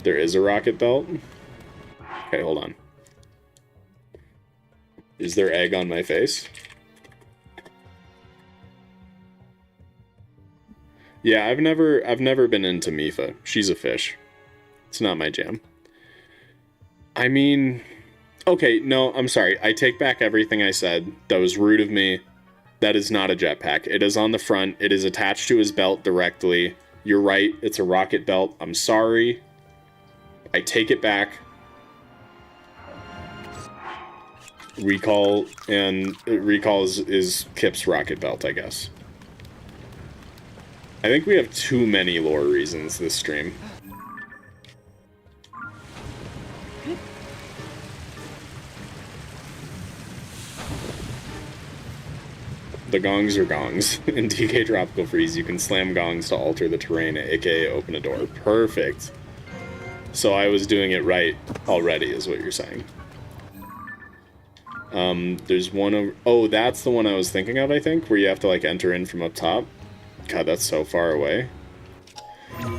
There is a rocket belt? Okay, hold on. Is there egg on my face? Yeah, I've never been into Mifa. She's a fish. It's not my jam. I mean, okay, no, I'm sorry. I take back everything I said. That was rude of me. That is not a jetpack. It is on the front. It is attached to his belt directly. You're right. It's a rocket belt. I'm sorry. I take it back. Recall, and recall is Kip's rocket belt, I guess. I think we have too many lore reasons this stream. The gongs are gongs. In DK Tropical Freeze, you can slam gongs to alter the terrain, aka open a door. Perfect. So I was doing it right already, is what you're saying. There's one over... Oh, that's the one I was thinking of, I think, where you have to, like, enter in from up top. God, that's so far away.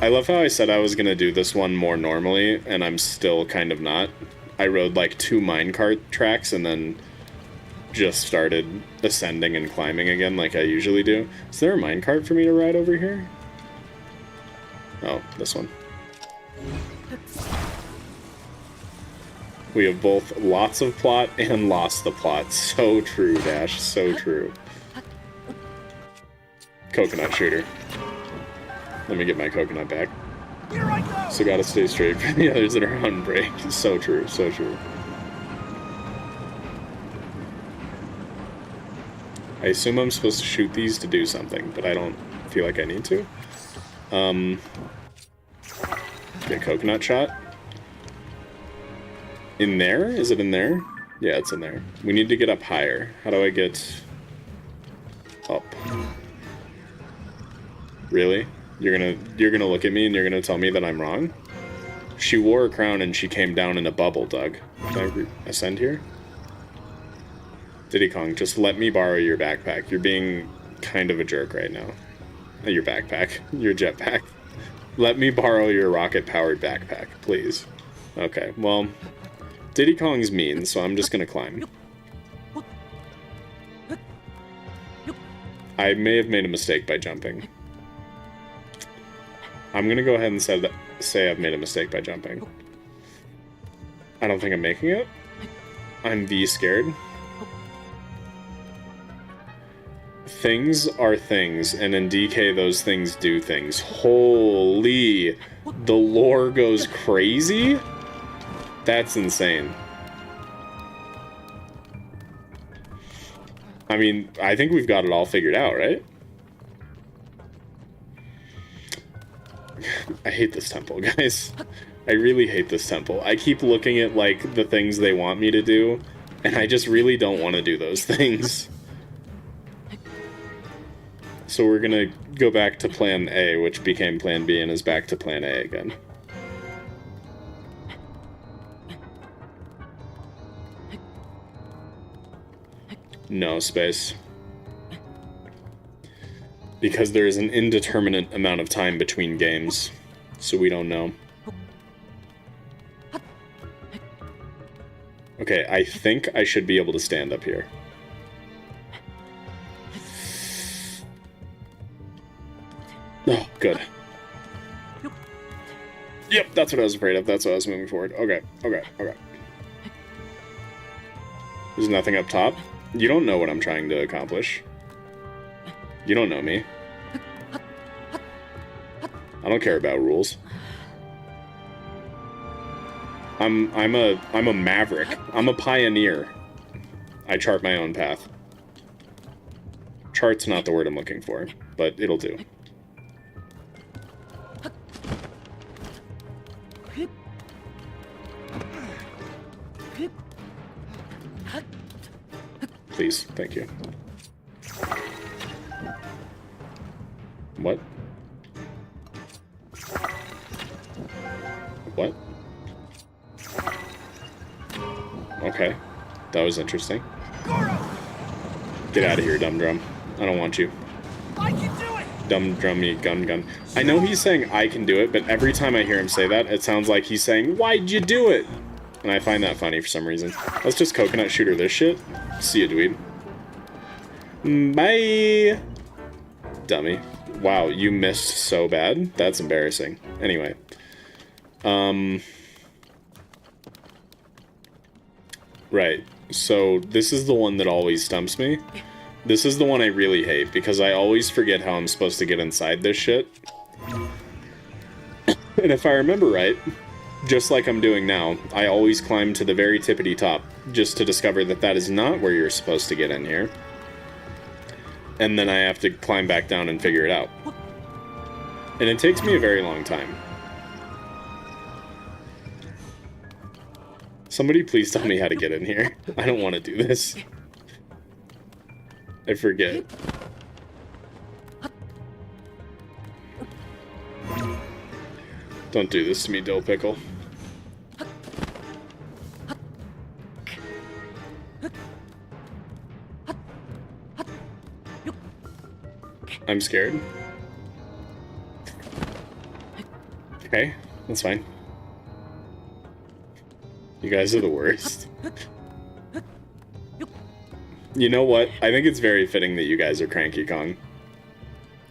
I love how I said I was gonna do this one more normally, and I'm still kind of not. I rode, like, 2 minecart tracks and then just started ascending and climbing again like I usually do. Is there a minecart for me to ride over here? Oh, this one. We have both lots of plot and lost the plot. So true, Dash. So true. Coconut shooter. Let me get my coconut back. Here I go. So gotta stay straight for the others that are on break. So true, so true. I assume I'm supposed to shoot these to do something, but I don't feel like I need to. Get coconut shot. In there? Is it in there? Yeah, it's in there. We need to get up higher. How do I get up? Really? You're gonna look at me and you're gonna tell me that I'm wrong? She wore a crown and she came down in a bubble, Doug. Can I ascend here? Diddy Kong, just let me borrow your backpack. You're being kind of a jerk right now. Your backpack. Your jetpack. Let me borrow your rocket-powered backpack, please. Okay, well, Diddy Kong's mean, so I'm just gonna climb. I may have made a mistake by jumping. I'm gonna go ahead and say I've made a mistake by jumping. I don't think I'm making it. I'm scared. Things are things, and in DK those things do things. Holy, the lore goes crazy? That's insane. I mean, I think we've got it all figured out, right? I hate this temple, guys. I really hate this temple. I keep looking at, like, the things they want me to do, and I just really don't want to do those things. So we're gonna go back to plan A, which became plan B and is back to plan A again. No space. Because there is an indeterminate amount of time between games, so we don't know. Okay, I think I should be able to stand up here. Oh, good. Yep, that's what I was afraid of. That's what I was moving forward. Okay, okay, okay. There's nothing up top. You don't know what I'm trying to accomplish. You don't know me. I don't care about rules. I'm a maverick. I'm a pioneer. I chart my own path. Chart's not the word I'm looking for, but it'll do. Please, thank you. What? What? Okay. That was interesting. Get out of here, dumb drum. I don't want you. I can do it! Dumb drummy gun. I know he's saying I can do it, but every time I hear him say that, it sounds like he's saying, why'd you do it? And I find that funny for some reason. Let's just coconut shooter this shit. See ya, dweeb. Bye! Dummy. Wow, you missed so bad. That's embarrassing. Anyway. Right. So, this is the one that always stumps me. This is the one I really hate, because I always forget how I'm supposed to get inside this shit. And if I remember right, just like I'm doing now, I always climb to the very tippity top, just to discover that that is not where you're supposed to get in here. And then I have to climb back down and figure it out. And it takes me a very long time. Somebody please tell me how to get in here. I don't want to do this. I forget. Don't do this to me, Dill Pickle. I'm scared. Okay, that's fine. You guys are the worst. You know what? I think it's very fitting that you guys are Cranky Kong.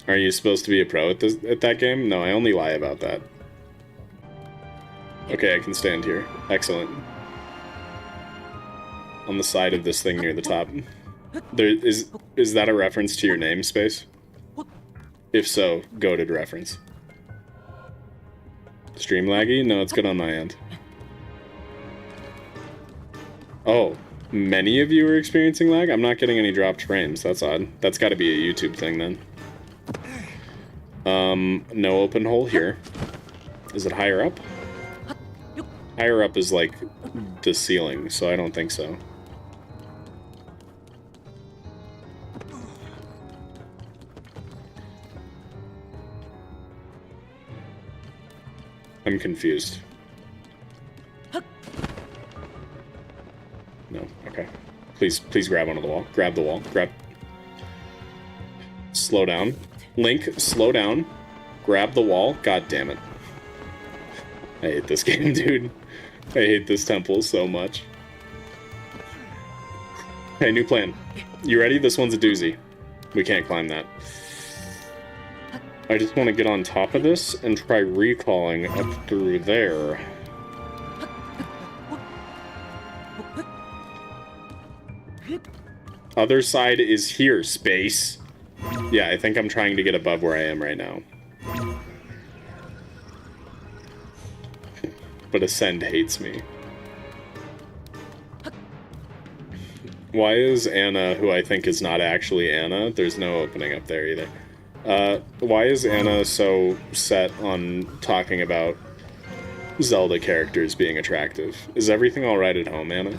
Are you supposed to be a pro at that game? No, I only lie about that. Okay, I can stand here. Excellent. On the side of this thing near the top. Is that a reference to your namespace? If so, goated reference. Stream laggy? No, it's good on my end. Oh, many of you are experiencing lag? I'm not getting any dropped frames. That's odd. That's got to be a YouTube thing then. No open hole here. Is it higher up? Higher up is like the ceiling, so I don't think so. I'm confused. No, okay. Please grab onto the wall. Grab the wall. Grab. Slow down. Link, slow down. Grab the wall. God damn it. I hate this game, dude. I hate this temple so much. Hey, new plan. You ready? This one's a doozy. We can't climb that. I just want to get on top of this and try recalling up through there. Other side is here, space. Yeah, I think I'm trying to get above where I am right now. But Ascend hates me. Why is Anna, who I think is not actually Anna, there's no opening up there either. Why is Anna so set on talking about Zelda characters being attractive? Is everything alright at home, Anna?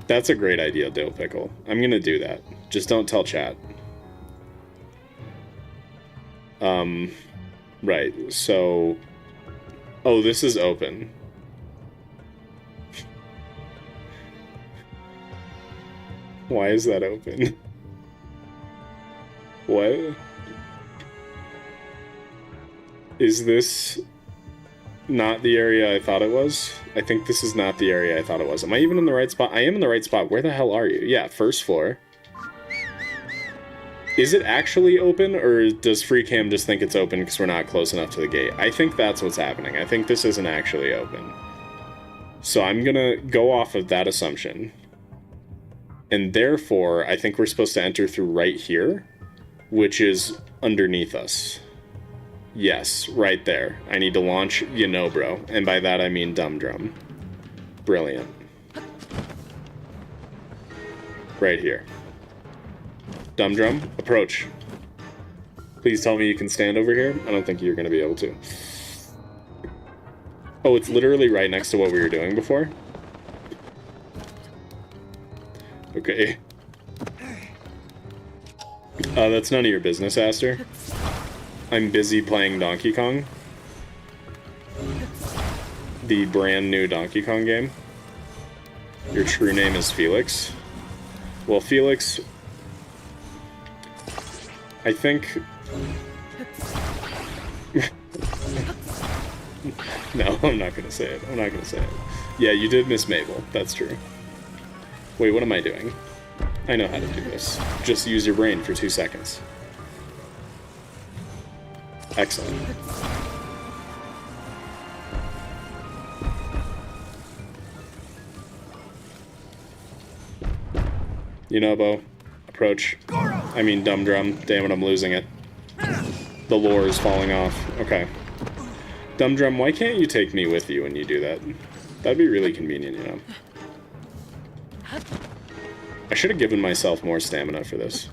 That's a great idea, Dill Pickle. I'm gonna do that. Just don't tell chat. Right, so... Oh, this is open. Why is that open? What? Is this not the area I thought it was? I think this is not the area I thought it was. Am I even in the right spot? I am in the right spot. Where the hell are you? Yeah, first floor. Is it actually open, or does FreeCam just think it's open because we're not close enough to the gate? I think that's what's happening. I think this isn't actually open. So I'm gonna go off of that assumption. And therefore, I think we're supposed to enter through right here, which is underneath us. Yes, right there. I need to launch, you know, bro. And by that I mean dumb drum. Brilliant. Right here. Dumb drum, approach. Please tell me you can stand over here. I don't think you're going to be able to. Oh, it's literally right next to what we were doing before? Okay. That's none of your business, Aster. I'm busy playing Donkey Kong. The brand new Donkey Kong game. Your true name is Felix. Well, Felix... I think... No, I'm not gonna say it. I'm not gonna say it. Yeah, you did miss Mabel. That's true. Wait, what am I doing? I know how to do this. Just use your brain for 2 seconds. Excellent. You know, Bo. Approach. I mean, dumb drum. Damn it, I'm losing it. The lore is falling off. Okay. Dumb drum, why can't you take me with you when you do that? That'd be really convenient, you know. I should have given myself more stamina for this.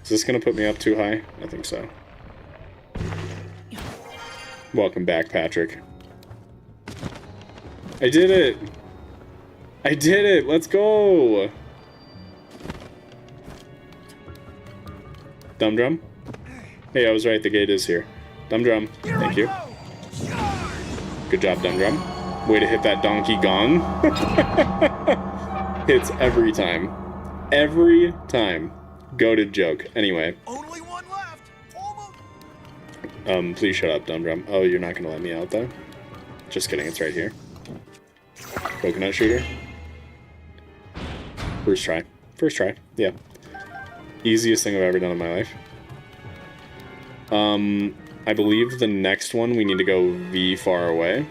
Is this gonna put me up too high? I think so. Welcome back, Patrick. I did it! I did it! Let's go! Dumb drum? Hey, I was right, the gate is here. Dumb drum, thank you. Good job, dumb drum. Way to hit that donkey gong. Hits every time. Every time. Goated joke. Anyway. Only one left. Almost. Please shut up, dumb drum. Oh, you're not gonna let me out, though? Just kidding, it's right here. Coconut shooter. First try. First try, yeah. Easiest thing I've ever done in my life. I believe the next one we need to go V far away.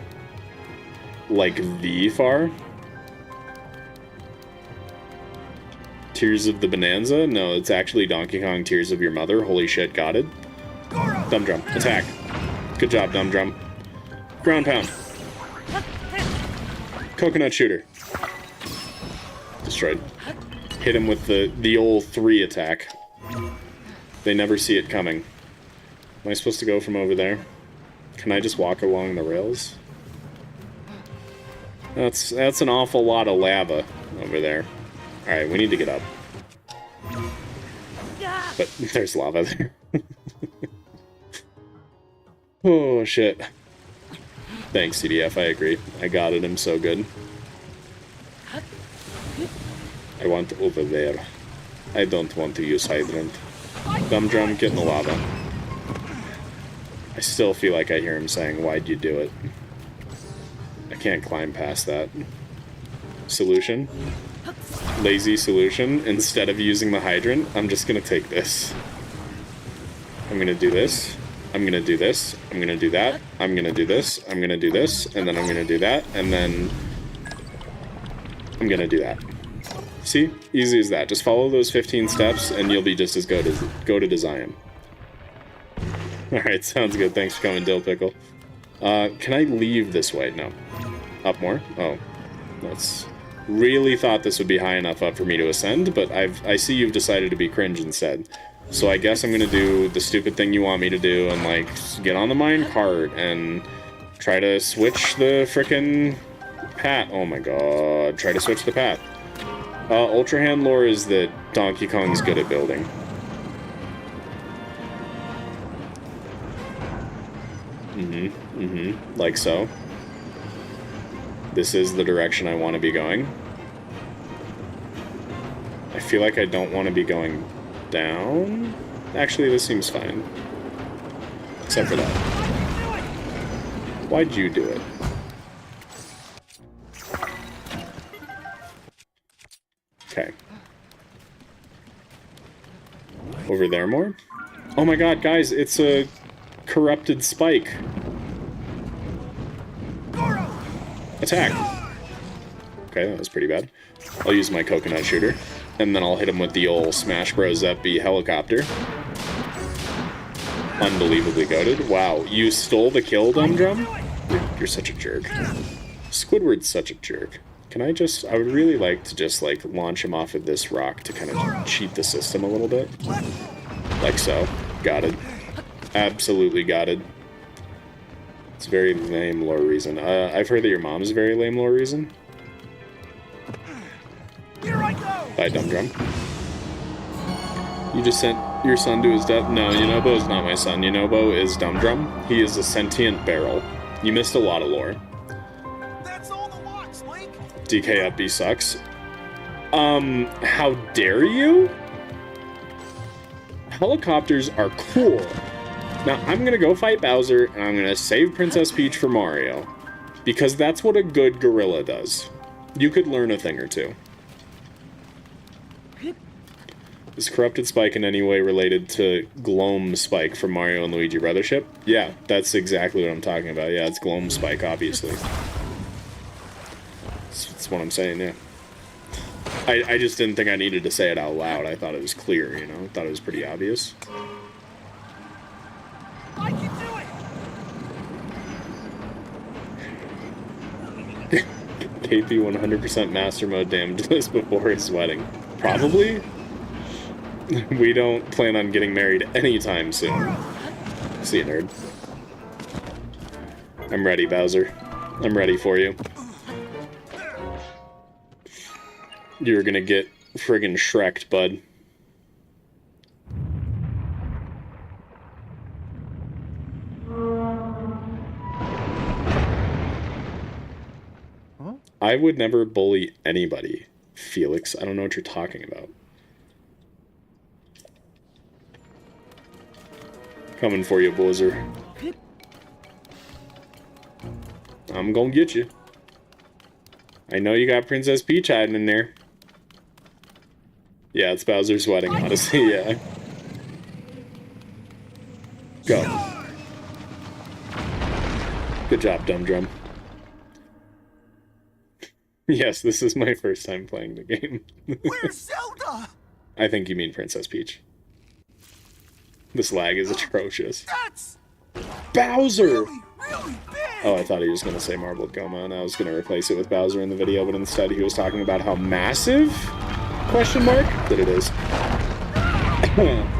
Like V far. Tears of the Bonanza? No, it's actually Donkey Kong Tears of Your Mother. Holy shit, got it. Dumb drum, attack. Good job, dumb drum. Ground pound. Coconut shooter. Destroyed. Hit him with the old 3 attack. They never see it coming. Am I supposed to go from over there? Can I just walk along the rails? That's an awful lot of lava over there. Alright, we need to get up. But there's lava there. Oh, shit. Thanks, CDF, I agree. I got it, I'm so good. I want over there. I don't want to use hydrant. Dumb drum, get in the lava. I still feel like I hear him saying, why'd you do it? I can't climb past that. Solution? Lazy solution. Instead of using the hydrant, I'm just gonna take this. I'm gonna do this. I'm gonna do this. I'm gonna do that. I'm gonna do this. I'm gonna do this. And then I'm gonna do that. And then I'm gonna do that. See? Easy as that. Just follow those 15 steps and you'll be just as good as I am. Alright, sounds good. Thanks for coming, Dill Pickle. Can I leave this way? No. Up more? Oh. That's... Really thought this would be high enough up for me to ascend, but I see you've decided to be cringe instead. So I guess I'm gonna do the stupid thing you want me to do and, like, get on the minecart and try to switch the frickin' path. Oh my god. Try to switch the path. Ultra Hand lore is that Donkey Kong's good at building. Like so. This is the direction I want to be going. I feel like I don't want to be going down. Actually, this seems fine. Except for that. Why'd you do it? Okay. Over there more? Oh my god, guys, it's a corrupted spike. Attack! Okay, that was pretty bad. I'll use my coconut shooter, and then I'll hit him with the old Smash Bros. FB helicopter. Unbelievably goated. Wow, you stole the kill, Dumb Drum? You're such a jerk. Squidward's such a jerk. Can I just... I would really like to just, like, launch him off of this rock to kind of cheat the system a little bit. Like so. Got it. Absolutely got it. It's a very lame lore reason. I've heard that your mom's a very lame lore reason. Bye, Dumb Drum. You just sent your son to his death? No, Yunobo is not my son. Yunobo is Dumb Drum. He is a sentient barrel. You missed a lot of lore. That's all the locks, Link. DK up B sucks. How dare you? Helicopters are cool. Now, I'm gonna go fight Bowser, and I'm gonna save Princess Peach for Mario. Because that's what a good gorilla does. You could learn a thing or two. Is Corrupted Spike in any way related to Gloam Spike from Mario and Luigi Brothership? Yeah, that's exactly what I'm talking about. Yeah, it's Gloam Spike, obviously. That's what I'm saying, yeah. I just didn't think I needed to say it out loud. I thought it was clear, you know? I thought it was pretty obvious. I can do it. KP 100% Master Mode damaged this before his wedding. Probably? We don't plan on getting married anytime soon. See you, nerd. I'm ready, Bowser. I'm ready for you. You're gonna get friggin' Shrek'd, bud. Huh? I would never bully anybody, Felix. I don't know what you're talking about. Coming for you, Bowser. I'm gonna get you. I know you got Princess Peach hiding in there. Yeah, it's Bowser's wedding, honestly, yeah. Go. Good job, Dumb Drum. Yes, this is my first time playing the game. Where's Zelda? I think you mean Princess Peach. This lag is atrocious. That's Bowser! really big. Oh, I thought he was going to say Marbled Goma, and I was going to replace it with Bowser in the video, but instead he was talking about how massive, question mark, that it is.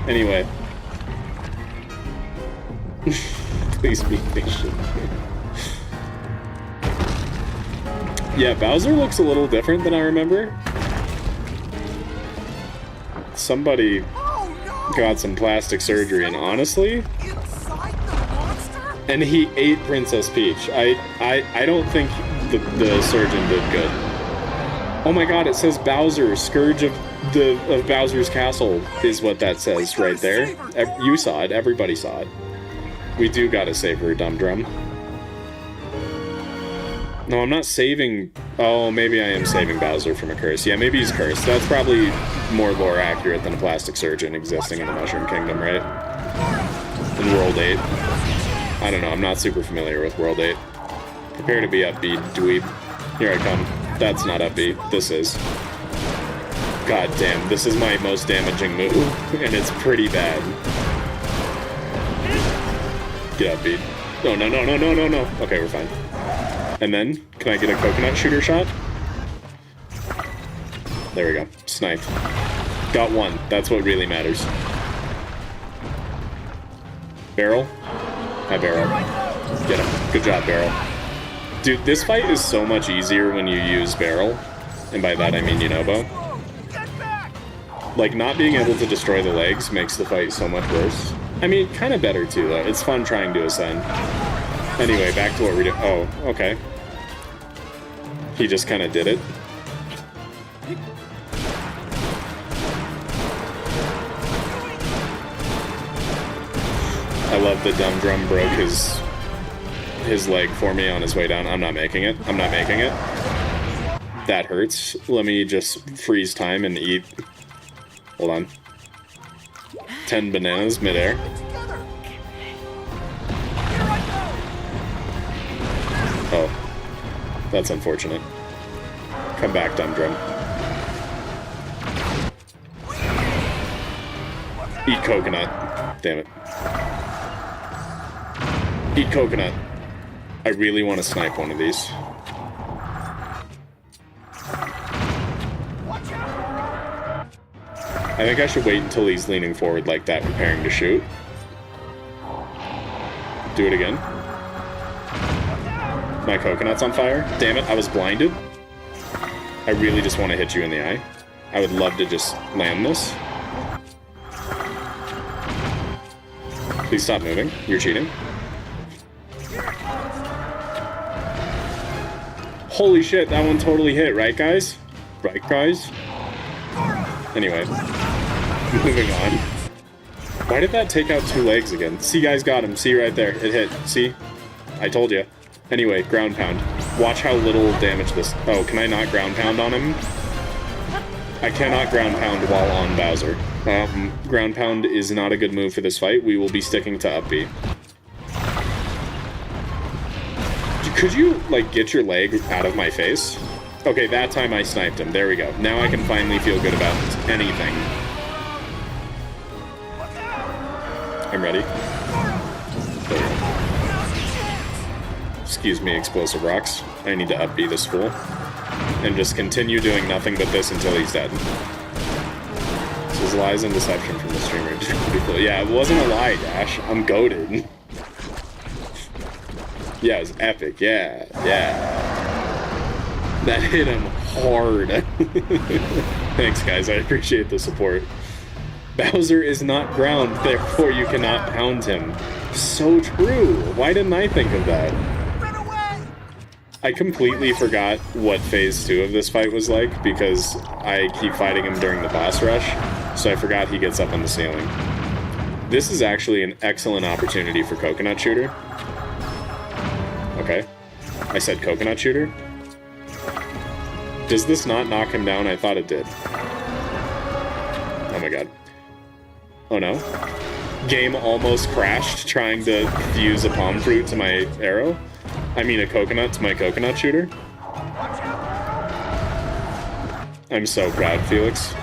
Anyway. Please be patient. Yeah, Bowser looks a little different than I remember. Somebody got some plastic surgery, and honestly... Inside the monster? And he ate Princess Peach. I don't think the surgeon did good. Oh my god, it says Bowser, Scourge of Bowser's Castle is what that says right there. You saw it, everybody saw it. We do gotta save her, Dumb Drum. No, I'm not saving... Oh, maybe I am saving Bowser from a curse. Yeah, maybe he's cursed. That's probably more lore accurate than a plastic surgeon existing in the Mushroom Kingdom, right? In World 8. I don't know, I'm not super familiar with World 8. Prepare to be upbeat, dweeb. Here I come. That's not upbeat. This is. God damn, this is my most damaging move, and it's pretty bad. Get upbeat. Oh, no, no, no, no, no, no. Okay, we're fine. And then, can I get a coconut shooter shot? There we go. Sniped. Got one. That's what really matters. Barrel? Hi, Barrel. Get him. Good job, Barrel. Dude, this fight is so much easier when you use Barrel. And by that, I mean Yunobo. Like, not being able to destroy the legs makes the fight so much worse. I mean, kind of better, too, though. It's fun trying to ascend. Anyway, back to what we're doing. Oh, okay. He just kind of did it. I love that Dumb Drum broke his leg for me on his way down. I'm not making it. I'm not making it. That hurts. Let me just freeze time and eat. Hold on. 10 bananas midair. Oh. That's unfortunate. Come back, Dumb Drum. Eat coconut. Damn it. Eat coconut. I really want to snipe one of these. I think I should wait until he's leaning forward like that, preparing to shoot. Do it again. My coconut's on fire. Damn it, I was blinded. I really just want to hit you in the eye. I would love to just land this. Please stop moving. You're cheating. Holy shit, that one totally hit, right guys? Right guys? Anyway, moving on. Why did that take out 2 legs again? See, guys, got him. See right there. It hit. See? I told you. Anyway, ground pound. Watch how little damage this... Oh, can I not ground pound on him? I cannot ground pound while on Bowser. Ground pound is not a good move for this fight. We will be sticking to up B. Could you, like, get your leg out of my face? Okay, that time I sniped him. There we go. Now I can finally feel good about anything. I'm ready. There we go. Excuse me, explosive rocks. I need to up B this fool. And just continue doing nothing but this until he's dead. This is lies and deception from the streamer. Cool. Yeah, it wasn't a lie, Dash. I'm goated. Yeah, it was epic. Yeah, yeah. That hit him hard. Thanks, guys. I appreciate the support. Bowser is not ground, therefore you cannot pound him. So true. Why didn't I think of that? I completely forgot what phase 2 of this fight was like because I keep fighting him during the boss rush, so I forgot he gets up on the ceiling. This is actually an excellent opportunity for Coconut Shooter. Okay. I said Coconut Shooter. Does this not knock him down? I thought it did. Oh my god. Oh no. Game almost crashed trying to fuse a palm fruit to my arrow. I mean a coconut to my coconut shooter. I'm so proud, Felix.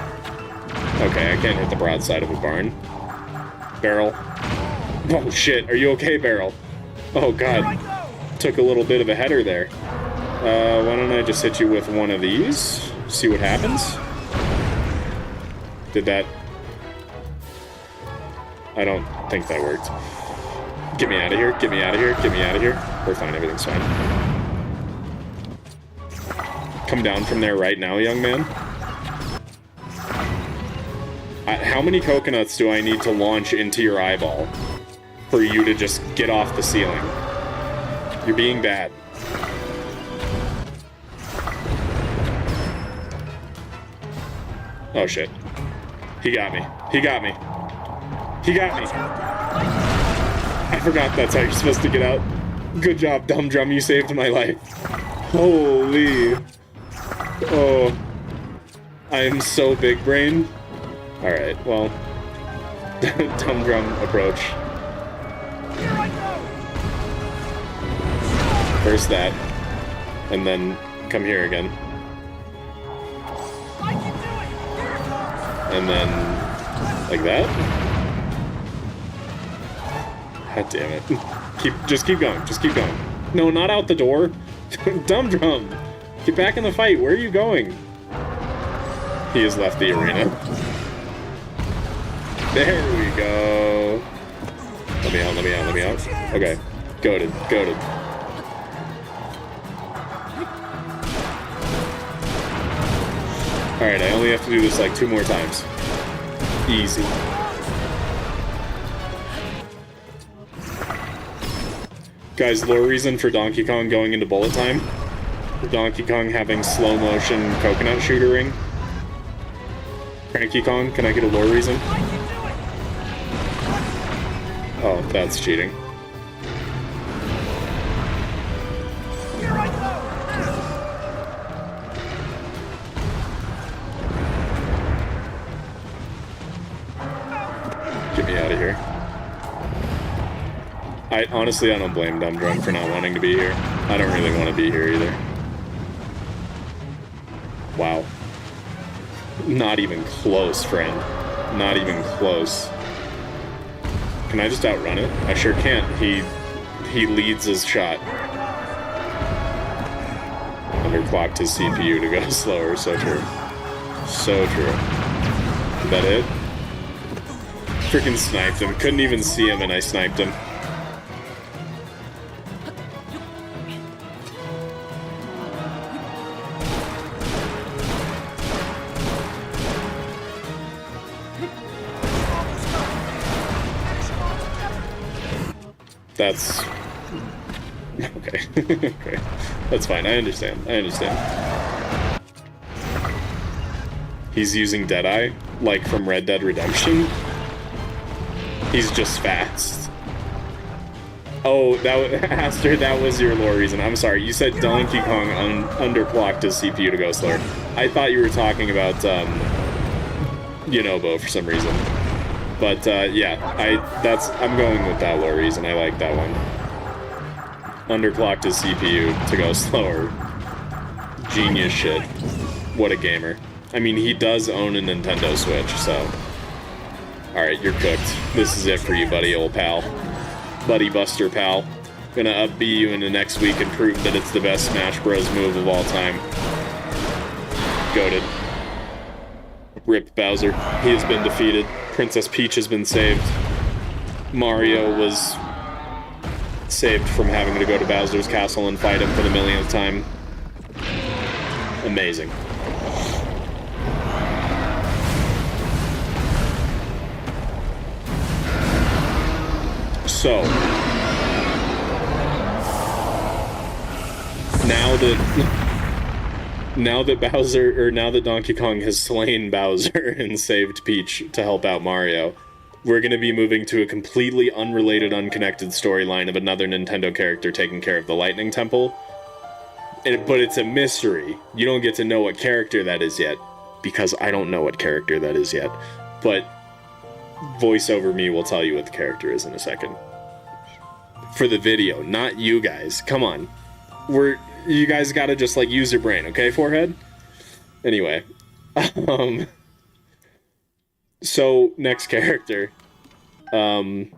Okay, I can't hit the broadside of a barn. Barrel. Oh shit, are you okay, Barrel? Oh god. Took a little bit of a header there. Why don't I just hit you with one of these? See what happens? Did that... I don't think that worked. Get me out of here, get me out of here, get me out of here. We're fine, everything's fine. Come down from there right now, young man. How many coconuts do I need to launch into your eyeball for you to just get off the ceiling? You're being bad. Oh shit. He got me. He got me. He got me. I forgot that's how you're supposed to get out. Good job, Dumb Drum. You saved my life. Holy. Oh. I am so big brain. Alright, well. Dumb Drum approach. First that. And then come here again. And then like that. God damn it. Just keep going. Just keep going. No, not out the door. Dumb Drum. Get back in the fight. Where are you going? He has left the arena. There we go. Let me out, let me out, let me out. Okay. Goated, goated. Alright, I only have to do this like 2 more times. Easy. Guys, lore reason for Donkey Kong going into bullet time? Donkey Kong having slow motion coconut shootering. Cranky Kong, can I get a lore reason? Oh, that's cheating. Get me out of here. I don't blame Dumb Drum for not wanting to be here. I don't really want to be here either. Wow. Not even close, friend. Not even close. Can I just outrun it? I sure can't. He leads his shot. Underclocked his CPU to go slower. So true. So true. Did that hit? Freaking sniped him. Couldn't even see him and I sniped him. That's... okay. Okay. That's fine. I understand. I understand. He's using Deadeye, like from Red Dead Redemption. He's just fast. Oh, Aster, that was your lore reason. I'm sorry. You said Donkey Kong underclocked his CPU to go slower. I thought you were talking about, Yunobo for some reason. But, yeah, I'm going with that lore reason. I like that one. Underclocked his CPU to go slower. Genius shit. What a gamer. I mean, he does own a Nintendo Switch, so... Alright, you're cooked. This is it for you, buddy, old pal. Buddy Buster, pal. Gonna up-B you into next week and prove that it's the best Smash Bros. Move of all time. Goated. Rip Bowser. He has been defeated. Princess Peach has been saved. Mario was saved from having to go to Bowser's castle and fight him for the millionth time. Amazing. So, now that Donkey Kong has slain Bowser and saved Peach to help out Mario, we're going to be moving to a completely unrelated, unconnected storyline of another Nintendo character taking care of the Lightning Temple. But it's a mystery. You don't get to know what character that is yet, because I don't know what character that is yet. But Voice Over Me will tell you what the character is in a second. For the video, not you guys. Come on. You guys gotta just, like, use your brain, okay, Forehead? Anyway. So, next character. I've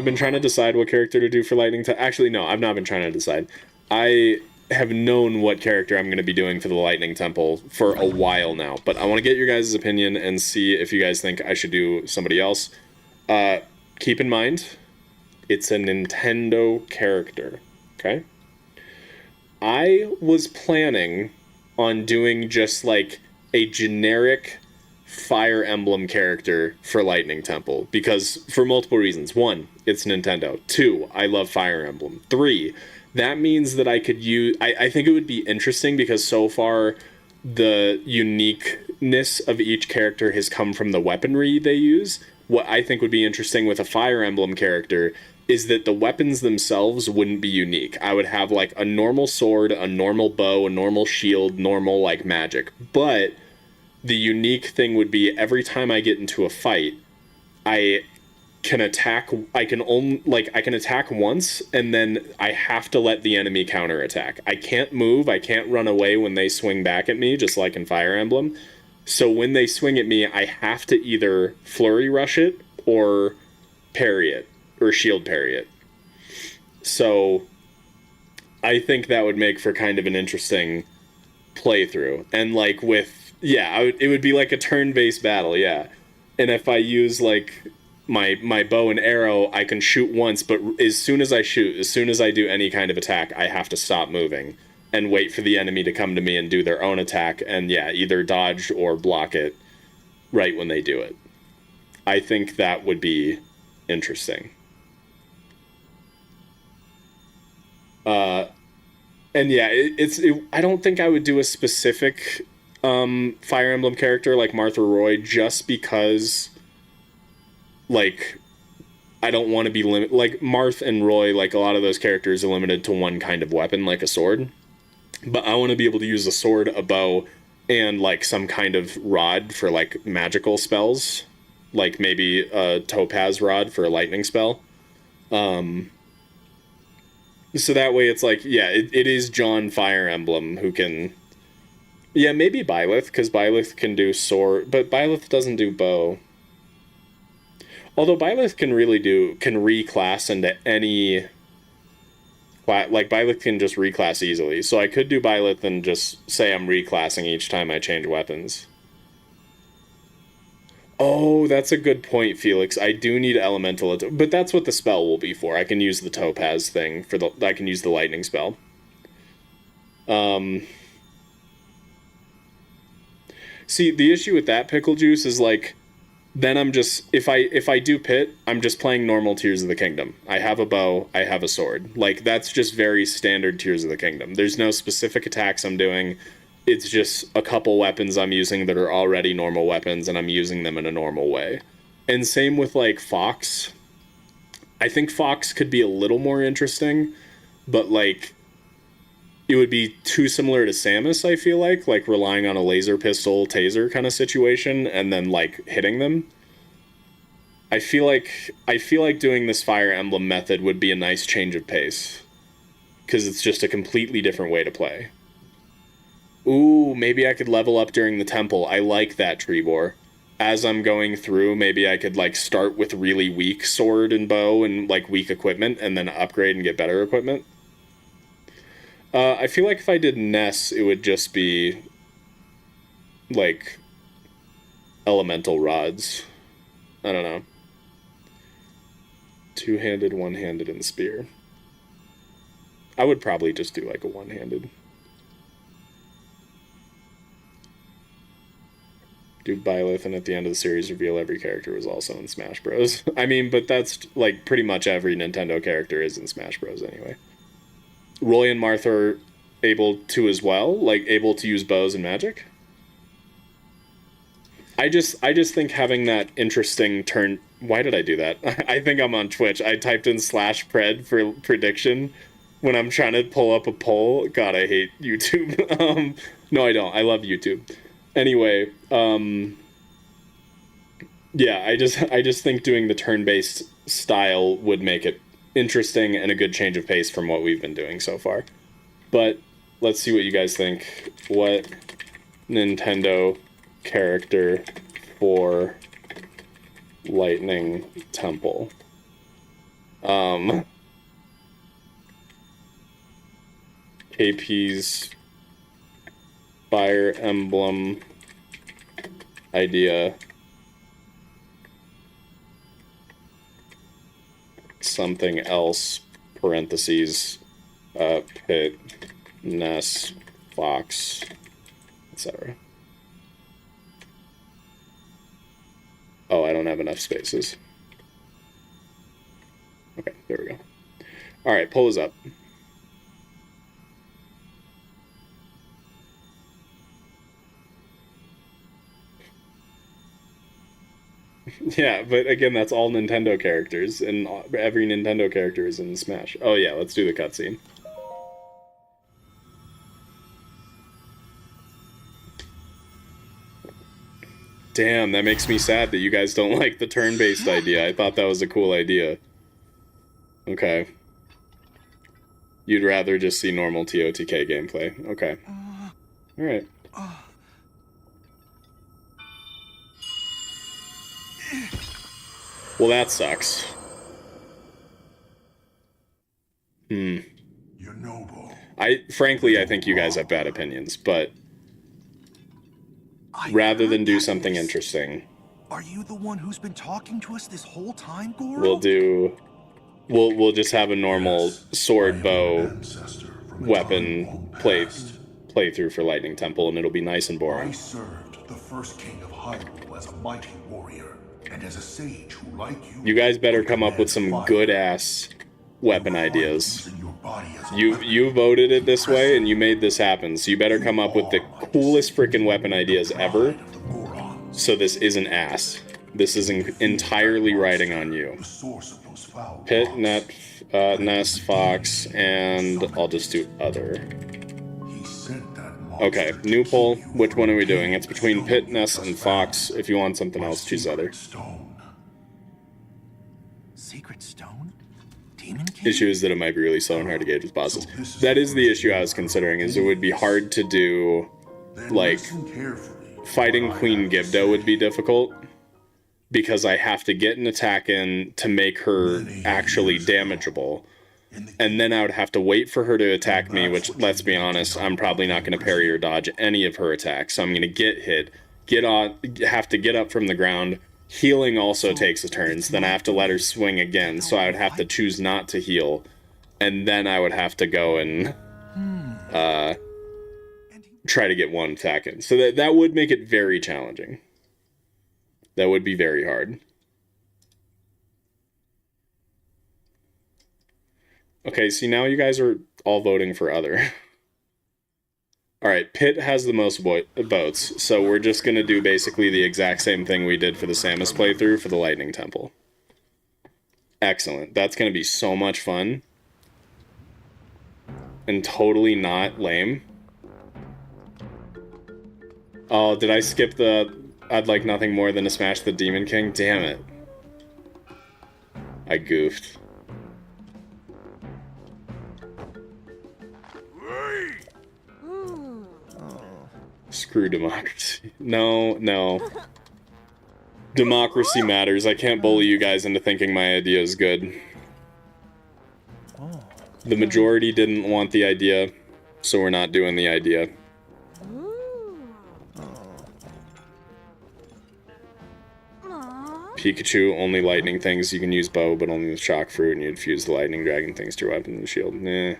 been trying to decide what character to do for Lightning Temple. Actually, no, I've not been trying to decide. I have known what character I'm going to be doing for the Lightning Temple for a while now, but I want to get your guys' opinion and see if you guys think I should do somebody else. Keep in mind, it's a Nintendo character, okay? I was planning on doing just, like, a generic Fire Emblem character for Lightning Temple, because for multiple reasons. 1, it's Nintendo. 2, I love Fire Emblem. 3, that means that I could use... I think it would be interesting, because so far the uniqueness of each character has come from the weaponry they use. What I think would be interesting with a Fire Emblem character is that the weapons themselves wouldn't be unique. I would have, like, a normal sword, a normal bow, a normal shield, normal, like, magic. But the unique thing would be every time I get into a fight, I can attack once, and then I have to let the enemy counterattack. I can't move, I can't run away when they swing back at me, just like in Fire Emblem. So when they swing at me, I have to either flurry rush it or parry it, or shield parry it. So I think that would make for kind of an interesting playthrough. And, like, with, yeah, it would be like a turn-based battle, yeah. And if I use, like, my bow and arrow, I can shoot once, but as soon as I shoot, as soon as I do any kind of attack, I have to stop moving and wait for the enemy to come to me and do their own attack, and yeah, either dodge or block it right when they do it. I think that would be interesting. And yeah, I don't think I would do a specific Fire Emblem character like Martha Roy, just because like, I don't want to be limited. Like, Marth and Roy, like, a lot of those characters are limited to one kind of weapon, like a sword. But I want to be able to use a sword, a bow, and, like, some kind of rod for, like, magical spells. Like, maybe a topaz rod for a lightning spell. So that way it's like, yeah, it is John Fire Emblem who can... Yeah, maybe Byleth, because Byleth can do sword, but Byleth doesn't do bow. Although Byleth can reclass into any... Like, Byleth can just reclass easily. So I could do Byleth and just say I'm reclassing each time I change weapons. Oh, that's a good point, Felix. I do need elemental, but that's what the spell will be for. I can use the topaz thing for I can use the lightning spell. See, the issue with that pickle juice is like, then I'm just, if I do pit, I'm just playing normal Tears of the Kingdom. I have a bow, I have a sword. Like, that's just very standard Tears of the Kingdom. There's no specific attacks I'm doing. It's just a couple weapons I'm using that are already normal weapons, and I'm using them in a normal way. And same with, like, Fox. I think Fox could be a little more interesting, but, like, it would be too similar to Samus, I feel like relying on a laser pistol, taser kind of situation, and then, like, hitting them. I feel like doing this Fire Emblem method would be a nice change of pace, because it's just a completely different way to play. Ooh, maybe I could level up during the temple. I like that, Trebor. As I'm going through, maybe I could, like, start with really weak sword and bow and, like, weak equipment, and then upgrade and get better equipment. I feel like if I did Ness, it would just be, like, elemental rods. I don't know. Two-handed, one-handed, and spear. I would probably just do, like, a one-handed. Do Byleth, and at the end of the series reveal every character was also in Smash Bros. I mean, but that's, like, pretty much every Nintendo character is in Smash Bros. Anyway. Roy and Marth are able to as well, like, able to use bows and magic. I just think having that interesting turn... Why did I do that? I think I'm on Twitch. I typed in /pred for prediction when I'm trying to pull up a poll. God, I hate YouTube. No, I don't. I love YouTube. Anyway, yeah, I just think doing the turn-based style would make it interesting and a good change of pace from what we've been doing so far. But let's see what you guys think. What Nintendo character for Lightning Temple? KP's Fire Emblem idea. Something else, parentheses, Pit, Ness, Fox, etc. Oh, I don't have enough spaces. Okay, there we go. Alright, pull us up. Yeah, but again, that's all Nintendo characters, and every Nintendo character is in Smash. Oh yeah, let's do the cutscene. Damn, that makes me sad that you guys don't like the turn-based idea. I thought that was a cool idea. Okay. You'd rather just see normal TOTK gameplay. Okay. Alright. Well, that sucks. You're noble. Frankly, I think you guys have bad opinions, but rather than do something interesting, Are you the one who's been talking to us this whole time, Goro? we'll just have a normal sword, bow, Ancestor from a weapon time long past. playthrough for Lightning Temple, and it'll be nice and I boring. served the first king of Hyrule as a mighty warrior, and as a sage who, like you... You guys better come up with some good-ass weapon ideas. You voted it this way, and you made this happen, so you better come up with the coolest freaking weapon ideas ever, so this isn't ass. This is entirely riding on you. The source of those foul Pit, bonds. Ness, Fox, and I'll just do other. He sent that monster Okay, to new poll. keep you Which one are we from doing? getting It's between the Pit, stone Ness, that and was Fox. found. If you want something My else, choose other. secret stone. Secret stone? Demon King? Issue is that it might be really slow and hard to gauge with bosses. So this is That is the the issue I was considering, is it would be hard to do, Then like, listen carefully to fighting what I Queen have to Gibdo would be say. difficult, because I have to get an attack in to make her actually damageable. And then I would have to wait for her to attack me, which, let's be honest, I'm probably not going to parry or dodge any of her attacks. So I'm going to get hit, have to get up from the ground. Healing also takes a turn, so then I have to let her swing again, so I would have to choose not to heal. And then I would have to go and try to get one attack in. So that would make it very challenging. That would be very hard. Okay, see, now you guys are all voting for other. Alright, Pit has the most votes, so we're just going to do basically the exact same thing we did for the Samus playthrough for the Lightning Temple. Excellent. That's going to be so much fun. And totally not lame. Oh, did I skip the... I'd like nothing more than to smash the Demon King? Damn it. I goofed. Screw democracy. No. Democracy matters. I can't bully you guys into thinking my idea is good. The majority didn't want the idea, so we're not doing the idea. Pikachu, only lightning things. You can use bow, but only with shock fruit, and you'd fuse the lightning dragon things to your weapon and shield. Nah.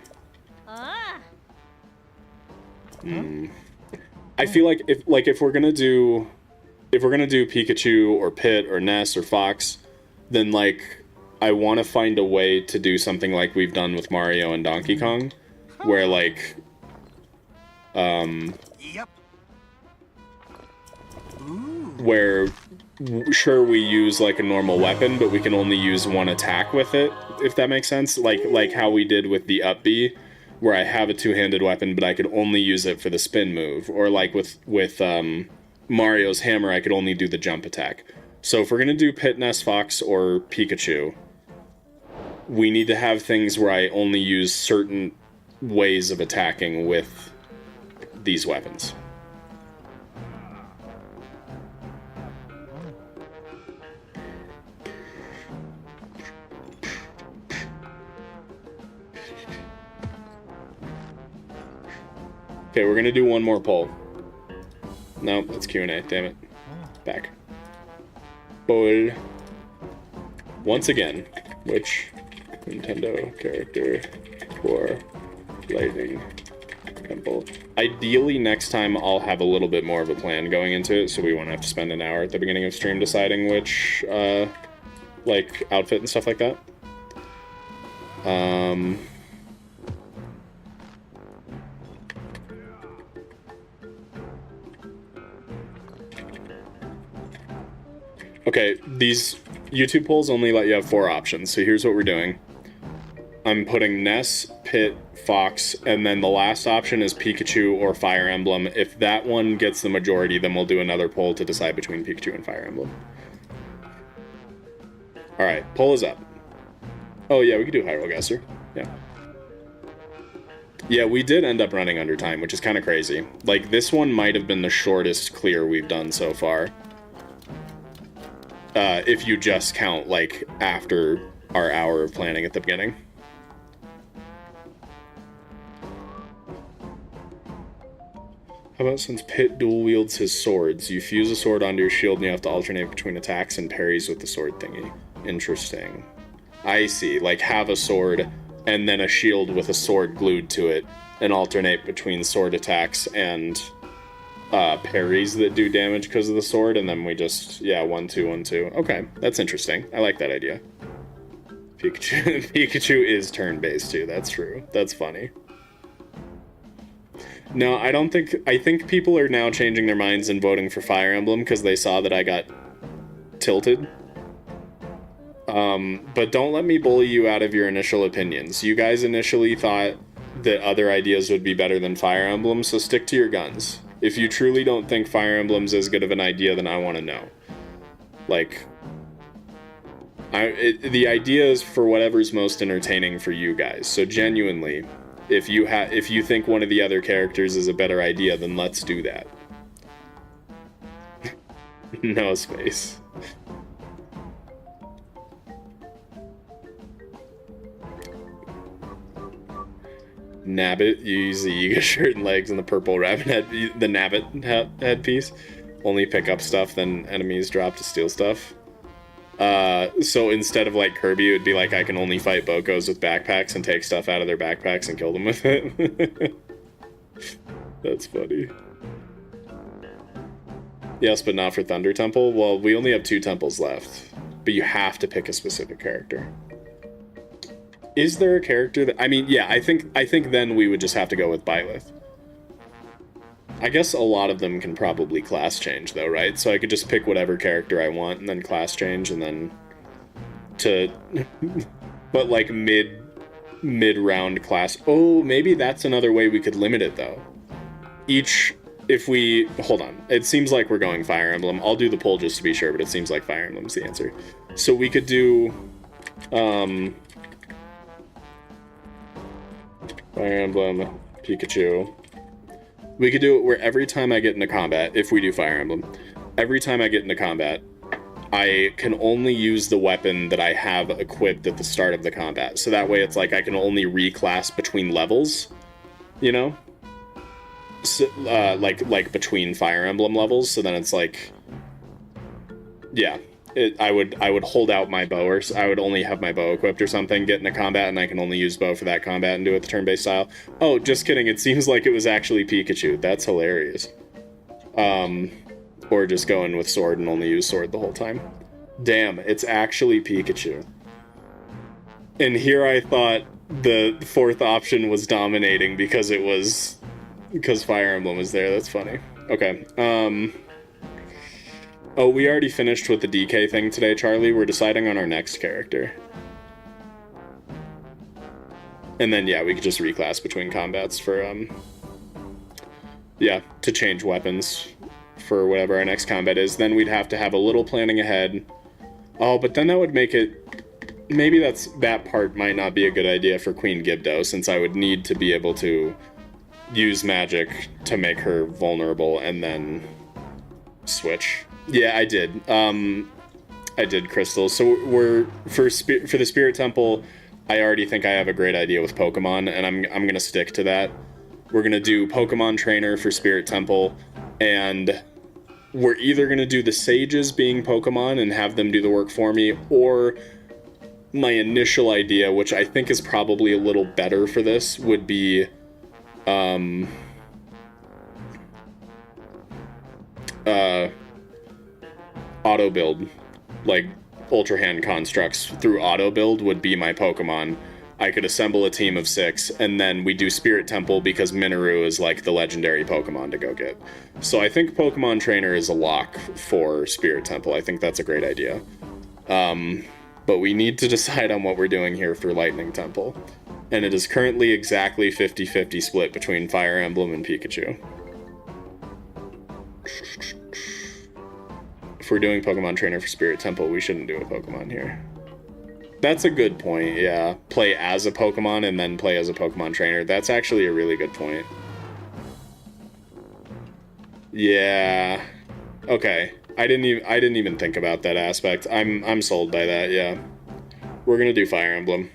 I feel like if we're gonna do Pikachu or Pit or Ness or Fox, then like I want to find a way to do something like we've done with Mario and Donkey Kong, where like Yep. where sure we use like a normal weapon, but we can only use one attack with it, if that makes sense. Like how we did with the up B, where I have a two-handed weapon, but I could only use it for the spin move, or like with Mario's hammer, I could only do the jump attack. So if we're gonna do Pit, Ness, Fox, or Pikachu, we need to have things where I only use certain ways of attacking with these weapons. Okay, we're gonna do one more poll. No, it's Q&A, damn it. Back. Poll. Once again, which Nintendo character for Lightning Temple? Ideally, next time I'll have a little bit more of a plan going into it, so we won't have to spend an hour at the beginning of stream deciding which, like, outfit and stuff like that. Okay, these YouTube polls only let you have 4 options, so here's what we're doing. I'm putting Ness, Pit, Fox, and then the last option is Pikachu or Fire Emblem. If that one gets the majority, then we'll do another poll to decide between Pikachu and Fire Emblem. Alright, poll is up. Oh yeah, we could do Hyrule Guesser. Yeah. Yeah, we did end up running under time, which is kind of crazy. Like, this one might have been the shortest clear we've done so far. If you just count, like, after our hour of planning at the beginning. How about since Pit dual wields his swords, you fuse a sword onto your shield and you have to alternate between attacks and parries with the sword thingy. Interesting. I see, like have a sword and then a shield with a sword glued to it and alternate between sword attacks and parries that do damage because of the sword, and then we just, yeah, 1-2, 1-2. Okay, that's interesting. I like that idea. Pikachu is turn-based too, that's true. That's funny. No, I think people are now changing their minds and voting for Fire Emblem because they saw that I got tilted. But don't let me bully you out of your initial opinions. You guys initially thought that other ideas would be better than Fire Emblem, so stick to your guns. If you truly don't think Fire Emblem's as good of an idea, then I want to know. Like, the idea is for whatever's most entertaining for you guys. So genuinely, if you think one of the other characters is a better idea, then let's do that. No space. Nabbit, you use the Yiga shirt and legs and the purple rabbit head, the Nabbit headpiece. Only pick up stuff, then enemies drop to steal stuff. So instead of like Kirby, it would be like I can only fight Bokos with backpacks and take stuff out of their backpacks and kill them with it. That's funny. Yes, but not for Thunder Temple. Well, we only have 2 temples left, but you have to pick a specific character. Is there a character that... I mean, yeah, I think then we would just have to go with Byleth. I guess a lot of them can probably class change, though, right? So I could just pick whatever character I want, and then class change, and then... but, like, mid-round class... Oh, maybe that's another way we could limit it, though. If we... Hold on. It seems like we're going Fire Emblem. I'll do the poll just to be sure, but it seems like Fire Emblem's the answer. So we could do... Fire Emblem, Pikachu. We could do it where every time I get into combat, if we do Fire Emblem, every time I get into combat, I can only use the weapon that I have equipped at the start of the combat. So that way it's like I can only reclass between levels, you know? So, like between Fire Emblem levels, so then it's like... Yeah. I would hold out my bow, or I would only have my bow equipped or something, get into combat, and I can only use bow for that combat and do it the turn-based style. Oh, just kidding, it seems like it was actually Pikachu. That's hilarious. Or just go in with sword and only use sword the whole time. Damn, it's actually Pikachu. And here I thought the 4th option was dominating because Fire Emblem was there. That's funny. Okay, Oh, we already finished with the DK thing today, Charlie. We're deciding on our next character. And then, yeah, we could just reclass between combats for, yeah, to change weapons for whatever our next combat is. Then we'd have to have a little planning ahead. Oh, but then that would make it... Maybe that part might not be a good idea for Queen Gibdo, since I would need to be able to use magic to make her vulnerable and then switch. Yeah, I did. I did, Crystal. So for the Spirit Temple, I already think I have a great idea with Pokemon, and I'm gonna stick to that. We're gonna do Pokemon Trainer for Spirit Temple, and we're either gonna do the Sages being Pokemon and have them do the work for me, or my initial idea, which I think is probably a little better for this, would be auto build. Like Ultra Hand constructs through auto build would be my Pokemon. I could assemble a team of 6, and then we do Spirit Temple because Minoru is like the legendary Pokemon to go get. So I think Pokemon Trainer is a lock for Spirit Temple. I think that's a great idea. But we need to decide on what we're doing here for Lightning Temple. And it is currently exactly 50-50 split between Fire Emblem and Pikachu. If we're doing Pokemon Trainer for Spirit Temple, we shouldn't do a Pokemon here. That's a good point, yeah. Play as a Pokemon and then play as a Pokemon Trainer. That's actually a really good point. Yeah. Okay. I didn't even think about that aspect. I'm sold by that, yeah. We're gonna do Fire Emblem.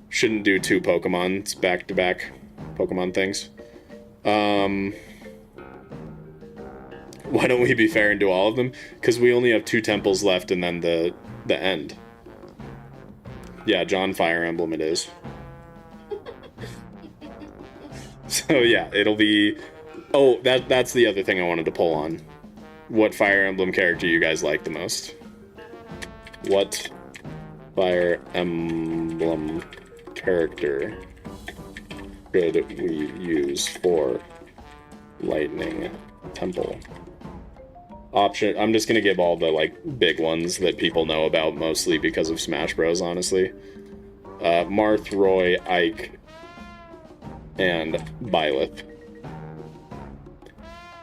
Shouldn't do 2 Pokemon. It's back-to-back Pokemon things. Why don't we be fair and do all of them? Because we only have 2 temples left and then the end. Yeah, John Fire Emblem it is. So yeah, it'll be... Oh, that's the other thing I wanted to pull on. What Fire Emblem character you guys like the most? What Fire Emblem character could we use for Lightning Temple? option. I'm just gonna give all the like big ones that people know about, mostly because of Smash Bros. Honestly, Marth, Roy, Ike, and Byleth.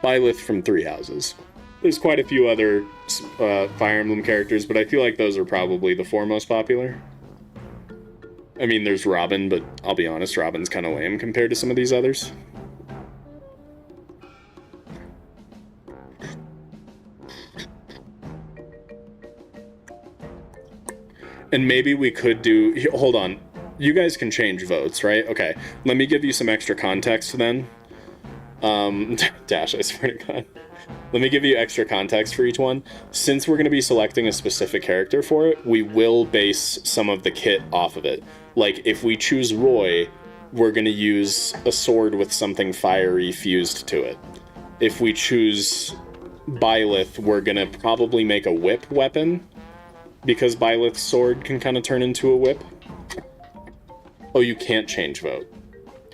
Byleth from Three Houses. There's quite a few other Fire Emblem characters, but I feel like those are probably the four most popular. I mean, there's Robin, but I'll be honest, Robin's kind of lame compared to some of these others. And maybe we could do... Hold on. You guys can change votes, right? Okay. Let me give you some extra context then. Dash, I swear to God. Let me give you extra context for each one. Since we're going to be selecting a specific character for it, we will base some of the kit off of it. Like, if we choose Roy, we're going to use a sword with something fiery fused to it. If we choose Byleth, we're going to probably make a whip weapon, because Byleth's sword can kind of turn into a whip. Oh, you can't change vote.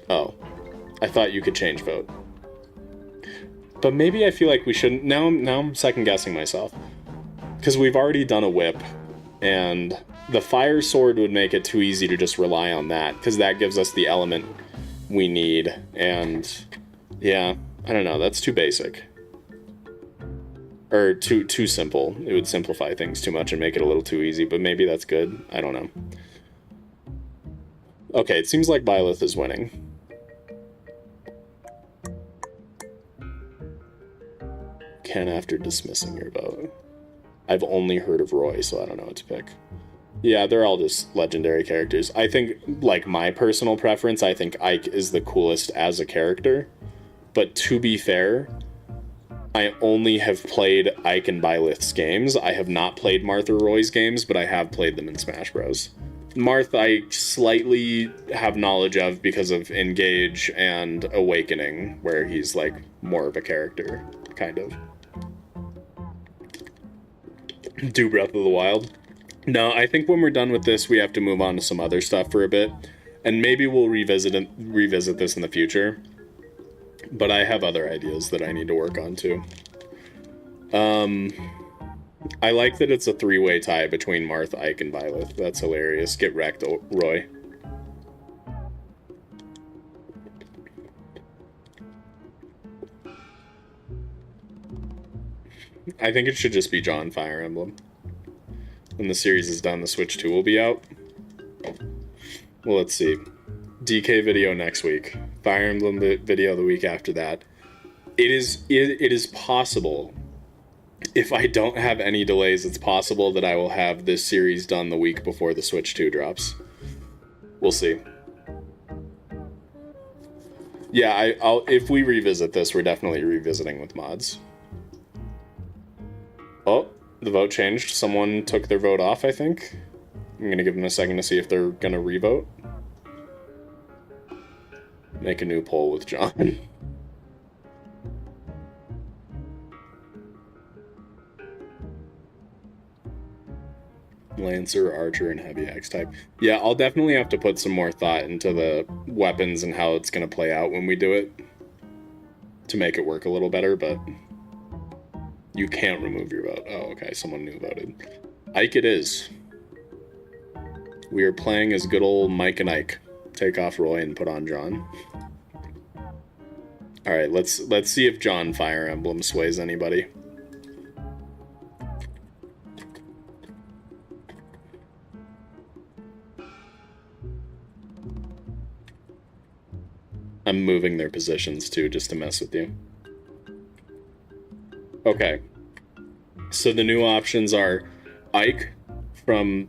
Oh. I thought you could change vote. But maybe I feel like we shouldn't... Now I'm second-guessing myself. Because we've already done a whip, and the fire sword would make it too easy to just rely on that, because that gives us the element we need, and... Yeah, I don't know, that's too basic. Or too simple. It would simplify things too much and make it a little too easy, but maybe that's good. I don't know. Okay, it seems like Byleth is winning. Ken after dismissing your vote. I've only heard of Roy, so I don't know what to pick. Yeah, they're all just legendary characters. I think, like, my personal preference, I think Ike is the coolest as a character. But to be fair, I only have played Ike and Byleth's games. I have not played Marth or Roy's games, but I have played them in Smash Bros. Marth I slightly have knowledge of because of Engage and Awakening, where he's, like, more of a character, kind of. Do Breath of the Wild. No, I think when we're done with this, we have to move on to some other stuff for a bit. And maybe we'll revisit this in the future. But I have other ideas that I need to work on, too. I like that it's a three-way tie between Marth, Ike, and Byleth. That's hilarious. Get wrecked, Roy. I think it should just be John Fire Emblem. When the series is done, the Switch 2 will be out. Well, let's see. DK video next week. Fire Emblem video the week after that. It is possible, if I don't have any delays, it's possible that I will have this series done the week before the Switch 2 drops. We'll see. Yeah, I'll if we revisit this, we're definitely revisiting with mods. Oh, the vote changed. Someone took their vote off, I think. I'm going to give them a second to see if they're going to revote. Make a new poll with John. Lancer, Archer, and Heavy Axe type. Yeah, I'll definitely have to put some more thought into the weapons and how it's going to play out when we do it to make it work a little better, but you can't remove your vote. Oh, okay, someone new voted. Ike it is. We are playing as good old Mike and Ike. Take off Roy and put on John. Alright, let's see if John Fire Emblem sways anybody. I'm moving their positions too, just to mess with you. Okay. So the new options are Ike from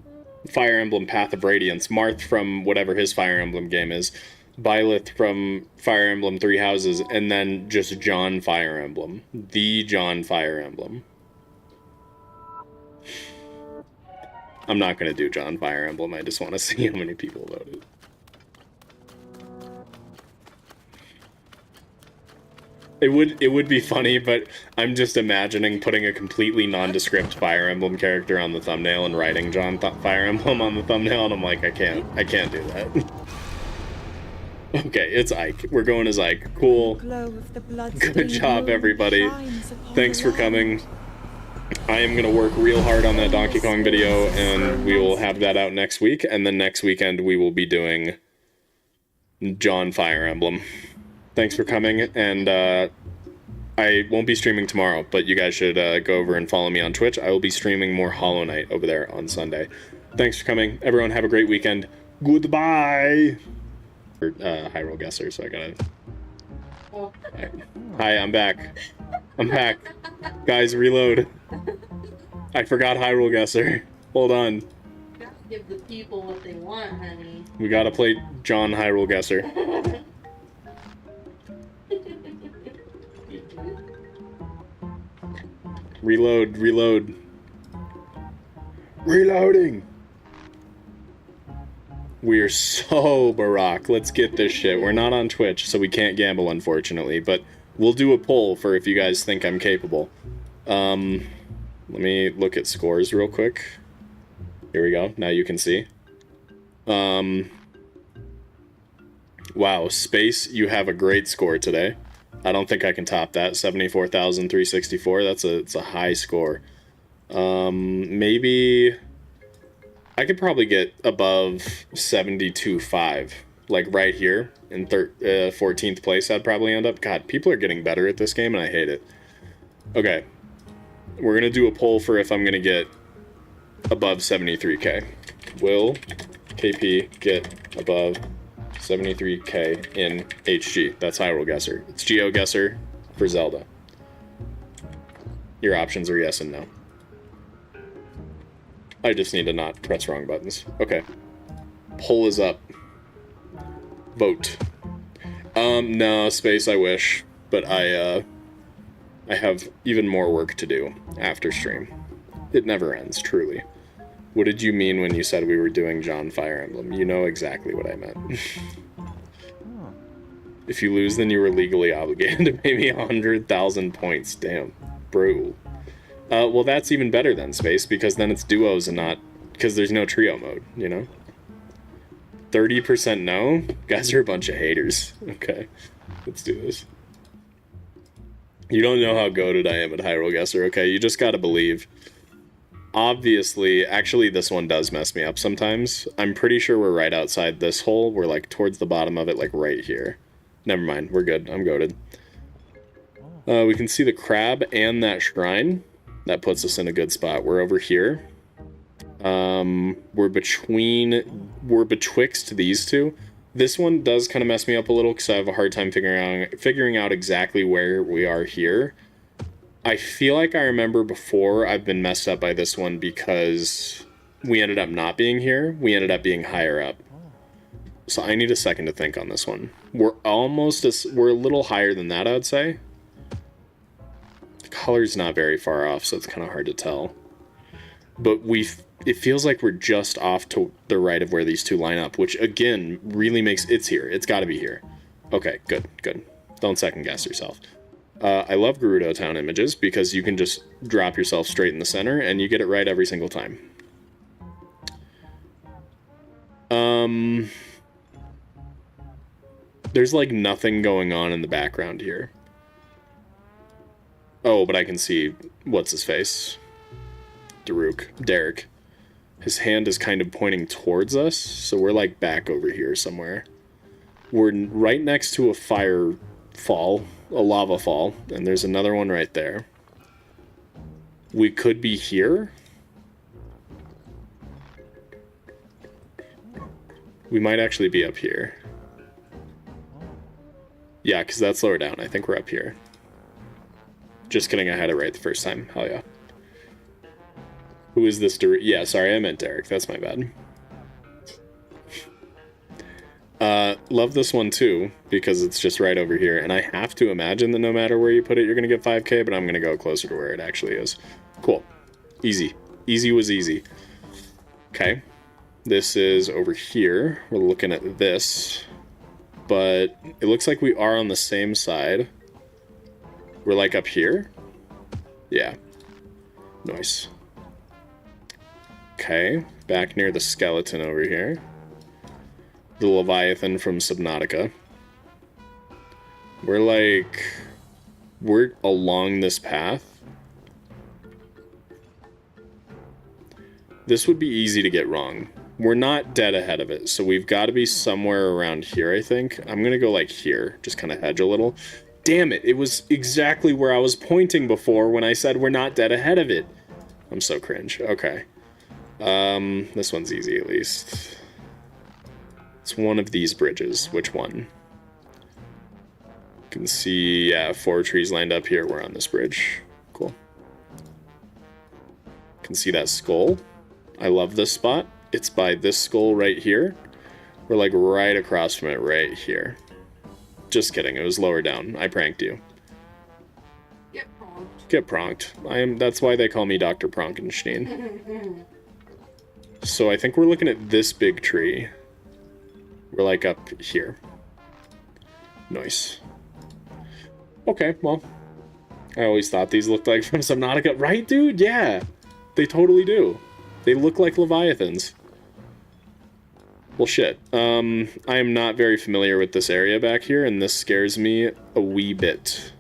Fire Emblem Path of Radiance, Marth from whatever his Fire Emblem game is, Byleth from Fire Emblem Three Houses, and then just John Fire Emblem. The John Fire Emblem. I'm not going to do John Fire Emblem, I just want to see how many people voted. It would be funny, but I'm just imagining putting a completely nondescript Fire Emblem character on the thumbnail and writing John Fire Emblem on the thumbnail, and I'm like, I can't do that. Okay, it's Ike. We're going as Ike. Cool. Good job, everybody. Thanks for coming. I am going to work real hard on that Donkey Kong video, and we will have that out next week. And then next weekend, we will be doing John Fire Emblem. Thanks for coming, and I won't be streaming tomorrow, but you guys should go over and follow me on Twitch. I will be streaming more Hollow Knight over there on Sunday. Thanks for coming. Everyone have a great weekend. Goodbye! Hyrule Guesser, so I gotta... Oh. Hi, I'm back. I'm back. Guys, reload. I forgot Hyrule Guesser. Hold on. You gotta give the people what they want, honey. We gotta play John Hyrule Guesser. Reload, reload. Reloading! We are so Barack. Let's get this shit. We're not on Twitch, so we can't gamble, unfortunately, but we'll do a poll for if you guys think I'm capable. Let me look at scores real quick. Here we go. Now you can see. Wow, Space, you have a great score today. I don't think I can top that. 74,364. It's a high score. Maybe I could probably get above 72.5, like right here in 14th place. I'd probably end up. God, people are getting better at this game, and I hate it. Okay, we're gonna do a poll for if I'm gonna get above 73k. Will KP get above 73k in HG? That's Hyrule Guesser. It's GeoGuessr for Zelda. Your options are yes and no. I just need to not press wrong buttons. Okay. Poll is up. Vote. No, Space, I wish. But I have even more work to do after stream. It never ends, truly. What did you mean when you said we were doing John Fire Emblem? You know exactly what I meant. If you lose, then you were legally obligated to pay me 100,000 points. Damn. Bro. Well, that's even better than Space, because then it's duos and not... Because there's no trio mode, you know? 30% no? Guys are a bunch of haters. Okay. Let's do this. You don't know how goated I am at Hyrule Guesser, okay? You just gotta believe. Obviously, actually, this one does mess me up sometimes. I'm pretty sure we're right outside this hole. We're, like, towards the bottom of it, like, right here. Never mind. We're good. I'm goated. We can see the crab and that shrine. That puts us in a good spot. We're over here. We're betwixt these two. This one does kind of mess me up a little because I have a hard time figuring out exactly where we are here. I feel like I remember before I've been messed up by this one because we ended up not being here. We ended up being higher up. So I need a second to think on this one. We're a little higher than that, I'd say. The color's not very far off, so it's kind of hard to tell. But it feels like we're just off to the right of where these two line up, which again really makes it's here. It's got to be here. Okay, good. Don't second guess yourself. I love Gerudo Town images because you can just drop yourself straight in the center and you get it right every single time. There's like nothing going on in the background here. Oh, but I can see what's his face. Derek. His hand is kind of pointing towards us, so we're like back over here somewhere. We're right next to a fire fall, a lava fall, and there's another one right there. We could be here. We might actually be up here. Yeah, because that's lower down. I think we're up here. Just kidding, I had it right the first time. Hell yeah. Who is this? Yeah, sorry, I meant Derek. That's my bad. Love this one too, because it's just right over here. And I have to imagine that no matter where you put it, you're going to get 5k, but I'm going to go closer to where it actually is. Cool. Easy. Easy was easy. Okay. This is over here. We're looking at this. But it looks like we are on the same side. We're like up here. Yeah. Nice. Okay. Back near the skeleton over here. The Leviathan from Subnautica. We're along this path. This would be easy to get wrong. We're not dead ahead of it, so we've got to be somewhere around here, I think. I'm going to go like here, just kind of hedge a little. Damn it, it was exactly where I was pointing before when I said we're not dead ahead of it. I'm so cringe. Okay. This one's easy at least. It's one of these bridges. Which one? You can see, yeah, 4 trees lined up here. We're on this bridge. Cool. You can see that skull. I love this spot. It's by this skull right here. We're like right across from it right here. Just kidding, it was lower down. I pranked you. Get pranked. Get pranked. That's why they call me Dr. Prankenstein. So I think we're looking at this big tree. We're like up here. Nice. Okay, well. I always thought these looked like from Subnautica. Right, dude? Yeah. They totally do. They look like Leviathans. Well, shit. I am not very familiar with this area back here, and this scares me a wee bit.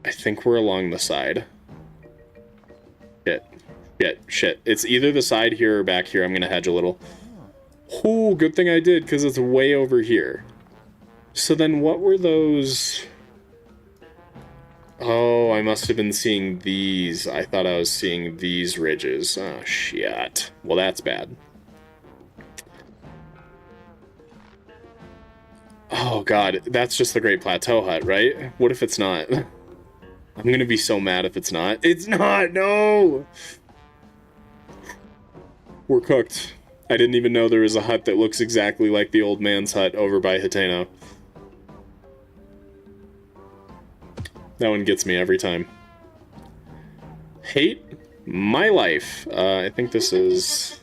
I think we're along the side. Shit. It's either the side here or back here. I'm gonna hedge a little. Ooh, good thing I did, because it's way over here. So then what were those... Oh, I must have been seeing these. I thought I was seeing these ridges. Oh, shit. Well, that's bad. Oh, God. That's just the Great Plateau Hut, right? What if it's not? I'm gonna be so mad if it's not. It's not! No! We're cooked. I didn't even know there was a hut that looks exactly like the old man's hut over by Hiteno. That one gets me every time. Hate my life. I think this is...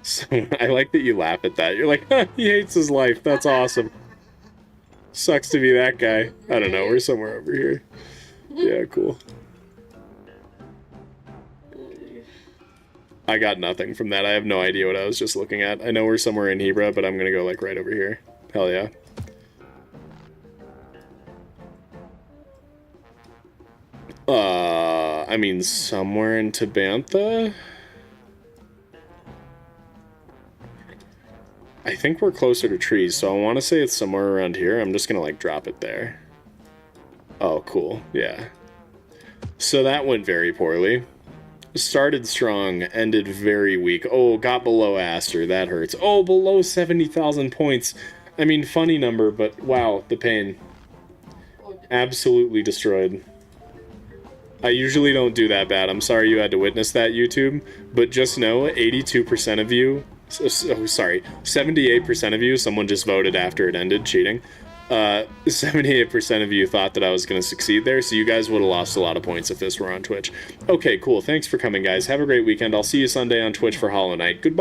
So, I like that you laugh at that. You're like, huh, he hates his life. That's awesome. Sucks to be that guy. I don't know. We're somewhere over here. Yeah, cool. I got nothing from that. I have no idea what I was just looking at. I know we're somewhere in Hebra, but I'm gonna go like right over here. Hell yeah. I mean, somewhere in Tabantha? I think we're closer to trees, so I want to say it's somewhere around here. I'm just gonna, like, drop it there. Oh, cool. Yeah. So that went very poorly. Started strong, ended very weak. Oh, got below Aster. That hurts. Oh, below 70,000 points. I mean, funny number, but wow, the pain. Absolutely destroyed. I usually don't do that bad. I'm sorry you had to witness that, YouTube. But just know, 82% of you... Oh, sorry. 78% of you, someone just voted after it ended, cheating. 78% of you thought that I was going to succeed there, so you guys would have lost a lot of points if this were on Twitch. Okay, cool. Thanks for coming, guys. Have a great weekend. I'll see you Sunday on Twitch for Hollow Knight. Goodbye.